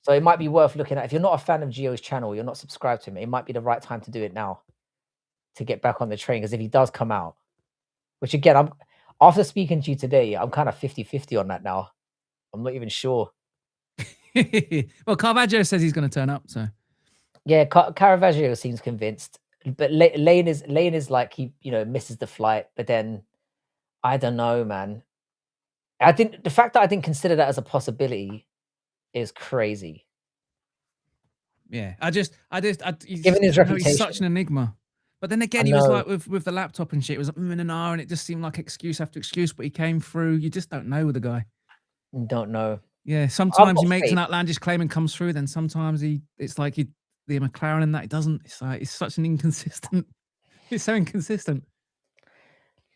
So it might be worth looking at. If you're not a fan of Gio's channel, you're not subscribed to him, it might be the right time to do it now to get back on the train. Because if he does come out, which again, after speaking to you today, I'm kind of 50-50 on that now. I'm not even sure. Well, Caravaggio says he's going to turn up, so. Yeah, Caravaggio seems convinced, but Lane is like, he misses the flight, but then I don't know, man. The fact that I didn't consider that as a possibility is crazy. Yeah, Given his he's reputation, such an enigma. But then again, he was like with the laptop and shit. It was and and it just seemed like excuse after excuse. But he came through. You just don't know with the guy. Don't know. Yeah, sometimes he makes an outlandish claim and comes through. Then sometimes it's like the McLaren and that he doesn't. It's like it's such an inconsistent. It's so inconsistent.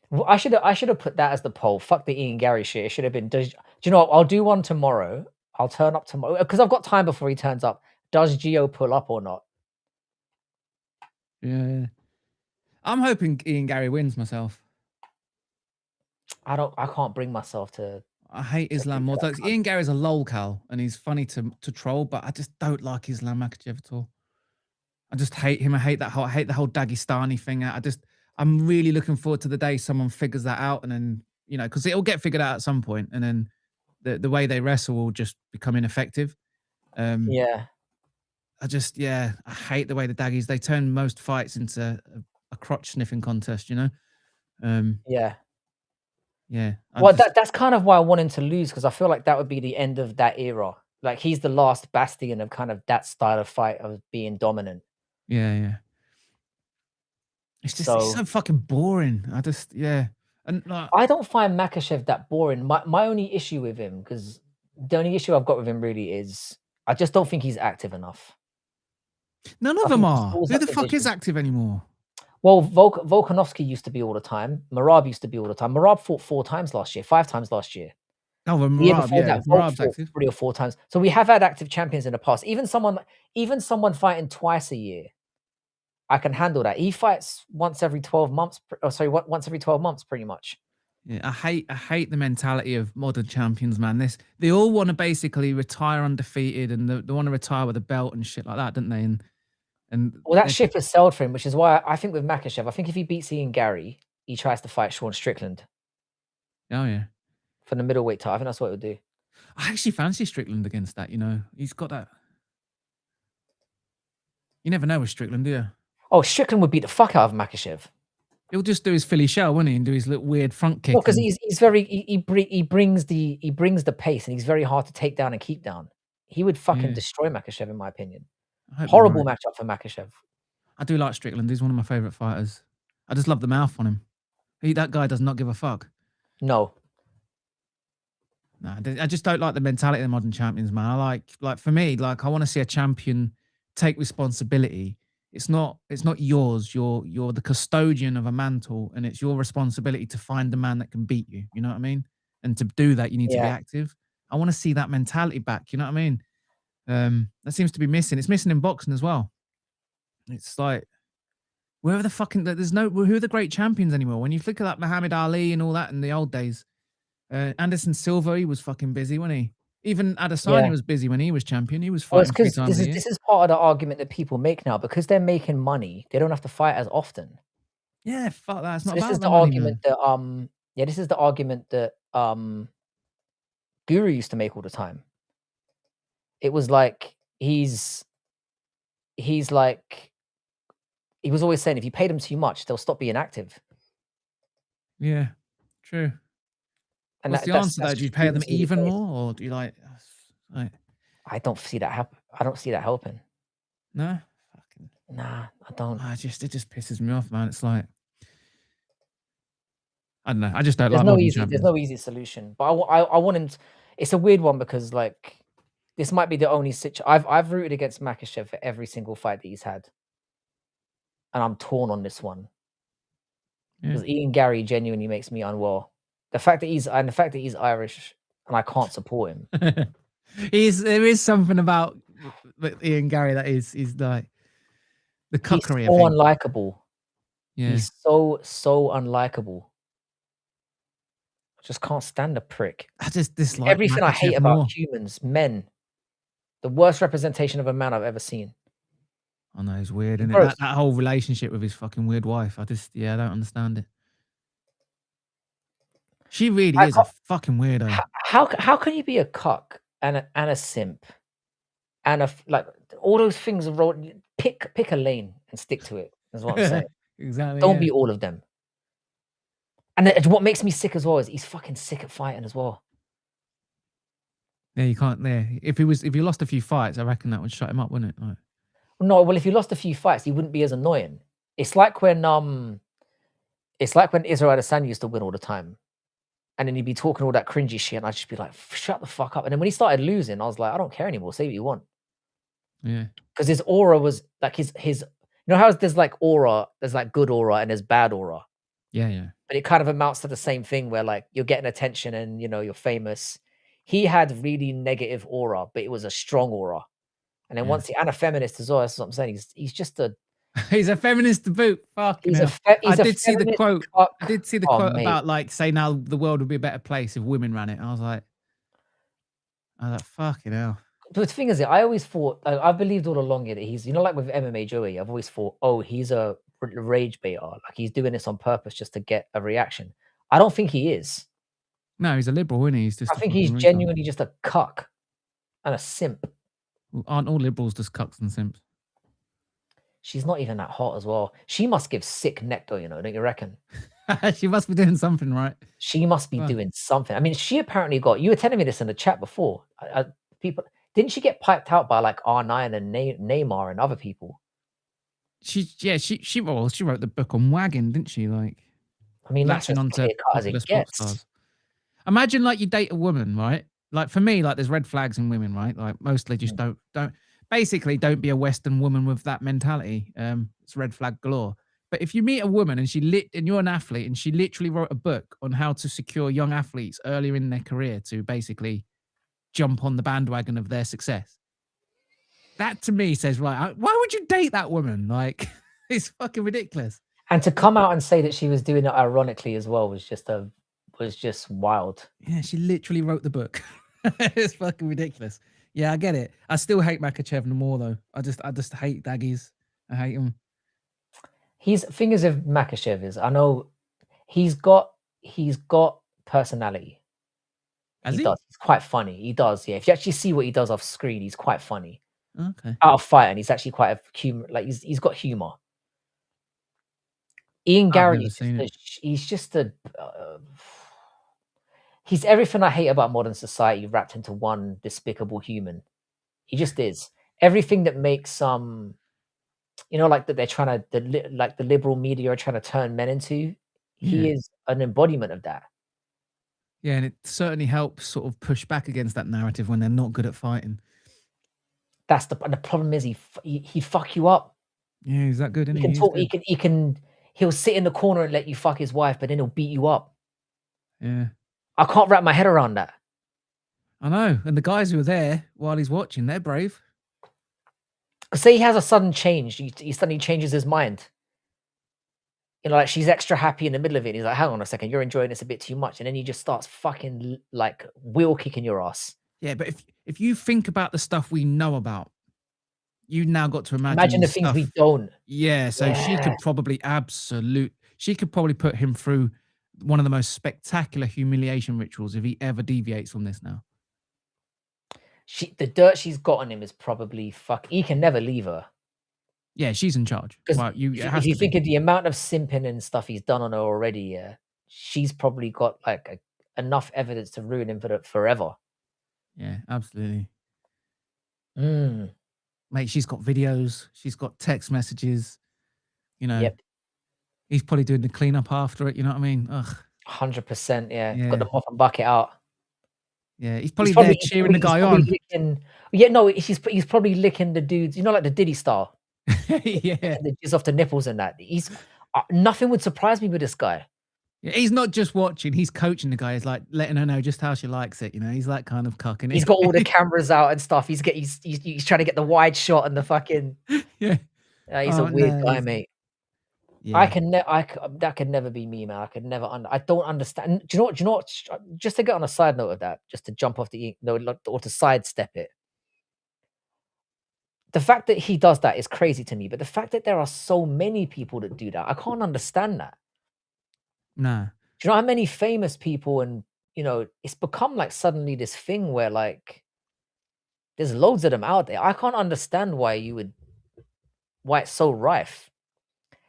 Well, I should have put that as the poll. Fuck the Ian Garry shit. It should have been. Do you know what? I'll do one tomorrow. I'll turn up tomorrow because I've got time before he turns up. Does Gio pull up or not? Yeah. I'm hoping Ian Garry wins myself. I can't bring myself to. I hate Islam more. Ian Garry's a lolcow and he's funny to troll, but I just don't like Islam Makhachev at all. I just hate him. I hate the whole Dagestani thing. I'm really looking forward to the day someone figures that out, and then because it'll get figured out at some point, and then the way they wrestle will just become ineffective. Yeah. I hate the way the Daggies, they turn most fights into a crotch sniffing contest, Yeah. Yeah. Well, that's kind of why I want him to lose, because I feel like that would be the end of that era. Like he's the last bastion of kind of that style of fight of being dominant. Yeah. It's just it's so fucking boring. And I don't find Makhachev that boring. My only issue with him, because the only issue I've got with him really is I just don't think he's active enough. None of them are. Who the fuck is active anymore? Well, Volkanovski used to be all the time. Marab used to be all the time. Marab fought 5 times last year. Oh, well, Marab's active 3 or 4 times. So we have had active champions in the past. Even someone fighting twice a year, I can handle that. He fights once every 12 months. Once every 12 months, pretty much. Yeah, I hate the mentality of modern champions, man. They all want to basically retire undefeated, and they want to retire with a belt and shit like that, don't they? And well, that ship has sailed for him, which is why I think with Makhachev, I think if he beats Ian Garry, he tries to fight Sean Strickland. Oh yeah, for the middleweight title. I think that's what it would do. I actually fancy Strickland against that. He's got that. You never know with Strickland, do you? Oh, Strickland would beat the fuck out of Makhachev. He'll just do his Philly shell, won't he, and do his little weird front kick. Well, because he brings the pace, and he's very hard to take down and keep down. He would fucking destroy Makhachev, in my opinion. Horrible matchup for Makhachev. I do like Strickland. He's one of my favorite fighters. I just love the mouth on him. That guy does not give a fuck. No. No, I just don't like the mentality of the modern champions, man. I like for me, I want to see a champion take responsibility. It's not yours. You're the custodian of a mantle, and it's your responsibility to find the man that can beat you. You know what I mean? And to do that, you need to be active. I want to see that mentality back. You know what I mean? That seems to be missing. It's missing in boxing as well. It's like, who are the great champions anymore? When you look at that Muhammad Ali and all that in the old days, Anderson Silva, he was fucking busy, wasn't he? Even Adesanya was busy when he was champion. He was fighting 3 times a year. This is part of the argument that people make now, because they're making money. They don't have to fight as often. Yeah, fuck that. It's not this about is the the money, argument man. this is the argument that Guru used to make all the time. It was like he was always saying, if you pay them too much, they'll stop being active. Yeah, true. And what's the answer though? Do you pay them even more, or do you like? I don't see that happen. I don't see that helping. No, nah, I don't. It just pisses me off, man. It's like, I don't know. I just don't like. There's no easy solution. But I want him. It's a weird one, because this might be the only situation. I've rooted against Makhachev for every single fight that he's had, and I'm torn on this one. Because Ian Garry genuinely makes me unwell. The fact that he's Irish and I can't support him. There is something about Ian Garry that he's like the cuckery. He's so unlikable. Yeah. He's so unlikable. I just can't stand the prick. I just dislike everything I hate about humans, men. The worst representation of a man I've ever seen. I know, it's weird, isn't it? That whole relationship with his fucking weird wife. I don't understand it. She really is a fucking weirdo. How can you be a cuck and a simp and all those things are pick a lane and stick to it, is what I'm saying. Exactly. Don't be all of them. And what makes me sick as well is he's fucking sick at fighting as well. Yeah, you can't. Yeah, if he lost a few fights, I reckon that would shut him up, wouldn't it? Like, No, well, if he lost a few fights, he wouldn't be as annoying. It's like when Israel Adesanya used to win all the time, and then he'd be talking all that cringy shit, and I'd just be like, "Shut the fuck up!" And then when he started losing, I was like, "I don't care anymore. Say what you want." yeah, Because his aura was like his. You know how there's like aura, there's like good aura and there's bad aura, yeah. but it kind of amounts to the same thing where like you're getting attention and you're famous. He had really negative aura, but it was a strong aura. And then Yeah. and a feminist as well. That's what I'm saying. He's just a He's a feminist to boot. Fucking hell. he's I did see the quote. cuck. I did see the Oh, quote mate. about like say now the world would be a better place if women ran it. I was like, fucking hell. But the thing is, I always thought I believed all along that he's like with MMA Joey. I've always thought, oh, he's a rage baiter. Like he's doing this on purpose just to get a reaction. I don't think he is. No, he's a liberal, isn't he? He's just I think he's genuinely just a cuck and a simp. Well, aren't all liberals just cucks and simps? She's not even that hot as well. She must give sick neck though, don't you reckon? She must be doing something right. She must be doing something. I mean, she apparently you were telling me this in the chat before. People, didn't she get piped out by like R9 and Neymar and other people? She wrote the book on wagging, didn't she? Like, I mean, latching that's as clear cut as it gets. Stars. Imagine like you date a woman, right? Like for me, like there's red flags in women, right? Like mostly just don't be a Western woman with that mentality. It's red flag galore. But if you meet a woman and you're an athlete and she literally wrote a book on how to secure young athletes earlier in their career to basically jump on the bandwagon of their success. That to me says, right, why would you date that woman? Like, it's fucking ridiculous. And to come out and say that she was doing it ironically as well was just wild. Yeah, she literally wrote the book. It's fucking ridiculous. Yeah, I get it. I still hate Makhachev no more though. I just hate Daggies. I hate him. Thing of Makhachev is, I know he's got personality. He does. He's quite funny. He does, yeah. If you actually see what he does off screen, he's quite funny. Okay. Out of fight, and he's actually quite a humor. Like he's got humor. Ian Garry, he's just he's everything I hate about modern society wrapped into one despicable human. He just is. Everything that makes like that they're trying to like the liberal media are trying to turn men into. He is an embodiment of that. Yeah, and it certainly helps sort of push back against that narrative when they're not good at fighting. That's the problem is he'd fuck you up. Yeah, he's that good, isn't he? He can talk. He'll sit in the corner and let you fuck his wife, but then he'll beat you up. Yeah, I can't wrap my head around that. I know, and the guys who are there while he's watching, they're brave. Say he has a sudden change. He suddenly changes his mind. Like she's extra happy in the middle of it. He's like, hang on a second, you're enjoying this a bit too much. And then he just starts fucking like wheel kicking your ass. Yeah, but if you think about the stuff we know about, you now got to imagine the things we don't. Yeah, so she could probably put him through one of the most spectacular humiliation rituals if he ever deviates from this now. The dirt she's got on him is probably he can never leave her. Yeah, she's in charge. Well, if you think of the amount of simping and stuff he's done on her already, yeah, she's probably got like enough evidence to ruin him forever. Yeah, absolutely. Mate, she's got videos. She's got text messages. Yep. He's probably doing the cleanup after it. You know what I mean? Ugh. 100%. Yeah. Got the mop and bucket out. Yeah, he's probably there cheering the guy on. He's probably licking the dudes. Like the Diddy style. Yeah, just off the nipples and that. He's nothing would surprise me with this guy. Yeah, he's not just watching; he's coaching the guy. He's like letting her know just how she likes it. He's that kind of cuck. He's got all the cameras out and stuff. He's trying to get the wide shot and the fucking. Yeah. He's a weird guy, mate. Yeah. That could never be me, man. I could never. I don't understand. Do you know what? Just to get on a side note of that, just to jump off or to sidestep it. The fact that he does that is crazy to me, but the fact that there are so many people that do that, I can't understand that. Nah. Do you know how many famous people and, it's become like suddenly this thing where like there's loads of them out there. I can't understand why it's so rife.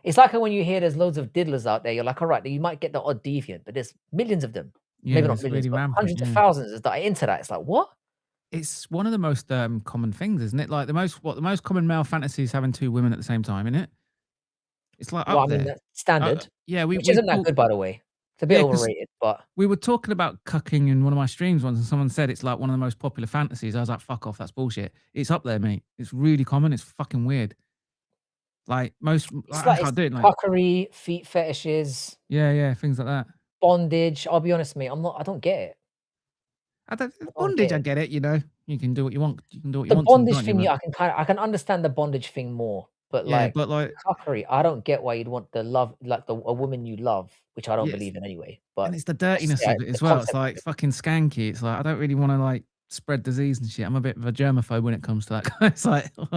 It's like when you hear there's loads of diddlers out there, you're like, all right, you might get the odd deviant, but there's millions of them. Yeah, maybe not millions, really but rampant, hundreds of thousands that are into that. It's like, what? it's one of the most common things, isn't it? Like the most common male fantasy is having 2 women at the same time, isn't it? It's like Well, up I mean, there. that's standard, Yeah, which isn't that good, by the way. It's a bit Yeah, 'cause overrated, but we were talking about cucking in one of my streams once, and someone said it's like one of the most popular fantasies. I was like, "Fuck off, that's bullshit." It's up there, mate. It's really common. It's fucking weird. Like it's I like it's can't do it. Like, fuckery, feet fetishes, yeah, things like that. bondage. I'll be honest, mate. I don't get it. I don't Bondage, get I it. get it. You know, you can do what you want. You can do what you The want to, bondage can't you? thing, But yeah, I can understand the bondage thing more, but yeah, like but like, fuckery, I don't get why you'd want the love, like a woman you love, which I don't yes, believe in anyway. and But it's the that's just, dirtiness yeah, of it the as well. It's concept of like it. fucking skanky. It's like I don't really want to like spread disease and shit. I'm a bit of a germaphobe when it comes to that. It's like, so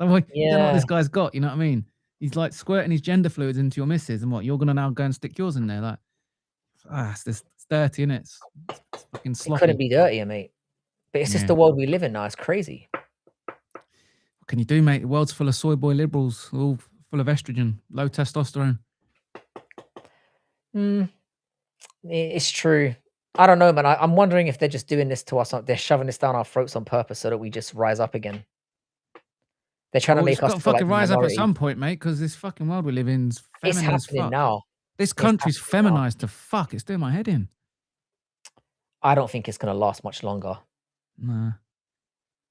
what, you don't know what this Yeah, guy's got. You know what I mean? He's like squirting his gender fluids into your missus, and what you're gonna now go and stick yours in there? Like, it's dirty, innit? It's fucking it couldn't sloppy. be dirtier, mate. But it's just Yeah. the world we live in now. It's crazy. What can you do, mate? The world's full of soy boy liberals, all full of estrogen, low testosterone. It's true. I don't know, man. I'm wondering if they're just doing this to us. They're shoving this down our throats on purpose so that we just rise up again. They're trying to Well, it's make us got to feel like fucking the rise up at minority. some point, mate, because this fucking world we live in is It's feminine as happening fuck. now. This It's country's happening now. feminized to fuck. It's doing my head in. I don't think it's gonna last much longer. Nah.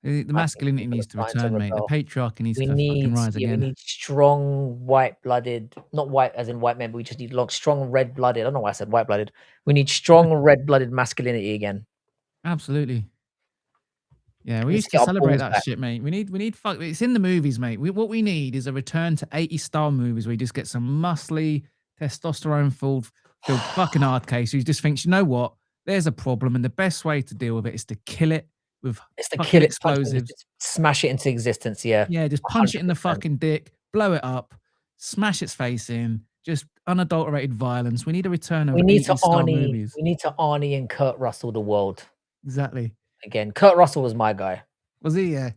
The I think masculinity people are needs to starting to return, mate. The rebel. patriarchy needs We to fucking need, rise yeah, we again. need strong white-blooded, not white as in white men, but we just need strong red-blooded. I don't know why I said white-blooded. We need strong red-blooded masculinity again. Absolutely. Yeah, we We need used to to get our celebrate balls that back. shit, mate. We need fuck. It's in the movies, mate. What we need is a return to 80s style movies where you just get some muscly, testosterone filled fucking hard case who just thinks, you know what? There's a problem, and the best way to deal with it is to kill it with It's to fucking kill it, punch it, explosives. just smash it into existence. Yeah, Yeah, just punch it in the 100%. fucking dick, blow it up, smash its face in, just unadulterated violence. We need a return of We need to 80s style Arnie. movies. We need to Arnie and Kurt Russell the world Exactly. again. Kurt Russell was my guy. Was he? Yeah.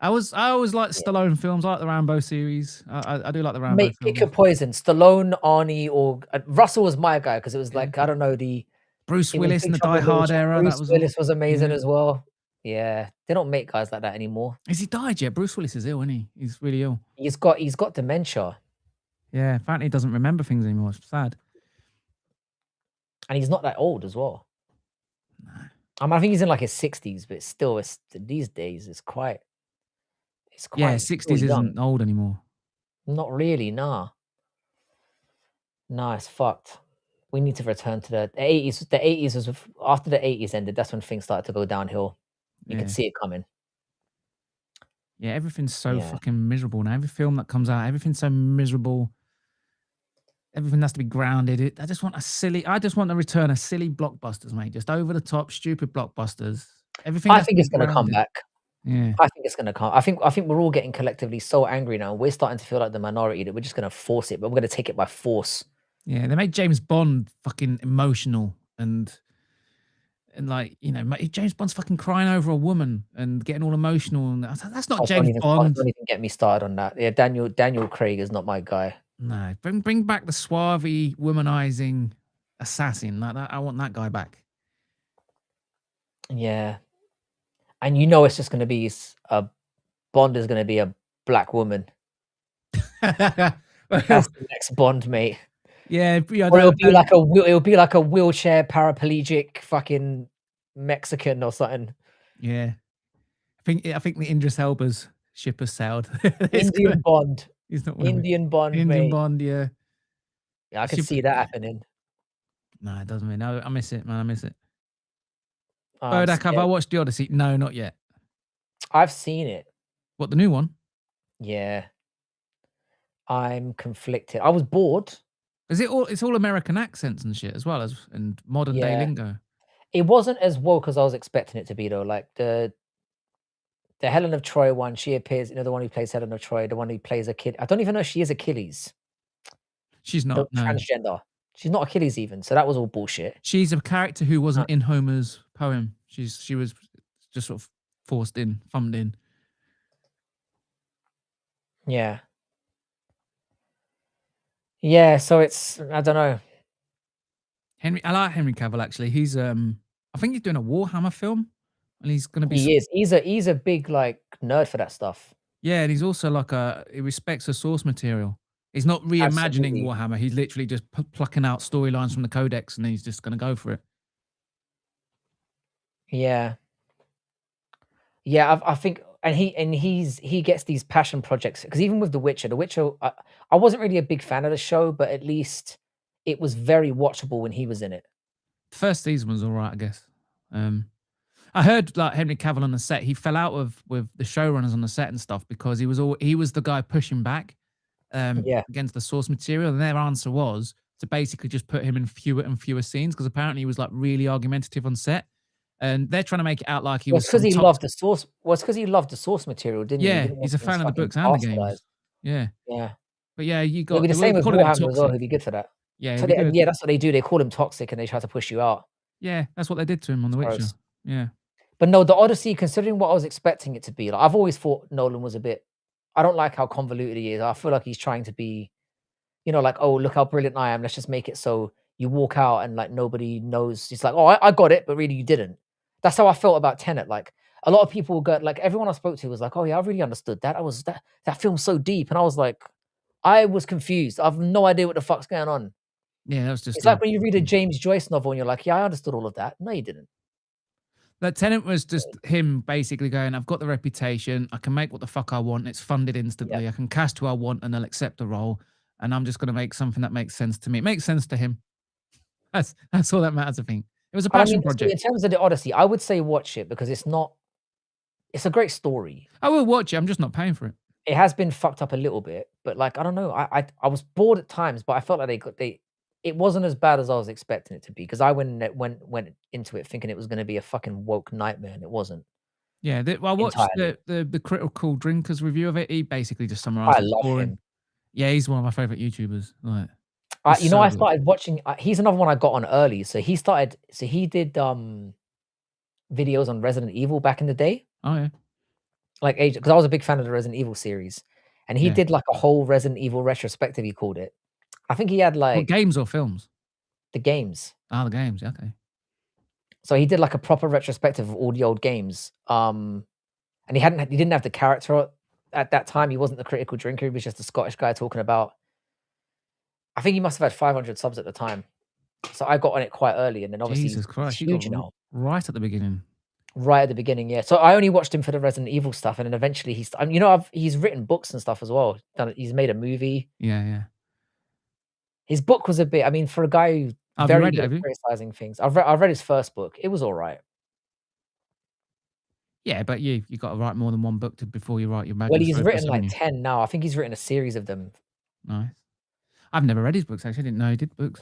I always liked Stallone films. I like the Rambo series. I do like the Rambo Mate, pick films. your poison. Stallone, Arnie, or Russell was my guy because it was like, I don't know, Bruce it was Willis in Big the Trouble Die in Little Hard China. era. Bruce That was all. Willis was amazing Yeah. as well. Yeah, they don't make guys like that anymore. Has he died yet? Bruce Willis is ill, isn't he? He's really ill. He's got dementia, Yeah, apparently he doesn't remember things anymore. It's sad. and he's not that old as well. I mean, I think he's in like his 60s, but still, these days it's quite. Yeah, still 60s young. isn't old anymore. Not really, nah. Nah, it's fucked. We need to return to the 80s. The 80s was after the 80s ended. That's when things started to go downhill. You could see it coming. Yeah, everything's so fucking miserable now. Every film that comes out, everything's so miserable. Everything has to be grounded. I just want to return of silly blockbusters, mate. Just over the top, stupid blockbusters. Everything. I think it's going to come back. Yeah, I think it's going to come. I think we're all getting collectively so angry now. We're starting to feel like the minority that we're just going to force it, but we're going to take it by force. Yeah, they made James Bond fucking emotional and like, you know, James Bond's fucking crying over a woman and getting all emotional, and that's not James Bond. Don't even get me started on that. Yeah, Daniel Craig is not my guy. No, bring back the suave, womanizing assassin like that. I want that guy back. Yeah, and you know it's just going to be Bond is going to be a black woman. That's the next Bond, mate. Yeah, or it'll be like a wheelchair paraplegic fucking Mexican or something. Yeah, I think the Idris Elba's ship has sailed. Indian Bond. He's not Indian Bond, Indian mate. Bond, yeah. Yeah, I can see that happening. No, it doesn't mean. No, I miss it, man. I miss it. Bodak, have I watched The Odyssey? No, not yet. I've seen it. What, the new one? Yeah. I'm conflicted. I was bored. Is it all? It's all American accents and shit as well as and modern day lingo. It wasn't as woke as I was expecting it to be though. Like the Helen of Troy one, she appears. You know, the one who plays Helen of Troy, the one who plays a kid. I don't even know if she is Achilles. She's not. No. Transgender. She's not Achilles even. So that was all bullshit. She's a character who wasn't in Homer's poem. She was just sort of forced in, thumbed in. Yeah. Yeah, so it's I don't know. I like Henry Cavill actually. He's I think he's doing a Warhammer film. and he's going to be. He is. He's a big like nerd for that stuff. Yeah, and he's also like he respects the source material. He's not reimagining Absolutely. Warhammer. He's literally just plucking out storylines from the codex, and he's just going to go for it. Yeah. Yeah, I think, and he gets these passion projects because even with The Witcher, I wasn't really a big fan of the show, but at least it was very watchable when he was in it. The first season was all right, I guess. I heard like Henry Cavill on the set, he fell out with the showrunners on the set and stuff because he was the guy pushing back against the source material, and their answer was to basically just put him in fewer and fewer scenes because apparently he was like really argumentative on set. And they're trying to make it out like he was because he loved the source. Well, it's because he loved the source material, didn't he? Yeah, he's a fan of the books and the games. Yeah. Yeah. But yeah, you got It'll be the same with Warhammer as well. He'd be good for that. Yeah, so yeah, that's what they do. They call him toxic and they try to push you out. Yeah, that's what they did to him on The Witcher. Yeah. But no, the Odyssey, considering what I was expecting it to be, like I've always thought Nolan was a bit. I don't like how convoluted he is. I feel like he's trying to be, like, oh, look how brilliant I am. Let's just make it so you walk out and like nobody knows. It's like, oh, I got it, but really you didn't. That's how I felt about Tenet. Like a lot of people got, like everyone I spoke to was like, oh yeah, I really understood that. That film's so deep, and I was like, I was confused. I have no idea what the fuck's going on. Yeah, that was just. It's like when you read a James Joyce novel and you're like, yeah, I understood all of that. No, you didn't. That Tenet was just him basically going, I've got the reputation, I can make what the fuck I want, it's funded instantly, I can cast who I want and they'll accept the role, and I'm just going to make something that makes sense to me. It makes sense to him. That's all that matters, I think. It was a passion project. In terms of the Odyssey, I would say watch it because it's a great story. I will watch it, I'm just not paying for it. It has been fucked up a little bit, but like, I don't know, I was bored at times, but I felt like it wasn't as bad as I was expecting it to be because I went into it thinking it was going to be a fucking woke nightmare, and it wasn't. Yeah, I watched the Critical Drinkers review of it. He basically just summarized. I love him. Yeah, he's one of my favorite YouTubers. Like, I started watching. He's another one I got on early. So he did videos on Resident Evil back in the day. Oh yeah, like because I was a big fan of the Resident Evil series, and he did like a whole Resident Evil retrospective. He called it. I think he had like games or films. The games. Ah, the games. Okay. So he did like a proper retrospective of all the old games. And he didn't have the character at that time. He wasn't the critical drinker. He was just a Scottish guy talking about. I think he must have had 500 subs at the time. So I got on it quite early, and then obviously Jesus Christ, huge now. Right at the beginning. Right at the beginning, yeah. So I only watched him for the Resident Evil stuff, and then eventually he's written books and stuff as well. He's made a movie. Yeah. His book was a bit. I mean, for a guy who very good at criticizing things, I've read his first book. It was all right. Yeah, but you got to write more than one book before you write your magazine. Well, he's written like 10 now. I think he's written a series of them. Nice. I've never read his books. Actually, I didn't know he did books.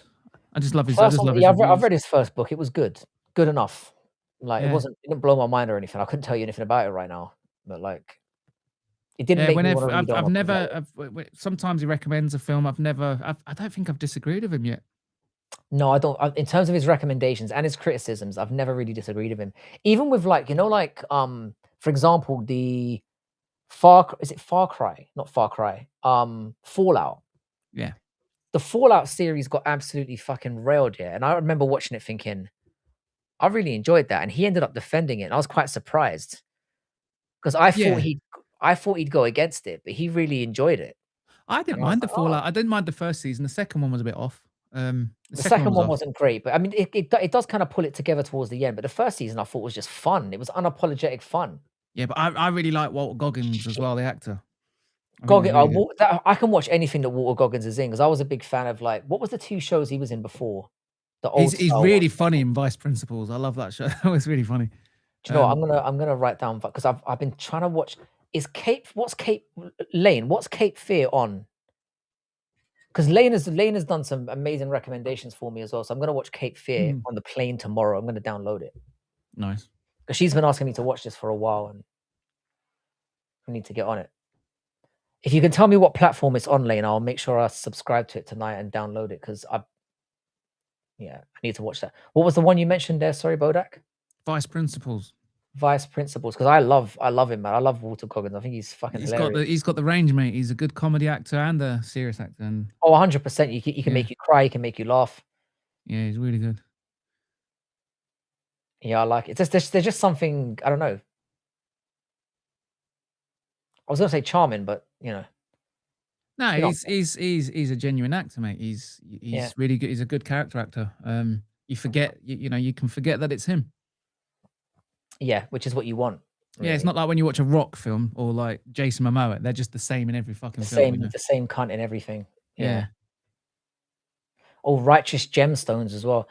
I just love his. I've read his first book. It was good enough. Like it didn't blow my mind or anything. I couldn't tell you anything about it right now, but like it didn't make me want to read on. I've never. Sometimes he recommends a film. I don't think I've disagreed with him yet. No, I don't. In terms of his recommendations and his criticisms, I've never really disagreed with him. Even with like, for example, the Far Cry? Not Far Cry. Fallout. Yeah. The Fallout series got absolutely fucking railed, yeah. And I remember watching it thinking, I really enjoyed that. And he ended up defending it. And I was quite surprised. Because I thought he'd go against it, but he really enjoyed it. I didn't mind the Fallout. I didn't mind the first season. The second one was a bit off. The second one wasn't great, but I mean, it does kind of pull it together towards the end. But the first season I thought was just fun. It was unapologetic fun. Yeah, but I really like Walter Goggins as well, the actor. I can watch anything that Walter Goggins is in because I was a big fan of like what was the 2 shows he was in before? He's really funny in Vice Principals. I love that show. That was really funny. Do you know what? I'm gonna write down because I've been trying to watch. What's Cape Fear on? Because Lane has done some amazing recommendations for me as well. So I'm gonna watch Cape Fear on the plane tomorrow. I'm gonna download it. Nice. Because she's been asking me to watch this for a while, and I need to get on it. If you can tell me what platform it's on, Lane, I'll make sure I subscribe to it tonight and download it because I need to watch that. What was the one you mentioned there? Sorry, Bodak. Vice Principals. Because I love him, man. I love Walter Goggins. I think he's fucking hilarious. He's got the range, mate. He's a good comedy actor and a serious actor. And 100%. He can make you cry. He can make you laugh. Yeah, he's really good. Yeah, I like it. There's just something, I don't know. I was gonna say charming, but no, he's a genuine actor, mate. He's really good. He's a good character actor. You forget, you can forget that it's him. Yeah, which is what you want. Really. Yeah, it's not like when you watch a Rock film or like Jason Momoa. They're just the same in every fucking film. The same cunt in everything. Yeah. Oh, Righteous Gemstones as well.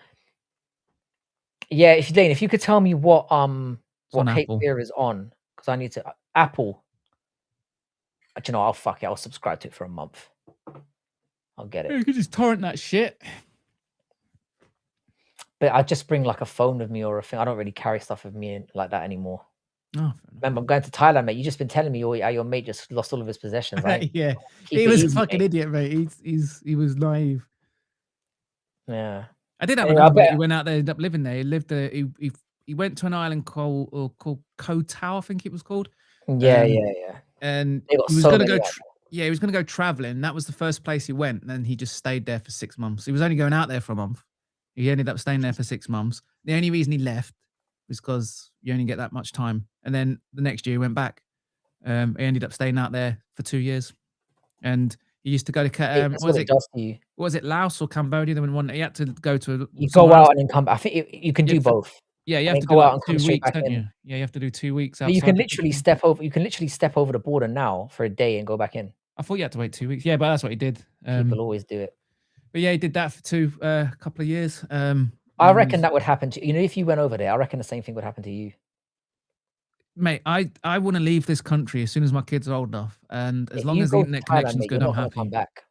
Yeah, if you could tell me what Cape Fear is on, because I need to Apple. I'll fuck it. I'll subscribe to it for a month. I'll get it. Yeah, you could just torrent that shit. But I just bring like a phone with me or a thing. I don't really carry stuff with me like that anymore. Oh, remember, I'm going to Thailand, mate. You just been telling me your mate just lost all of his possessions. Yeah, he was a fucking idiot, mate. He was naive. Yeah, I did have another mate who went out there, ended up living there. He lived there. He went to an island called Koh Tao, I think it was called. Yeah. And he was gonna go. He was gonna go traveling. That was the first place he went, and then he just stayed there for 6 months. He was only going out there for a month. He ended up staying there for 6 months. The only reason he left was because you only get that much time. And then the next year he went back. He ended up staying out there for 2 years. And he used to go to what was it, Laos or Cambodia? The one he had to go to. You go out and then come back. I think you can do both. Yeah, you have to go out and 2 weeks, don't you? Yeah, you have to do 2 weeks outside. You can literally step over. You can literally step over the border now for a day and go back in. I thought you had to wait 2 weeks. Yeah, but that's what he did. People always do it. But yeah, he did that for a couple of years. I reckon that would happen to if you went over there. I reckon the same thing would happen to you, mate. I want to leave this country as soon as my kids are old enough, and as long as the internet connection's good, I'm happy. Come back.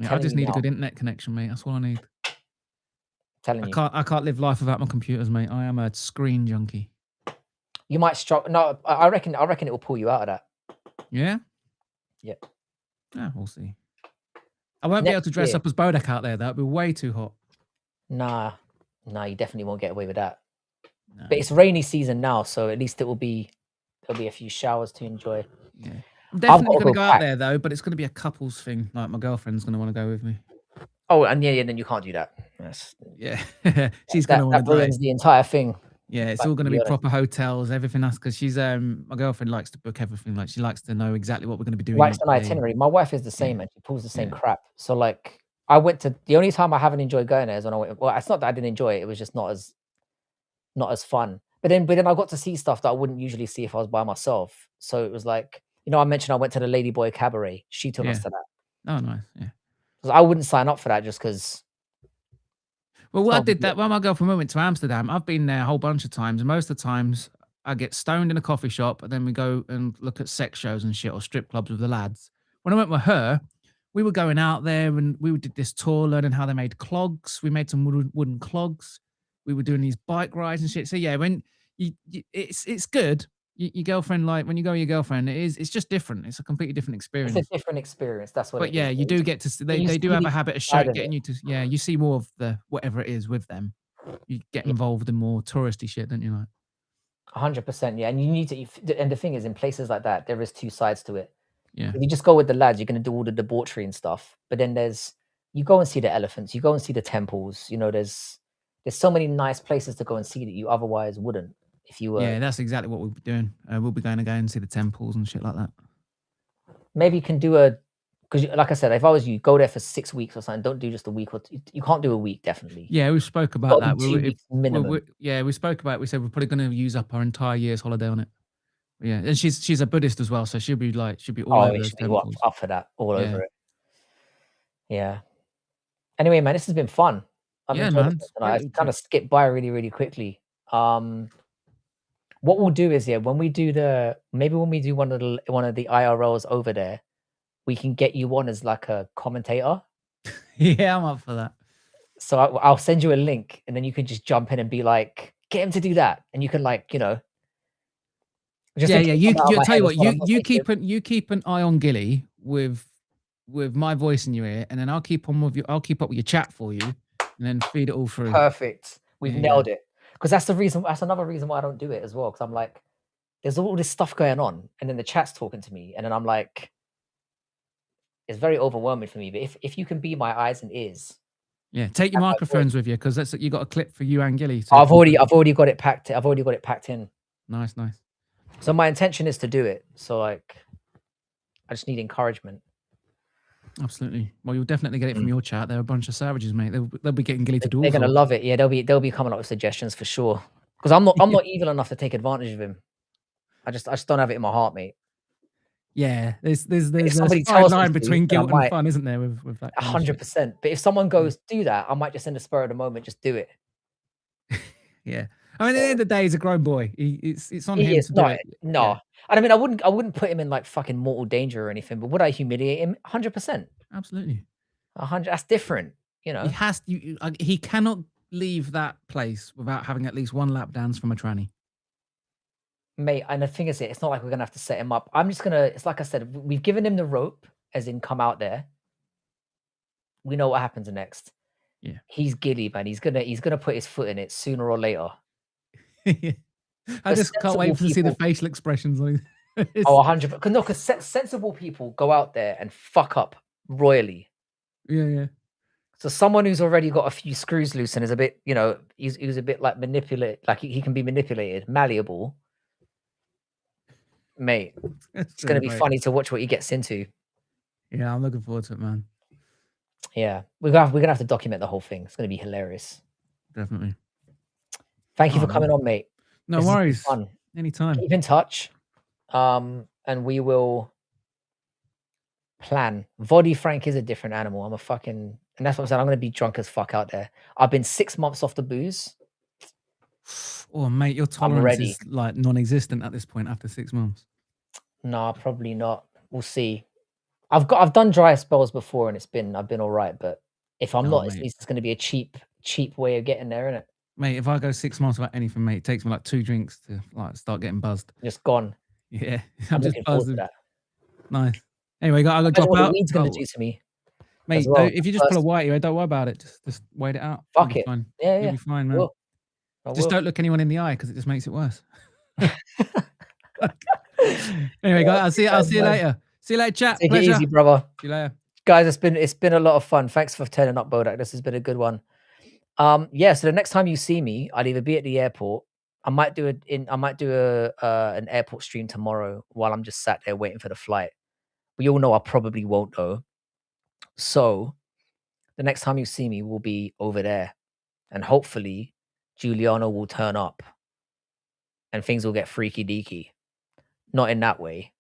I just need a good internet connection, mate. That's all I need. I can't live life without my computers, mate. I am a screen junkie. You might struggle. No, I reckon it will pull you out of that. Yeah. Yeah. Yeah, we'll see. I won't be able to dress up as Bodak out there. That'd be way too hot. Nah, you definitely won't get away with that. No. But it's rainy season now, so at least there'll be a few showers to enjoy. Yeah. I'm definitely going to go out there though, but it's going to be a couples thing. Like my girlfriend's going to want to go with me. Oh, and then you can't do that. Yeah, she's going to want to do the entire thing. Yeah, it's all going to be proper hotels, everything else, because she's my girlfriend likes to book everything. Like she likes to know exactly what we're going to be doing. Likes an itinerary. My wife is the same, and she pulls the same crap. So like, I went to the only time I haven't enjoyed going there is when I went. Well, it's not that I didn't enjoy it; it was just not as fun. But then I got to see stuff that I wouldn't usually see if I was by myself. So it was like, I mentioned I went to the Ladyboy Cabaret. She took us to that. Oh, nice. Yeah. Because I wouldn't sign up for that just because. Well, I did that when my girlfriend went to Amsterdam. I've been there a whole bunch of times, and most of the times I get stoned in a coffee shop, and then we go and look at sex shows and shit or strip clubs with the lads. When I went with her, we were going out there and we did this tour, learning how they made clogs. We made some wooden clogs. We were doing these bike rides and shit. So yeah, when it's good. Your girlfriend, like when you go with your girlfriend, it's just different. It's a completely different experience. It's a different experience. That's what. But yeah, you do get to. They do have a habit of getting you to. Yeah, you see more of the whatever it is with them. You get involved in more touristy shit, don't you? Like 100%. Yeah, and you need to. And the thing is, in places like that, there is two sides to it. Yeah. If you just go with the lads, you're going to do all the debauchery and stuff. But then you go and see the elephants. You go and see the temples. There's so many nice places to go and see that you otherwise wouldn't. If you were, yeah, that's exactly what we'll be doing. We'll be going to go and see the temples and shit like that. Maybe you can do because like I said, if I was you, go there for 6 weeks or something. Don't do just a week or two. You can't do a week, definitely. Yeah, we spoke about that. 2 weeks minimum. We spoke about it. We said we're probably going to use up our entire year's holiday on it. Yeah, and she's a Buddhist as well, so she'll be all over those temples. Up for that, all over it. Yeah. Anyway, man, this has been fun. Man. I kind of skipped by really, really quickly. What we'll do is, when we do one of the IRLs over there, we can get you on as like a commentator. Yeah, I'm up for that. So I'll send you a link, and then you can just jump in and be like, get him to do that, and you can just You tell you what, you keep an eye on Gilly with my voice in your ear, and then I'll keep up with your chat for you, and then feed it all through. Perfect. We've nailed it. Because that's another reason why I don't do it as well. Because I'm like, there's all this stuff going on, and then the chat's talking to me, and then I'm like, it's very overwhelming for me. But if you can be my eyes and ears, Yeah, take your microphones with you because that's you got a clip for you and Gilly. I've already got it packed. I've already got it packed in. Nice. So my intention is to do it. So like, I just need encouragement. Absolutely. Well, you'll definitely get it from your chat. They're a bunch of savages, mate. They'll be getting Gilly to do. They're gonna love it. Yeah, they'll be coming up with suggestions for sure. Because I'm not evil enough to take advantage of him. I just don't have it in my heart, mate. Yeah, there's a somebody fine tells me line to, between then I guilt and might. fun, isn't there? With that. 100%. But if someone goes, do that, I might just in the spur of the moment just do it. Yeah. I mean, at the end of the day, he's a grown boy. It's on him to do it. No. Yeah. And I mean, I wouldn't put him in like fucking mortal danger or anything, but would I humiliate him? 100%. Absolutely. 100. That's different, you know. He cannot leave that place without having at least one lap dance from a tranny. Mate, and the thing is, it's not like we're gonna have to set him up. I'm just gonna. It's like I said, we've given him the rope, as in come out there. We know what happens next. Yeah. He's giddy, man. He's gonna put his foot in it sooner or later. I just can't wait to see the facial expressions on his. 100%. Because sensible people go out there and fuck up royally. Yeah. So someone who's already got a few screws loose and is a bit, you know, he's a bit like he can be manipulated, malleable. Mate, it's going to be funny to watch what he gets into. Yeah, I'm looking forward to it, man. Yeah, we're gonna have to document the whole thing. It's going to be hilarious. Definitely. Thank you for coming on, mate. No worries. Fun. Anytime. Keep in touch, and we will plan. Vody Frank is a different animal. And that's what I'm saying. I'm going to be drunk as fuck out there. I've been 6 months off the booze. Oh, mate, your tolerance is like non-existent at this point after 6 months. Nah, probably not. We'll see. I've done dry spells before and I've been all right. But if I'm not, at least it's going to be a cheap way of getting there, isn't it? Mate, if I go 6 months without anything, mate, it takes me like 2 drinks to like start getting buzzed. Just gone. Yeah, I'm just buzzed. To that. Nice. Anyway, I got to drop out. What the weed's going to do to me. Mate, if you just pull a whitey, don't worry about it. Just wait it out. Fuck it. Fine. Yeah. You'll be fine, man. Just don't look anyone in the eye because it just makes it worse. Anyway, guys, I'll see you later. See you later, chat. Take it easy, brother. See you later. Guys, it's been a lot of fun. Thanks for turning up, Bodak. This has been a good one. So the next time you see me, I'll either be at the airport. I might do an airport stream tomorrow while I'm just sat there waiting for the flight. We all know I probably won't though. So the next time you see me will be over there. And hopefully Giuliano will turn up and things will get freaky deaky. Not in that way.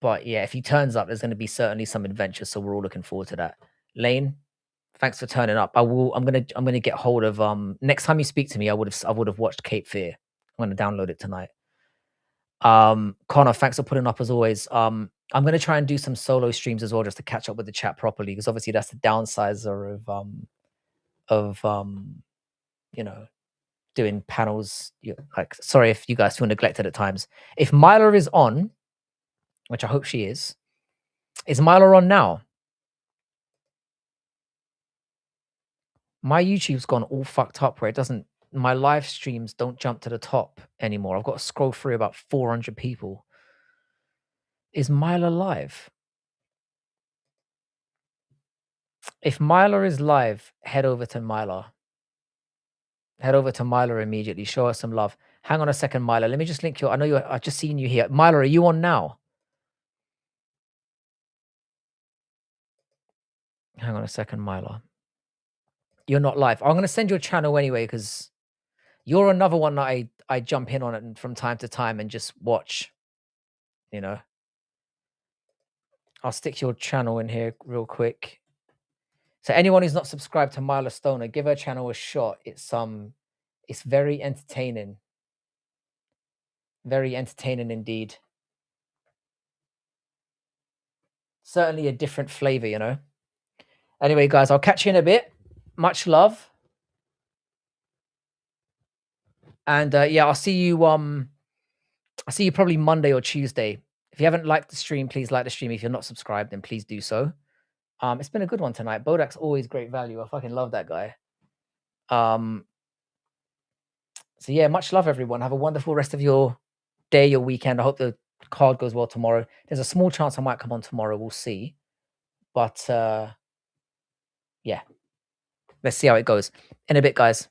But yeah, if he turns up, there's going to be certainly some adventure. So we're all looking forward to that. Lane, thanks for turning up. I'm gonna get hold of next time you speak to me, I would have watched Cape Fear. I'm gonna download it tonight. Connor, thanks for putting up as always. I'm gonna try and do some solo streams as well just to catch up with the chat properly, because obviously that's the downsizer of you know, doing panels. Like, sorry if you guys feel neglected at times. If Myla is on, which I hope she is Myla on now? My YouTube's gone all fucked up where my live streams don't jump to the top anymore. I've got to scroll through about 400 people. Is Myla live? If Myla is live, head over to Myla. Head over to Myla immediately. Show her some love. Hang on a second, Myla. Let me just link you. I've just seen you here. Myla, are you on now? Hang on a second, Myla. You're not live. I'm going to send you a channel anyway, because you're another one that I jump in on it from time to time and just watch. You know, I'll stick your channel in here real quick. So anyone who's not subscribed to Myla Stoner, give her channel a shot. It's very entertaining. Very entertaining indeed. Certainly a different flavor, you know. Anyway, guys, I'll catch you in a bit. Much love. And yeah, I'll see you probably Monday or Tuesday. If you haven't liked the stream, please like the stream. If you're not subscribed, then please do so. It's been a good one tonight. Bodak's always great value. I fucking love that guy. So yeah, much love, everyone. Have a wonderful rest of your day, your weekend. I hope the card goes well tomorrow. There's a small chance I might come on tomorrow. We'll see. But yeah. Let's see how it goes. In a bit, guys.